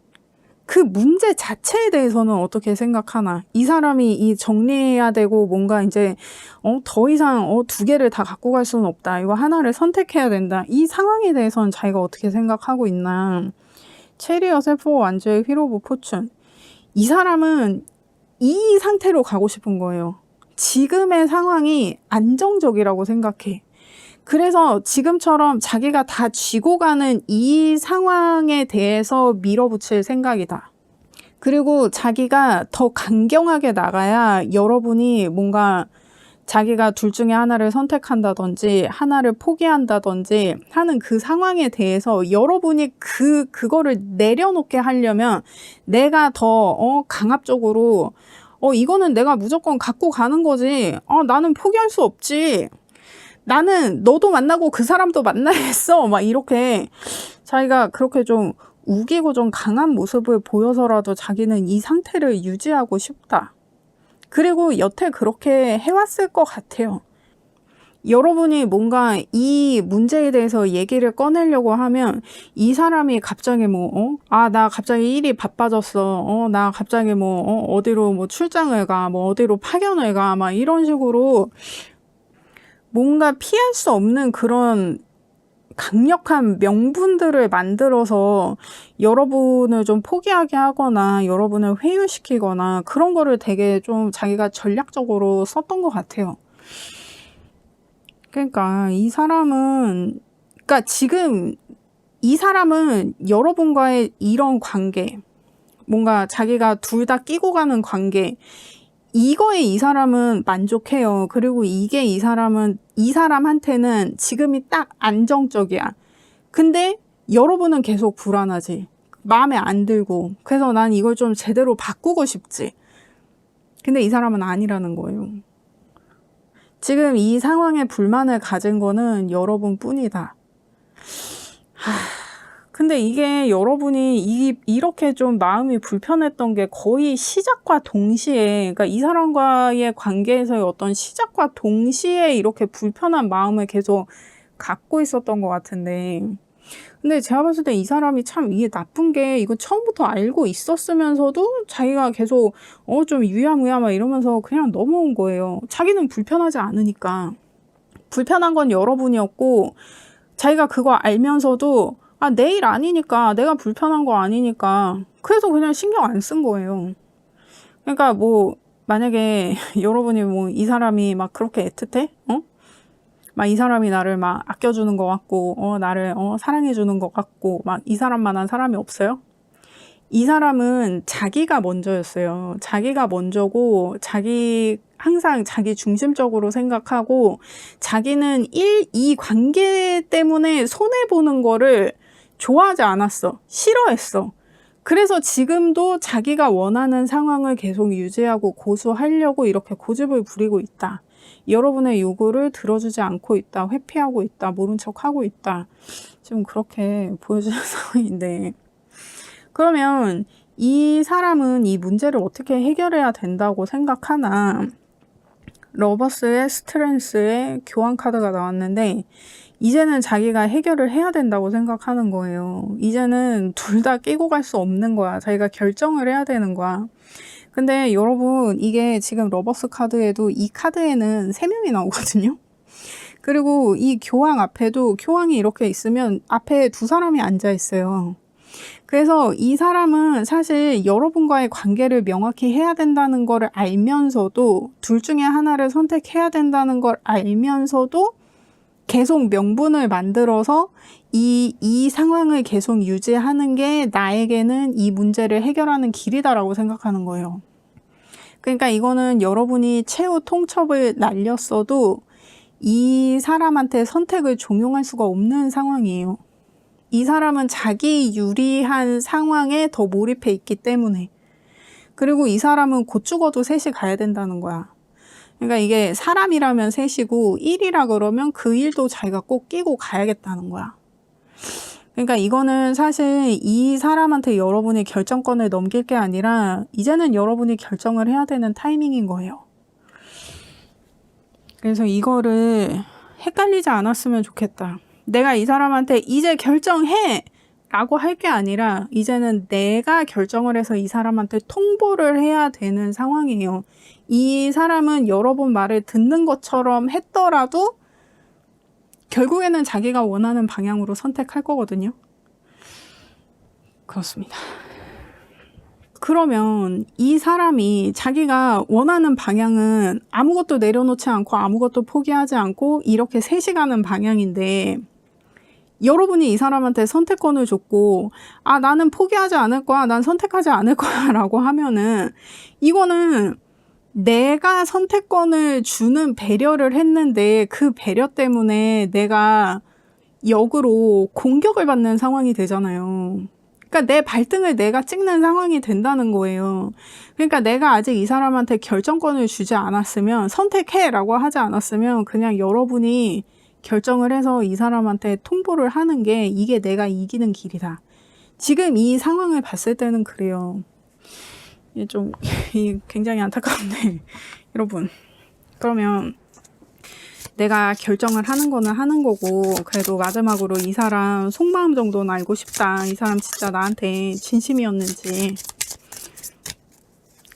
그 문제 자체에 대해서는 어떻게 생각하나? 이 사람이 이 정리해야 되고 뭔가 이제 더 이상 두 개를 다 갖고 갈 수는 없다. 이거 하나를 선택해야 된다. 이 상황에 대해서는 자기가 어떻게 생각하고 있나? 체리엇의 포 완주의 휠 오브 포춘. 이 사람은 이 상태로 가고 싶은 거예요. 지금의 상황이 안정적이라고 생각해. 그래서 지금처럼 자기가 다 쥐고 가는 이 상황에 대해서 밀어붙일 생각이다. 그리고 자기가 더 강경하게 나가야 여러분이 뭔가 자기가 둘 중에 하나를 선택한다든지 하나를 포기한다든지 하는 그 상황에 대해서 여러분이 그거를 내려놓게 하려면 내가 더 강압적으로 이거는 내가 무조건 갖고 가는 거지. 나는 포기할 수 없지. 나는 너도 만나고 그 사람도 만나야겠어. 막 이렇게 자기가 그렇게 좀 우기고 좀 강한 모습을 보여서라도 자기는 이 상태를 유지하고 싶다. 그리고 여태 그렇게 해왔을 것 같아요. 여러분이 뭔가 이 문제에 대해서 얘기를 꺼내려고 하면 이 사람이 갑자기 나 갑자기 일이 바빠졌어. 나 갑자기 어디로 출장을 가. 어디로 파견을 가. 막 이런 식으로 뭔가 피할 수 없는 그런 강력한 명분들을 만들어서 여러분을 좀 포기하게 하거나 여러분을 회유시키거나 그런 거를 되게 좀 자기가 전략적으로 썼던 것 같아요. 그러니까 그러니까 지금 이 사람은 여러분과의 이런 관계, 뭔가 자기가 둘 다 끼고 가는 관계, 이거에 이 사람은 만족해요. 그리고 이게 이 사람한테는 지금이 딱 안정적이야. 근데 여러분은 계속 불안하지. 마음에 안 들고. 그래서 난 이걸 좀 제대로 바꾸고 싶지. 근데 이 사람은 아니라는 거예요. 지금 이 상황에 불만을 가진 거는 여러분뿐이다. 근데 이게 여러분이 이렇게 좀 마음이 불편했던 게 거의 시작과 동시에, 그러니까 이 사람과의 관계에서의 어떤 시작과 동시에 이렇게 불편한 마음을 계속 갖고 있었던 것 같은데, 근데 제가 봤을 때 이 사람이 참 이게 나쁜 게 이거 처음부터 알고 있었으면서도 자기가 계속 좀 유야무야 막 이러면서 그냥 넘어온 거예요. 자기는 불편하지 않으니까. 불편한 건 여러분이었고 자기가 그거 알면서도 내 일 아니니까, 내가 불편한 거 아니니까. 그래서 그냥 신경 안 쓴 거예요. 그러니까 만약에 여러분이 이 사람이 막 그렇게 애틋해? 막 이 사람이 나를 막 아껴주는 것 같고, 나를 사랑해주는 것 같고, 막 이 사람만한 사람이 없어요? 이 사람은 자기가 먼저였어요. 자기가 먼저고, 항상 자기 중심적으로 생각하고, 자기는 이 관계 때문에 손해보는 거를 좋아하지 않았어. 싫어했어. 그래서 지금도 자기가 원하는 상황을 계속 유지하고 고수하려고 이렇게 고집을 부리고 있다. 여러분의 요구를 들어주지 않고 있다. 회피하고 있다. 모른 척하고 있다. 지금 그렇게 보여주는 상황인데, 그러면 이 사람은 이 문제를 어떻게 해결해야 된다고 생각하나? 러버스의 스트렝스의 교환 카드가 나왔는데, 이제는 자기가 해결을 해야 된다고 생각하는 거예요. 이제는 둘 다 끼고 갈 수 없는 거야. 자기가 결정을 해야 되는 거야. 근데 여러분, 이게 지금 러버스 카드에도 이 카드에는 3명이 나오거든요. 그리고 이 교황 앞에도 교황이 이렇게 있으면 앞에 2사람이 앉아 있어요. 그래서 이 사람은 사실 여러분과의 관계를 명확히 해야 된다는 걸 알면서도, 둘 중에 하나를 선택해야 된다는 걸 알면서도 계속 명분을 만들어서 이 상황을 계속 유지하는 게 나에게는 이 문제를 해결하는 길이다라고 생각하는 거예요. 그러니까 이거는 여러분이 최후 통첩을 날렸어도 이 사람한테 선택을 종용할 수가 없는 상황이에요. 이 사람은 자기 유리한 상황에 더 몰입해 있기 때문에. 그리고 이 사람은 곧 죽어도 셋이 가야 된다는 거야. 그러니까 이게 사람이라면 셋이고 일이라 그러면 그 일도 자기가 꼭 끼고 가야겠다는 거야. 그러니까 이거는 사실 이 사람한테 여러분이 결정권을 넘길 게 아니라 이제는 여러분이 결정을 해야 되는 타이밍인 거예요. 그래서 이거를 헷갈리지 않았으면 좋겠다. 내가 이 사람한테 이제 결정해! 라고 할 게 아니라 이제는 내가 결정을 해서 이 사람한테 통보를 해야 되는 상황이에요. 이 사람은 여러분 말을 듣는 것처럼 했더라도 결국에는 자기가 원하는 방향으로 선택할 거거든요. 그렇습니다. 그러면 이 사람이 자기가 원하는 방향은 아무것도 내려놓지 않고 아무것도 포기하지 않고 이렇게 3시간은 방향인데, 여러분이 이 사람한테 선택권을 줬고, 아, 나는 포기하지 않을 거야, 난 선택하지 않을 거야 라고 하면은, 이거는 내가 선택권을 주는 배려를 했는데 그 배려 때문에 내가 역으로 공격을 받는 상황이 되잖아요. 그러니까 내 발등을 내가 찍는 상황이 된다는 거예요. 그러니까 내가 아직 이 사람한테 결정권을 주지 않았으면, 선택해 라고 하지 않았으면 그냥 여러분이 결정을 해서 이 사람한테 통보를 하는 게 이게 내가 이기는 길이다. 지금 이 상황을 봤을 때는 그래요. 이게 좀 굉장히 안타까운데 여러분, 그러면 내가 결정을 하는 거는 하는 거고, 그래도 마지막으로 이 사람 속마음 정도는 알고 싶다. 이 사람 진짜 나한테 진심이었는지,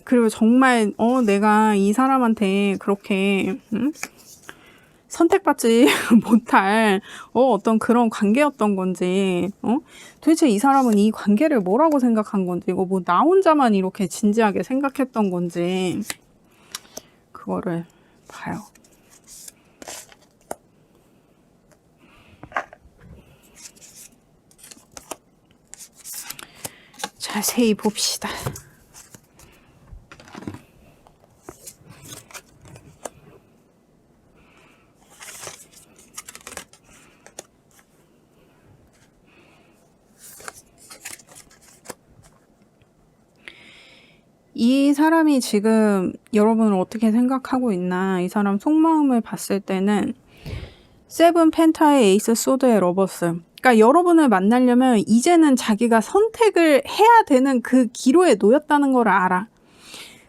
그리고 정말 내가 이 사람한테 그렇게 선택받지 못할 어떤 그런 관계였던 건지, 도대체 이 사람은 이 관계를 뭐라고 생각한 건지, 이거 뭐 나 혼자만 이렇게 진지하게 생각했던 건지, 그거를 봐요. 자세히 봅시다. 이 사람이 지금 여러분을 어떻게 생각하고 있나, 이 사람 속마음을 봤을 때는 세븐 펜타의 에이스 소드의 러버스. 그러니까 여러분을 만나려면 이제는 자기가 선택을 해야 되는 그 기로에 놓였다는 걸 알아.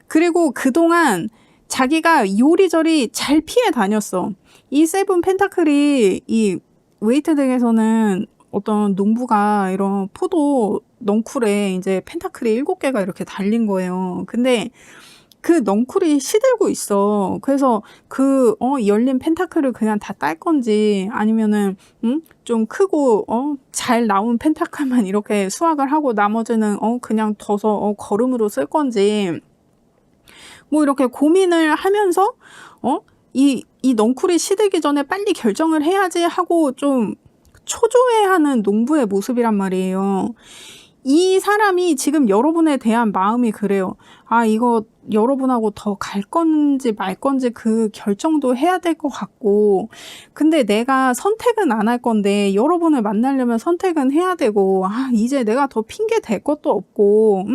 그리고 그동안 자기가 요리조리 잘 피해 다녔어. 이 세븐 펜타클이 이 웨이트 덱에서는 어떤 농부가 이런 포도 넝쿨에 이제 펜타클이 7개가 이렇게 달린 거예요. 근데 그 넝쿨이 시들고 있어. 그래서 그 열린 펜타클을 그냥 다 딸 건지, 아니면은 좀 크고 잘 나온 펜타클만 이렇게 수확을 하고 나머지는 그냥 둬서 거름으로 쓸 건지, 뭐 이렇게 고민을 하면서 이 넝쿨이 시들기 전에 빨리 결정을 해야지 하고 좀 초조해하는 농부의 모습이란 말이에요. 이 사람이 지금 여러분에 대한 마음이 그래요. 아, 이거 여러분하고 더 갈 건지 말 건지 그 결정도 해야 될 것 같고, 근데 내가 선택은 안 할 건데 여러분을 만나려면 선택은 해야 되고, 아, 이제 내가 더 핑계 댈 것도 없고,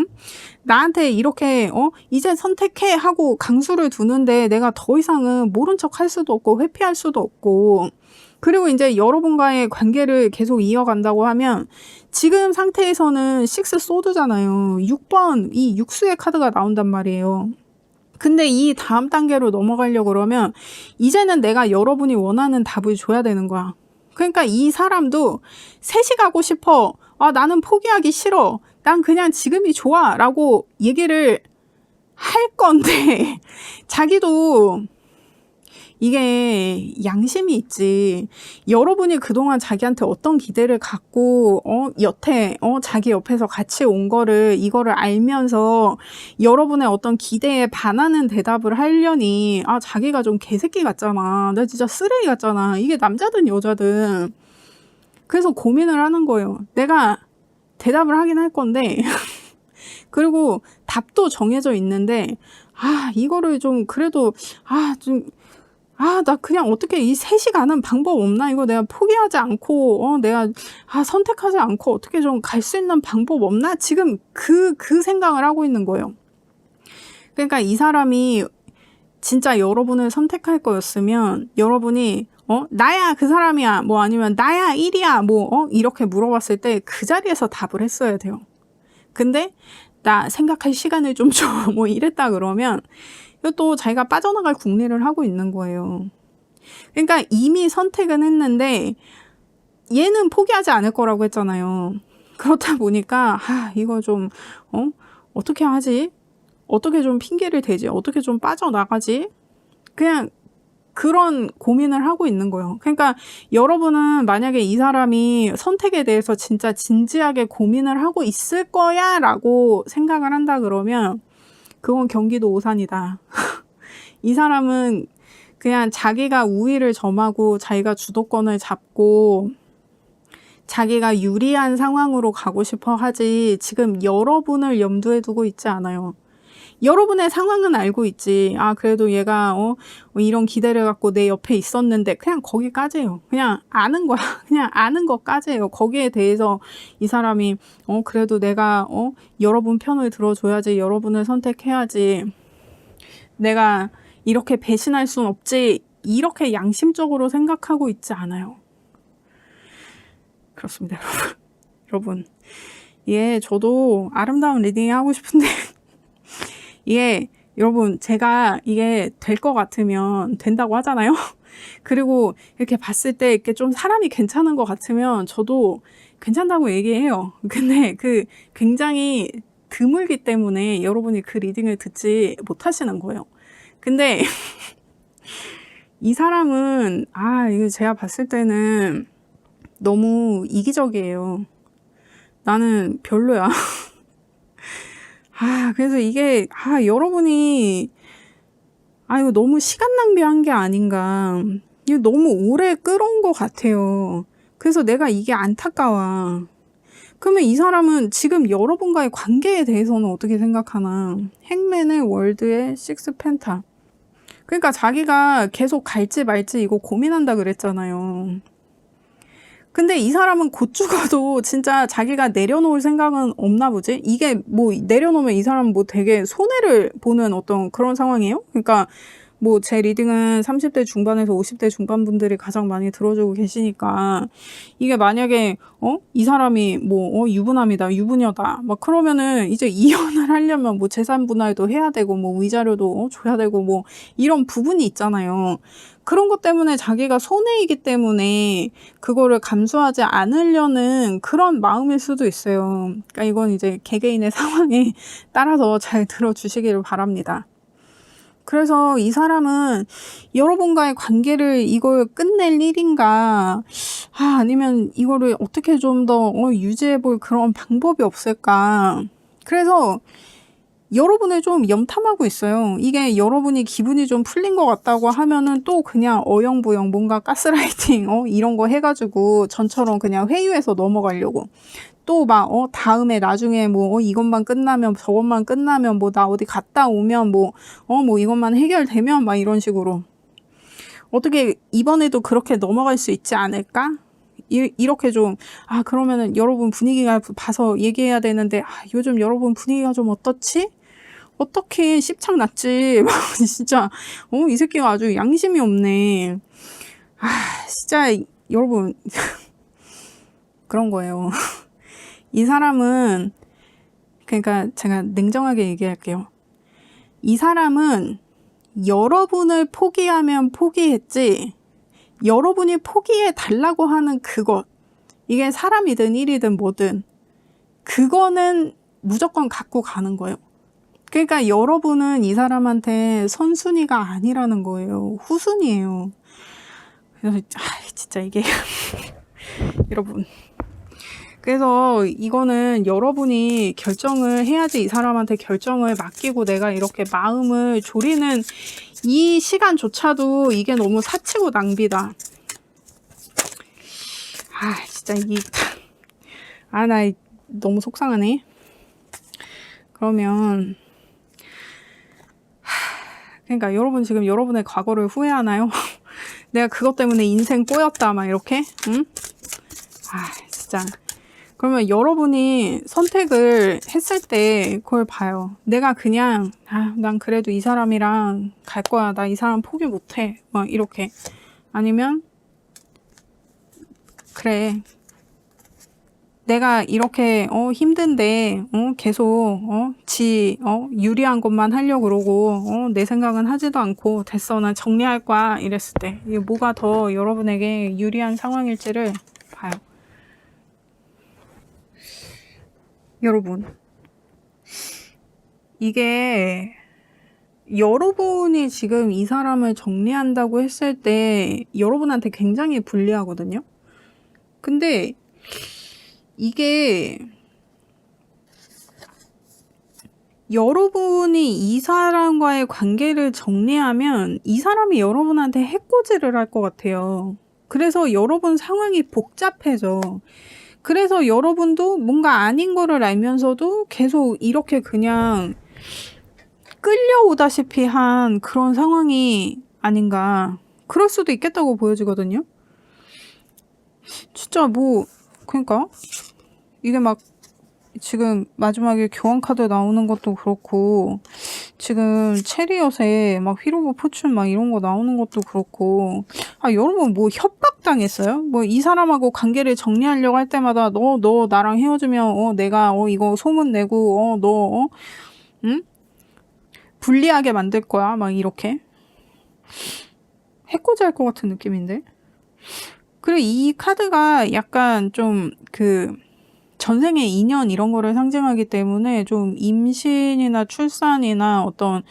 나한테 이렇게 이제 선택해 하고 강수를 두는데 내가 더 이상은 모른 척 할 수도 없고 회피할 수도 없고, 그리고 이제 여러분과의 관계를 계속 이어간다고 하면 지금 상태에서는 6 소드잖아요. 6번 이 육수의 카드가 나온단 말이에요. 근데 이 다음 단계로 넘어가려고 그러면 이제는 내가 여러분이 원하는 답을 줘야 되는 거야. 그러니까 이 사람도 셋이 가고 싶어. 아, 나는 포기하기 싫어. 난 그냥 지금이 좋아. 라고 얘기를 할 건데 자기도 이게 양심이 있지. 여러분이 그동안 자기한테 어떤 기대를 갖고 여태 자기 옆에서 같이 온 거를 이거를 알면서 여러분의 어떤 기대에 반하는 대답을 하려니 아, 자기가 좀 개새끼 같잖아. 나 진짜 쓰레기 같잖아. 이게 남자든 여자든. 그래서 고민을 하는 거예요. 내가 대답을 하긴 할 건데 그리고 답도 정해져 있는데 아, 이거를 좀 그래도 나 그냥 어떻게 이 셋이 가는 방법 없나? 이거 내가 포기하지 않고, 내가, 선택하지 않고 어떻게 좀 갈 수 있는 방법 없나? 지금 그 생각을 하고 있는 거예요. 그러니까 이 사람이 진짜 여러분을 선택할 거였으면, 여러분이, 나야, 그 사람이야. 뭐 아니면 나야, 1이야. 뭐, 이렇게 물어봤을 때 그 자리에서 답을 했어야 돼요. 근데, 나 생각할 시간을 좀 줘. 뭐 이랬다 그러면, 또 자기가 빠져나갈 궁리를 하고 있는 거예요. 그러니까 이미 선택은 했는데 얘는 포기하지 않을 거라고 했잖아요. 그렇다 보니까 이거 좀 어떻게 하지? 어떻게 좀 핑계를 대지? 어떻게 좀 빠져나가지? 그냥 그런 고민을 하고 있는 거예요. 그러니까 여러분은 만약에 이 사람이 선택에 대해서 진짜 진지하게 고민을 하고 있을 거야 라고 생각을 한다 그러면 그건 경기도 오산이다. 이 사람은 그냥 자기가 우위를 점하고 자기가 주도권을 잡고 자기가 유리한 상황으로 가고 싶어 하지 지금 여러분을 염두에 두고 있지 않아요. 여러분의 상황은 알고 있지. 아, 그래도 얘가 이런 기대를 갖고 내 옆에 있었는데 그냥 거기까지예요. 그냥 아는 거야. 그냥 아는 것까지예요. 거기에 대해서 이 사람이 그래도 내가 여러분 편을 들어줘야지. 여러분을 선택해야지. 내가 이렇게 배신할 순 없지. 이렇게 양심적으로 생각하고 있지 않아요. 그렇습니다, 여러분. 여러분, 예, 저도 아름다운 리딩 하고 싶은데 이게 여러분 제가 이게 될 것 같으면 된다고 하잖아요. 그리고 이렇게 봤을 때 이렇게 좀 사람이 괜찮은 것 같으면 저도 괜찮다고 얘기해요. 근데 그 굉장히 드물기 때문에 여러분이 그 리딩을 듣지 못하시는 거예요. 근데 이 사람은 이거 제가 봤을 때는 너무 이기적이에요. 나는 별로야. 그래서 이게, 여러분이, 이거 너무 시간 낭비한 게 아닌가. 이거 너무 오래 끌어온 것 같아요. 그래서 내가 이게 안타까워. 그러면 이 사람은 지금 여러분과의 관계에 대해서는 어떻게 생각하나. 행맨의 월드의 6 펜타. 그러니까 자기가 계속 갈지 말지 이거 고민한다 그랬잖아요. 근데 이 사람은 곧 죽어도 진짜 자기가 내려놓을 생각은 없나 보지? 이게 뭐 내려놓으면 이 사람은 뭐 되게 손해를 보는 어떤 그런 상황이에요? 그러니까 뭐 제 리딩은 30대 중반에서 50대 중반 분들이 가장 많이 들어주고 계시니까 이게 만약에 이 사람이 뭐 유부남이다, 유부녀다 막 그러면은 이제 이혼을 하려면 뭐 재산 분할도 해야 되고 뭐 위자료도 줘야 되고 뭐 이런 부분이 있잖아요. 그런 것 때문에 자기가 손해이기 때문에 그거를 감수하지 않으려는 그런 마음일 수도 있어요. 그러니까 이건 이제 개개인의 상황에 따라서 잘 들어주시기를 바랍니다. 그래서 이 사람은 여러분과의 관계를 이걸 끝낼 일인가, 아니면 이거를 어떻게 좀 더 유지해 볼 그런 방법이 없을까. 그래서 여러분을 좀 염탐하고 있어요. 이게 여러분이 기분이 좀 풀린 것 같다고 하면은 또 그냥 어영부영 뭔가 가스라이팅 이런 거 해가지고 전처럼 그냥 회유해서 넘어가려고. 또 막 다음에 나중에 뭐 이것만 끝나면 저것만 끝나면 뭐 나 어디 갔다 오면 뭐 이것만 해결되면 막 이런 식으로. 어떻게 이번에도 그렇게 넘어갈 수 있지 않을까? 이렇게 좀, 그러면은 여러분 분위기가 봐서 얘기해야 되는데, 요즘 여러분 분위기가 좀 어떻지? 어떻게 씹창났지? 막 진짜, 이 새끼가 아주 양심이 없네. 진짜, 여러분, 그런 거예요. 이 사람은, 그러니까 제가 냉정하게 얘기할게요. 이 사람은 여러분을 포기하면 포기했지, 여러분이 포기해 달라고 하는 그것, 이게 사람이든 일이든 뭐든 그거는 무조건 갖고 가는 거예요. 그러니까 여러분은 이 사람한테 선순위가 아니라는 거예요. 후순위예요. 그래서 진짜 이게 여러분, 그래서 이거는 여러분이 결정을 해야지. 이 사람한테 결정을 맡기고 내가 이렇게 마음을 졸이는 이 시간조차도 이게 너무 사치고 낭비다. 진짜 나 너무 속상하네. 그러면 그러니까 여러분 지금 여러분의 과거를 후회하나요? 내가 그것 때문에 인생 꼬였다 막 이렇게? 응? 진짜. 그러면 여러분이 선택을 했을 때 그걸 봐요. 내가 그냥 난 그래도 이 사람이랑 갈 거야. 나 이 사람 포기 못해. 막 이렇게. 아니면 그래. 내가 이렇게 힘든데 계속 유리한 것만 하려고 그러고 내 생각은 하지도 않고 됐어. 난 정리할 거야. 이랬을 때 이게 뭐가 더 여러분에게 유리한 상황일지를 봐요. 여러분, 이게 여러분이 지금 이 사람을 정리한다고 했을 때 여러분한테 굉장히 불리하거든요. 근데 이게 여러분이 이 사람과의 관계를 정리하면 이 사람이 여러분한테 해코지를 할 것 같아요. 그래서 여러분 상황이 복잡해져. 그래서 여러분도 뭔가 아닌 거를 알면서도 계속 이렇게 그냥 끌려오다시피 한 그런 상황이 아닌가. 그럴 수도 있겠다고 보여지거든요. 진짜 그러니까 이게 막 지금 마지막에 교환카드 나오는 것도 그렇고 지금 체리엇에 막 휘로브 포춘 막 이런 거 나오는 것도 그렇고 여러분 협박당했어요? 이 사람하고 관계를 정리하려고 할 때마다 너 나랑 헤어지면 내가 이거 소문 내고 너 응? 불리하게 만들 거야 막 이렇게 해코지 할 것 같은 느낌인데. 그리고 이 카드가 약간 좀 전생의 인연 이런 거를 상징하기 때문에 좀 임신이나 출산이나 어떤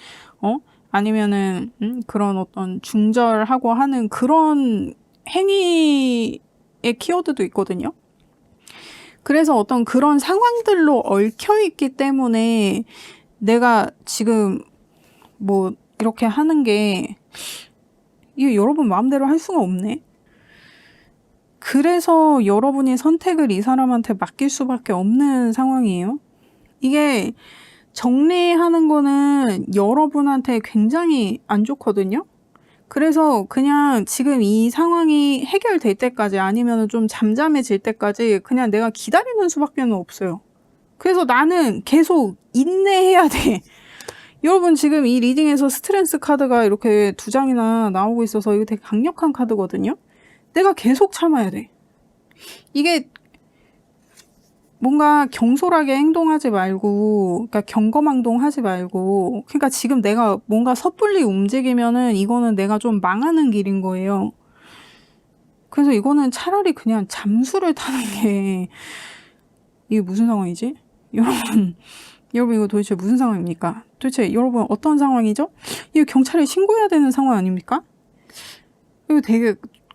아니면은 그런 어떤 중절하고 하는 그런 행위의 키워드도 있거든요. 그래서 어떤 그런 상황들로 얽혀 있기 때문에 내가 지금 이렇게 하는 게 이게 여러분 마음대로 할 수가 없네. 그래서 여러분이 선택을 이 사람한테 맡길 수밖에 없는 상황이에요. 이게 정리하는 거는 여러분한테 굉장히 안 좋거든요. 그래서 그냥 지금 이 상황이 해결될 때까지 아니면 좀 잠잠해질 때까지 그냥 내가 기다리는 수밖에 없어요. 그래서 나는 계속 인내해야 돼. 여러분 지금 이 리딩에서 스트렝스 카드가 이렇게 2장이나 나오고 있어서 이거 되게 강력한 카드거든요. 내가 계속 참아야 돼. 이게 뭔가 경솔하게 행동하지 말고, 그러니까 경거망동하지 말고, 그러니까 지금 내가 뭔가 섣불리 움직이면은 이거는 내가 좀 망하는 길인 거예요. 그래서 이거는 차라리 그냥 잠수를 타는 게 이게 무슨 상황이지? 여러분 이거 도대체 무슨 상황입니까? 도대체 여러분 어떤 상황이죠? 이거 경찰에 신고해야 되는 상황 아닙니까? 이거 되게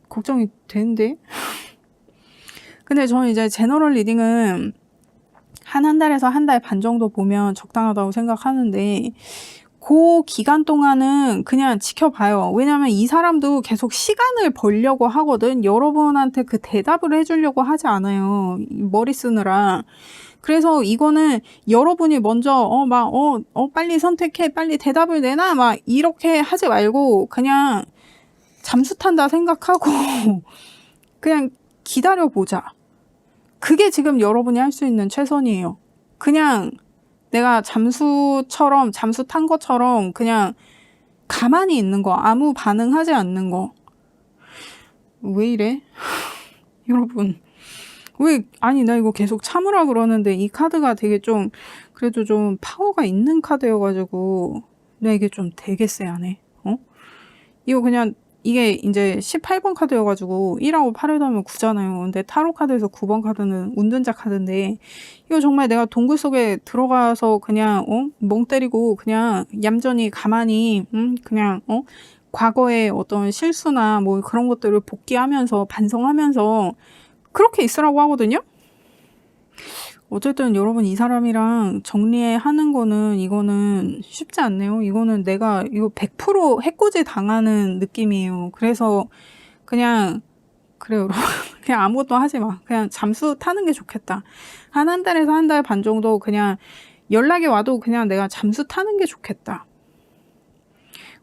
걱정이 되는데. 근데 저는 이제 제너럴 리딩은 한 달에서 한 달 반 정도 보면 적당하다고 생각하는데 그 기간 동안은 그냥 지켜봐요. 왜냐면 이 사람도 계속 시간을 벌려고 하거든. 여러분한테 그 대답을 해주려고 하지 않아요. 머리 쓰느라. 그래서 이거는 여러분이 먼저 빨리 선택해, 빨리 대답을 내놔 막 이렇게 하지 말고 그냥 잠수 탄다 생각하고 그냥 기다려보자. 그게 지금 여러분이 할 수 있는 최선이에요. 그냥 내가 잠수 탄 것처럼 그냥 가만히 있는 거, 아무 반응하지 않는 거. 왜 이래? 여러분. 아니, 나 이거 계속 참으라 그러는데 이 카드가 되게 좀, 그래도 좀 파워가 있는 카드여가지고, 나 이게 좀 되게 쎄하네. 이거 그냥, 이게 이제 18번 카드여가지고 1하고 8을 더하면 9잖아요. 근데 타로 카드에서 9번 카드는 운전자 카드인데 이거 정말 내가 동굴 속에 들어가서 그냥 멍 때리고 그냥 얌전히 가만히 그냥 과거의 어떤 실수나 뭐 그런 것들을 복귀하면서 반성하면서 그렇게 있으라고 하거든요. 어쨌든 여러분 이 사람이랑 정리하는 거는 이거는 쉽지 않네요. 이거는 내가 이거 100% 해코지 당하는 느낌이에요. 그래서 그냥 그래요. 여러분. 그냥 아무것도 하지 마. 그냥 잠수 타는 게 좋겠다. 한 달에서 한 달 반 정도 그냥 연락이 와도 그냥 내가 잠수 타는 게 좋겠다.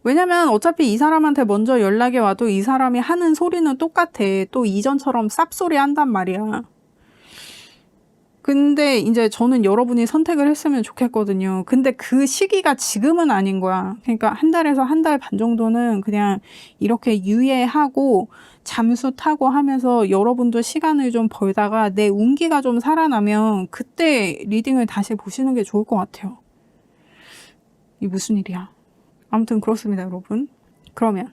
왜냐면 어차피 이 사람한테 먼저 연락이 와도 이 사람이 하는 소리는 똑같아. 또 이전처럼 쌉소리 한단 말이야. 근데 이제 저는 여러분이 선택을 했으면 좋겠거든요. 근데 그 시기가 지금은 아닌 거야. 그러니까 한 달에서 한 달 반 정도는 그냥 이렇게 유예하고 잠수 타고 하면서 여러분도 시간을 좀 벌다가 내 운기가 좀 살아나면 그때 리딩을 다시 보시는 게 좋을 것 같아요. 이 무슨 일이야. 아무튼 그렇습니다, 여러분. 그러면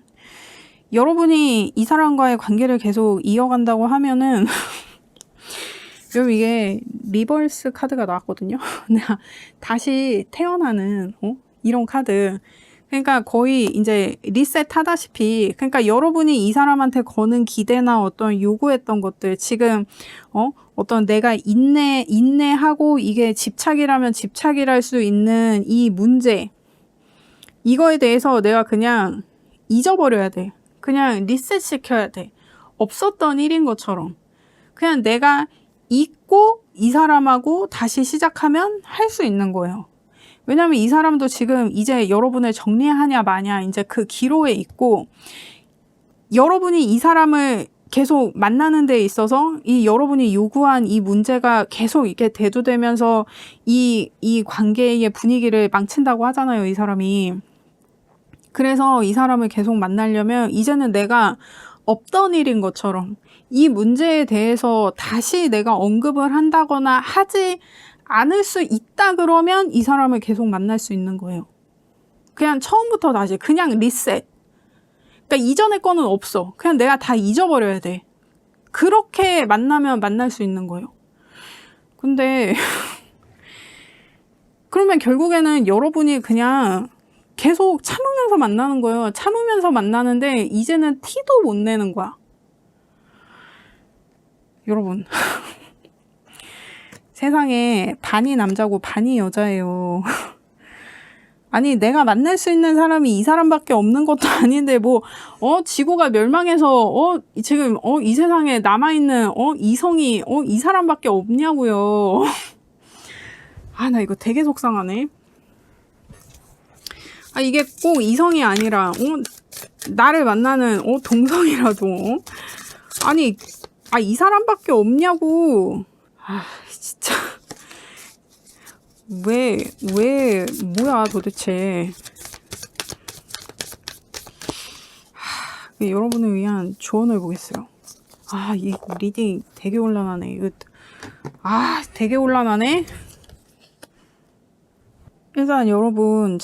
여러분이 이 사람과의 관계를 계속 이어간다고 하면은 여러분 이게 리버스 카드가 나왔거든요. 내가 다시 태어나는 이런 카드. 그러니까 거의 이제 리셋 하다시피 그러니까 여러분이 이 사람한테 거는 기대나 어떤 요구했던 것들 지금 어떤 내가 인내하고 이게 집착이라면 집착이랄 수 있는 이 문제 이거에 대해서 내가 그냥 잊어버려야 돼. 그냥 리셋 시켜야 돼. 없었던 일인 것처럼. 그냥 내가 잊고 이 사람하고 다시 시작하면 할 수 있는 거예요. 왜냐면 이 사람도 지금 이제 여러분을 정리하냐 마냐 이제 그 기로에 있고 여러분이 이 사람을 계속 만나는 데 있어서 이 여러분이 요구한 이 문제가 계속 이렇게 대두되면서 이 관계의 분위기를 망친다고 하잖아요, 이 사람이. 그래서 이 사람을 계속 만나려면 이제는 내가 없던 일인 것처럼 이 문제에 대해서 다시 내가 언급을 한다거나 하지 않을 수 있다 그러면 이 사람을 계속 만날 수 있는 거예요. 그냥 처음부터 다시 그냥 리셋. 그러니까 이전의 거는 없어. 그냥 내가 다 잊어버려야 돼. 그렇게 만나면 만날 수 있는 거예요. 근데 그러면 결국에는 여러분이 그냥 계속 참으면서 만나는 거예요. 참으면서 만나는데 이제는 티도 못 내는 거야. 여러분 세상에 반이 남자고 반이 여자예요. 아니 내가 만날 수 있는 사람이 이 사람밖에 없는 것도 아닌데 뭐 지구가 멸망해서 지금 이 세상에 남아있는 이성이 이 사람밖에 없냐고요. 아 나 이거 되게 속상하네. 아 이게 꼭 이성이 아니라 나를 만나는 동성이라도 아니 이 사람밖에 없냐고. 아 진짜 왜 뭐야 도대체. 여러분을 위한 조언을 보겠어요. 이 리딩 되게 곤란하네. 이거 되게 곤란하네. 일단 여러분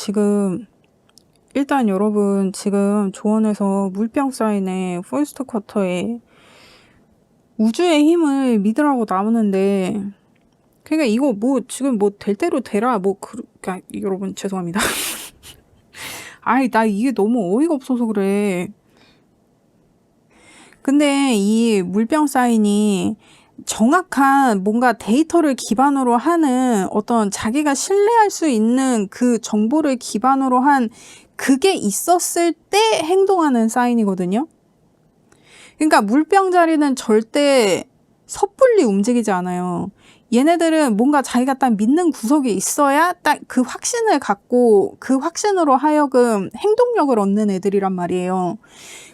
지금 조언에서 물병 사인의 퍼스트 쿼터에 우주의 힘을 믿으라고 나오는데 그러니까 이거 뭐 지금 뭐 될 대로 되라 그러니까 여러분 죄송합니다. 나 이게 너무 어이가 없어서 그래. 근데 이 물병 사인이 정확한 뭔가 데이터를 기반으로 하는 어떤 자기가 신뢰할 수 있는 그 정보를 기반으로 한 그게 있었을 때 행동하는 사인이거든요. 그러니까 물병자리는 절대 섣불리 움직이지 않아요. 얘네들은 뭔가 자기가 딱 믿는 구석이 있어야 딱 그 확신을 갖고 그 확신으로 하여금 행동력을 얻는 애들이란 말이에요.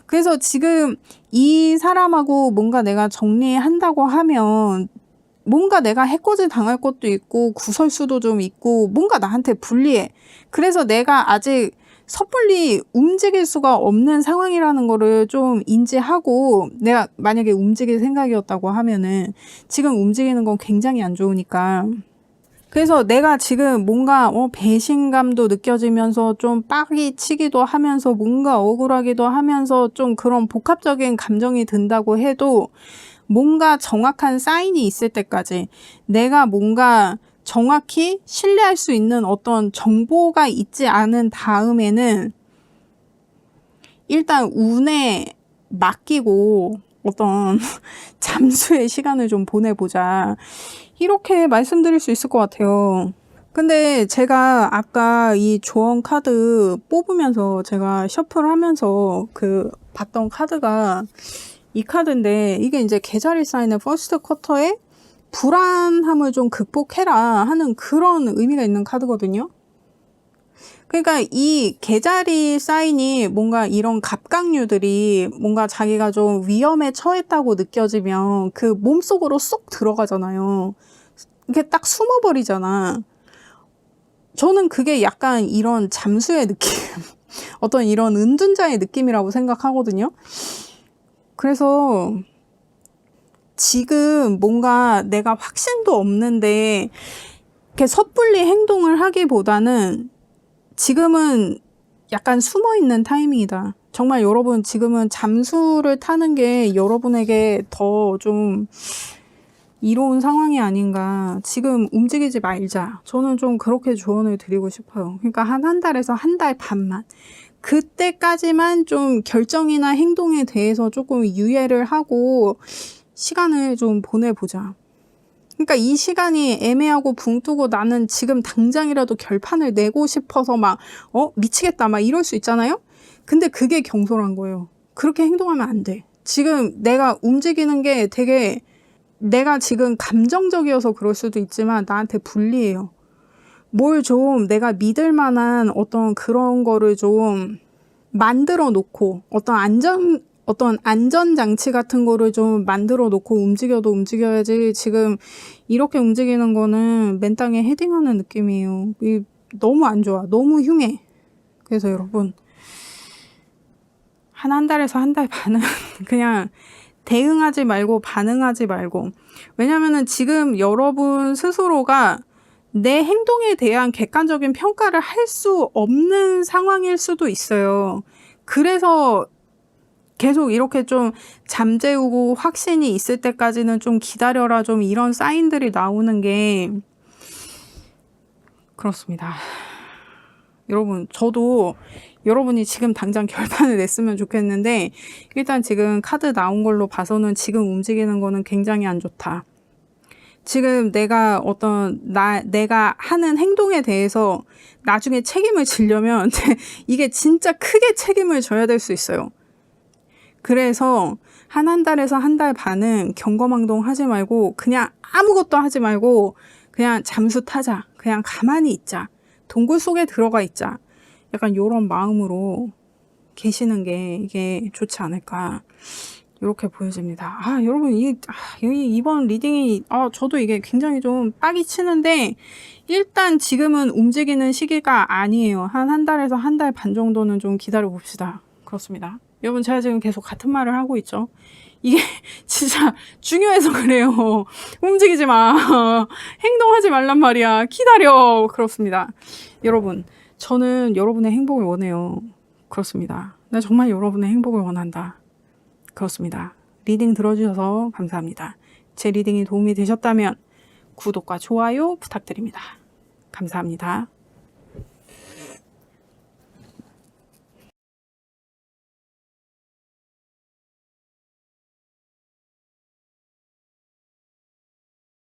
그래서 지금 이 사람하고 뭔가 내가 정리한다고 하면 뭔가 내가 해코지 당할 것도 있고 구설수도 좀 있고 뭔가 나한테 불리해. 그래서 내가 아직 섣불리 움직일 수가 없는 상황이라는 거를 좀 인지하고 내가 만약에 움직일 생각이었다고 하면은 지금 움직이는 건 굉장히 안 좋으니까. 그래서 내가 지금 뭔가 배신감도 느껴지면서 좀 빡이 치기도 하면서 뭔가 억울하기도 하면서 좀 그런 복합적인 감정이 든다고 해도 뭔가 정확한 사인이 있을 때까지 내가 뭔가 정확히 신뢰할 수 있는 어떤 정보가 있지 않은 다음에는 일단 운에 맡기고 어떤 잠수의 시간을 좀 보내보자. 이렇게 말씀드릴 수 있을 것 같아요. 근데 제가 아까 이 조언 카드 뽑으면서 제가 셔플하면서 그 봤던 카드가 이 카드인데 이게 이제 개자리 사인의 퍼스트 쿼터에 불안함을 좀 극복해라 하는 그런 의미가 있는 카드거든요. 그러니까 이 개자리 사인이 뭔가 이런 갑각류들이 뭔가 자기가 좀 위험에 처했다고 느껴지면 그 몸속으로 쏙 들어가잖아요. 이게 딱 숨어버리잖아. 저는 그게 약간 이런 잠수의 느낌, 어떤 이런 은둔자의 느낌이라고 생각하거든요. 그래서 지금 뭔가 내가 확신도 없는데 이렇게 섣불리 행동을 하기보다는 지금은 약간 숨어있는 타이밍이다. 정말 여러분 지금은 잠수를 타는 게 여러분에게 더 좀 이로운 상황이 아닌가. 지금 움직이지 말자. 저는 좀 그렇게 조언을 드리고 싶어요. 그러니까 한 달에서 한 달 반만. 그때까지만 좀 결정이나 행동에 대해서 조금 유예를 하고 시간을 좀 보내보자. 그러니까 이 시간이 애매하고 붕 뜨고 나는 지금 당장이라도 결판을 내고 싶어서 막 미치겠다 막 이럴 수 있잖아요. 근데 그게 경솔한 거예요. 그렇게 행동하면 안 돼. 지금 내가 움직이는 게 되게 내가 지금 감정적이어서 그럴 수도 있지만 나한테 불리해요. 뭘 좀 내가 믿을 만한 어떤 그런 거를 좀 만들어 놓고 어떤 안전장치 같은 거를 좀 만들어 놓고 움직여도 움직여야지 지금 이렇게 움직이는 거는 맨 땅에 헤딩하는 느낌이에요. 너무 안 좋아. 너무 흉해. 그래서 여러분 한 달에서 한 달 반은 그냥 대응하지 말고 반응하지 말고. 왜냐면은 지금 여러분 스스로가 내 행동에 대한 객관적인 평가를 할 수 없는 상황일 수도 있어요. 그래서 계속 이렇게 좀 잠재우고 확신이 있을 때까지는 좀 기다려라, 좀 이런 사인들이 나오는 게 그렇습니다. 여러분, 저도 여러분이 지금 당장 결판을 냈으면 좋겠는데 일단 지금 카드 나온 걸로 봐서는 지금 움직이는 거는 굉장히 안 좋다. 지금 내가 내가 하는 행동에 대해서 나중에 책임을 지려면 이게 진짜 크게 책임을 져야 될 수 있어요. 그래서 한 달에서 한 달 반은 경거망동 하지 말고 그냥 아무것도 하지 말고 그냥 잠수 타자. 그냥 가만히 있자. 동굴 속에 들어가 있자. 약간 이런 마음으로 계시는 게 이게 좋지 않을까. 이렇게 보여집니다. 여러분, 이번 리딩이, 저도 이게 굉장히 좀 빡이 치는데, 일단 지금은 움직이는 시기가 아니에요. 한 달에서 한 달 반 정도는 좀 기다려 봅시다. 그렇습니다. 여러분, 제가 지금 계속 같은 말을 하고 있죠. 이게 진짜 중요해서 그래요. 움직이지 마. 행동하지 말란 말이야. 기다려. 그렇습니다. 여러분, 저는 여러분의 행복을 원해요. 그렇습니다. 나 정말 여러분의 행복을 원한다. 그렇습니다. 리딩 들어주셔서 감사합니다. 제 리딩이 도움이 되셨다면 구독과 좋아요 부탁드립니다. 감사합니다.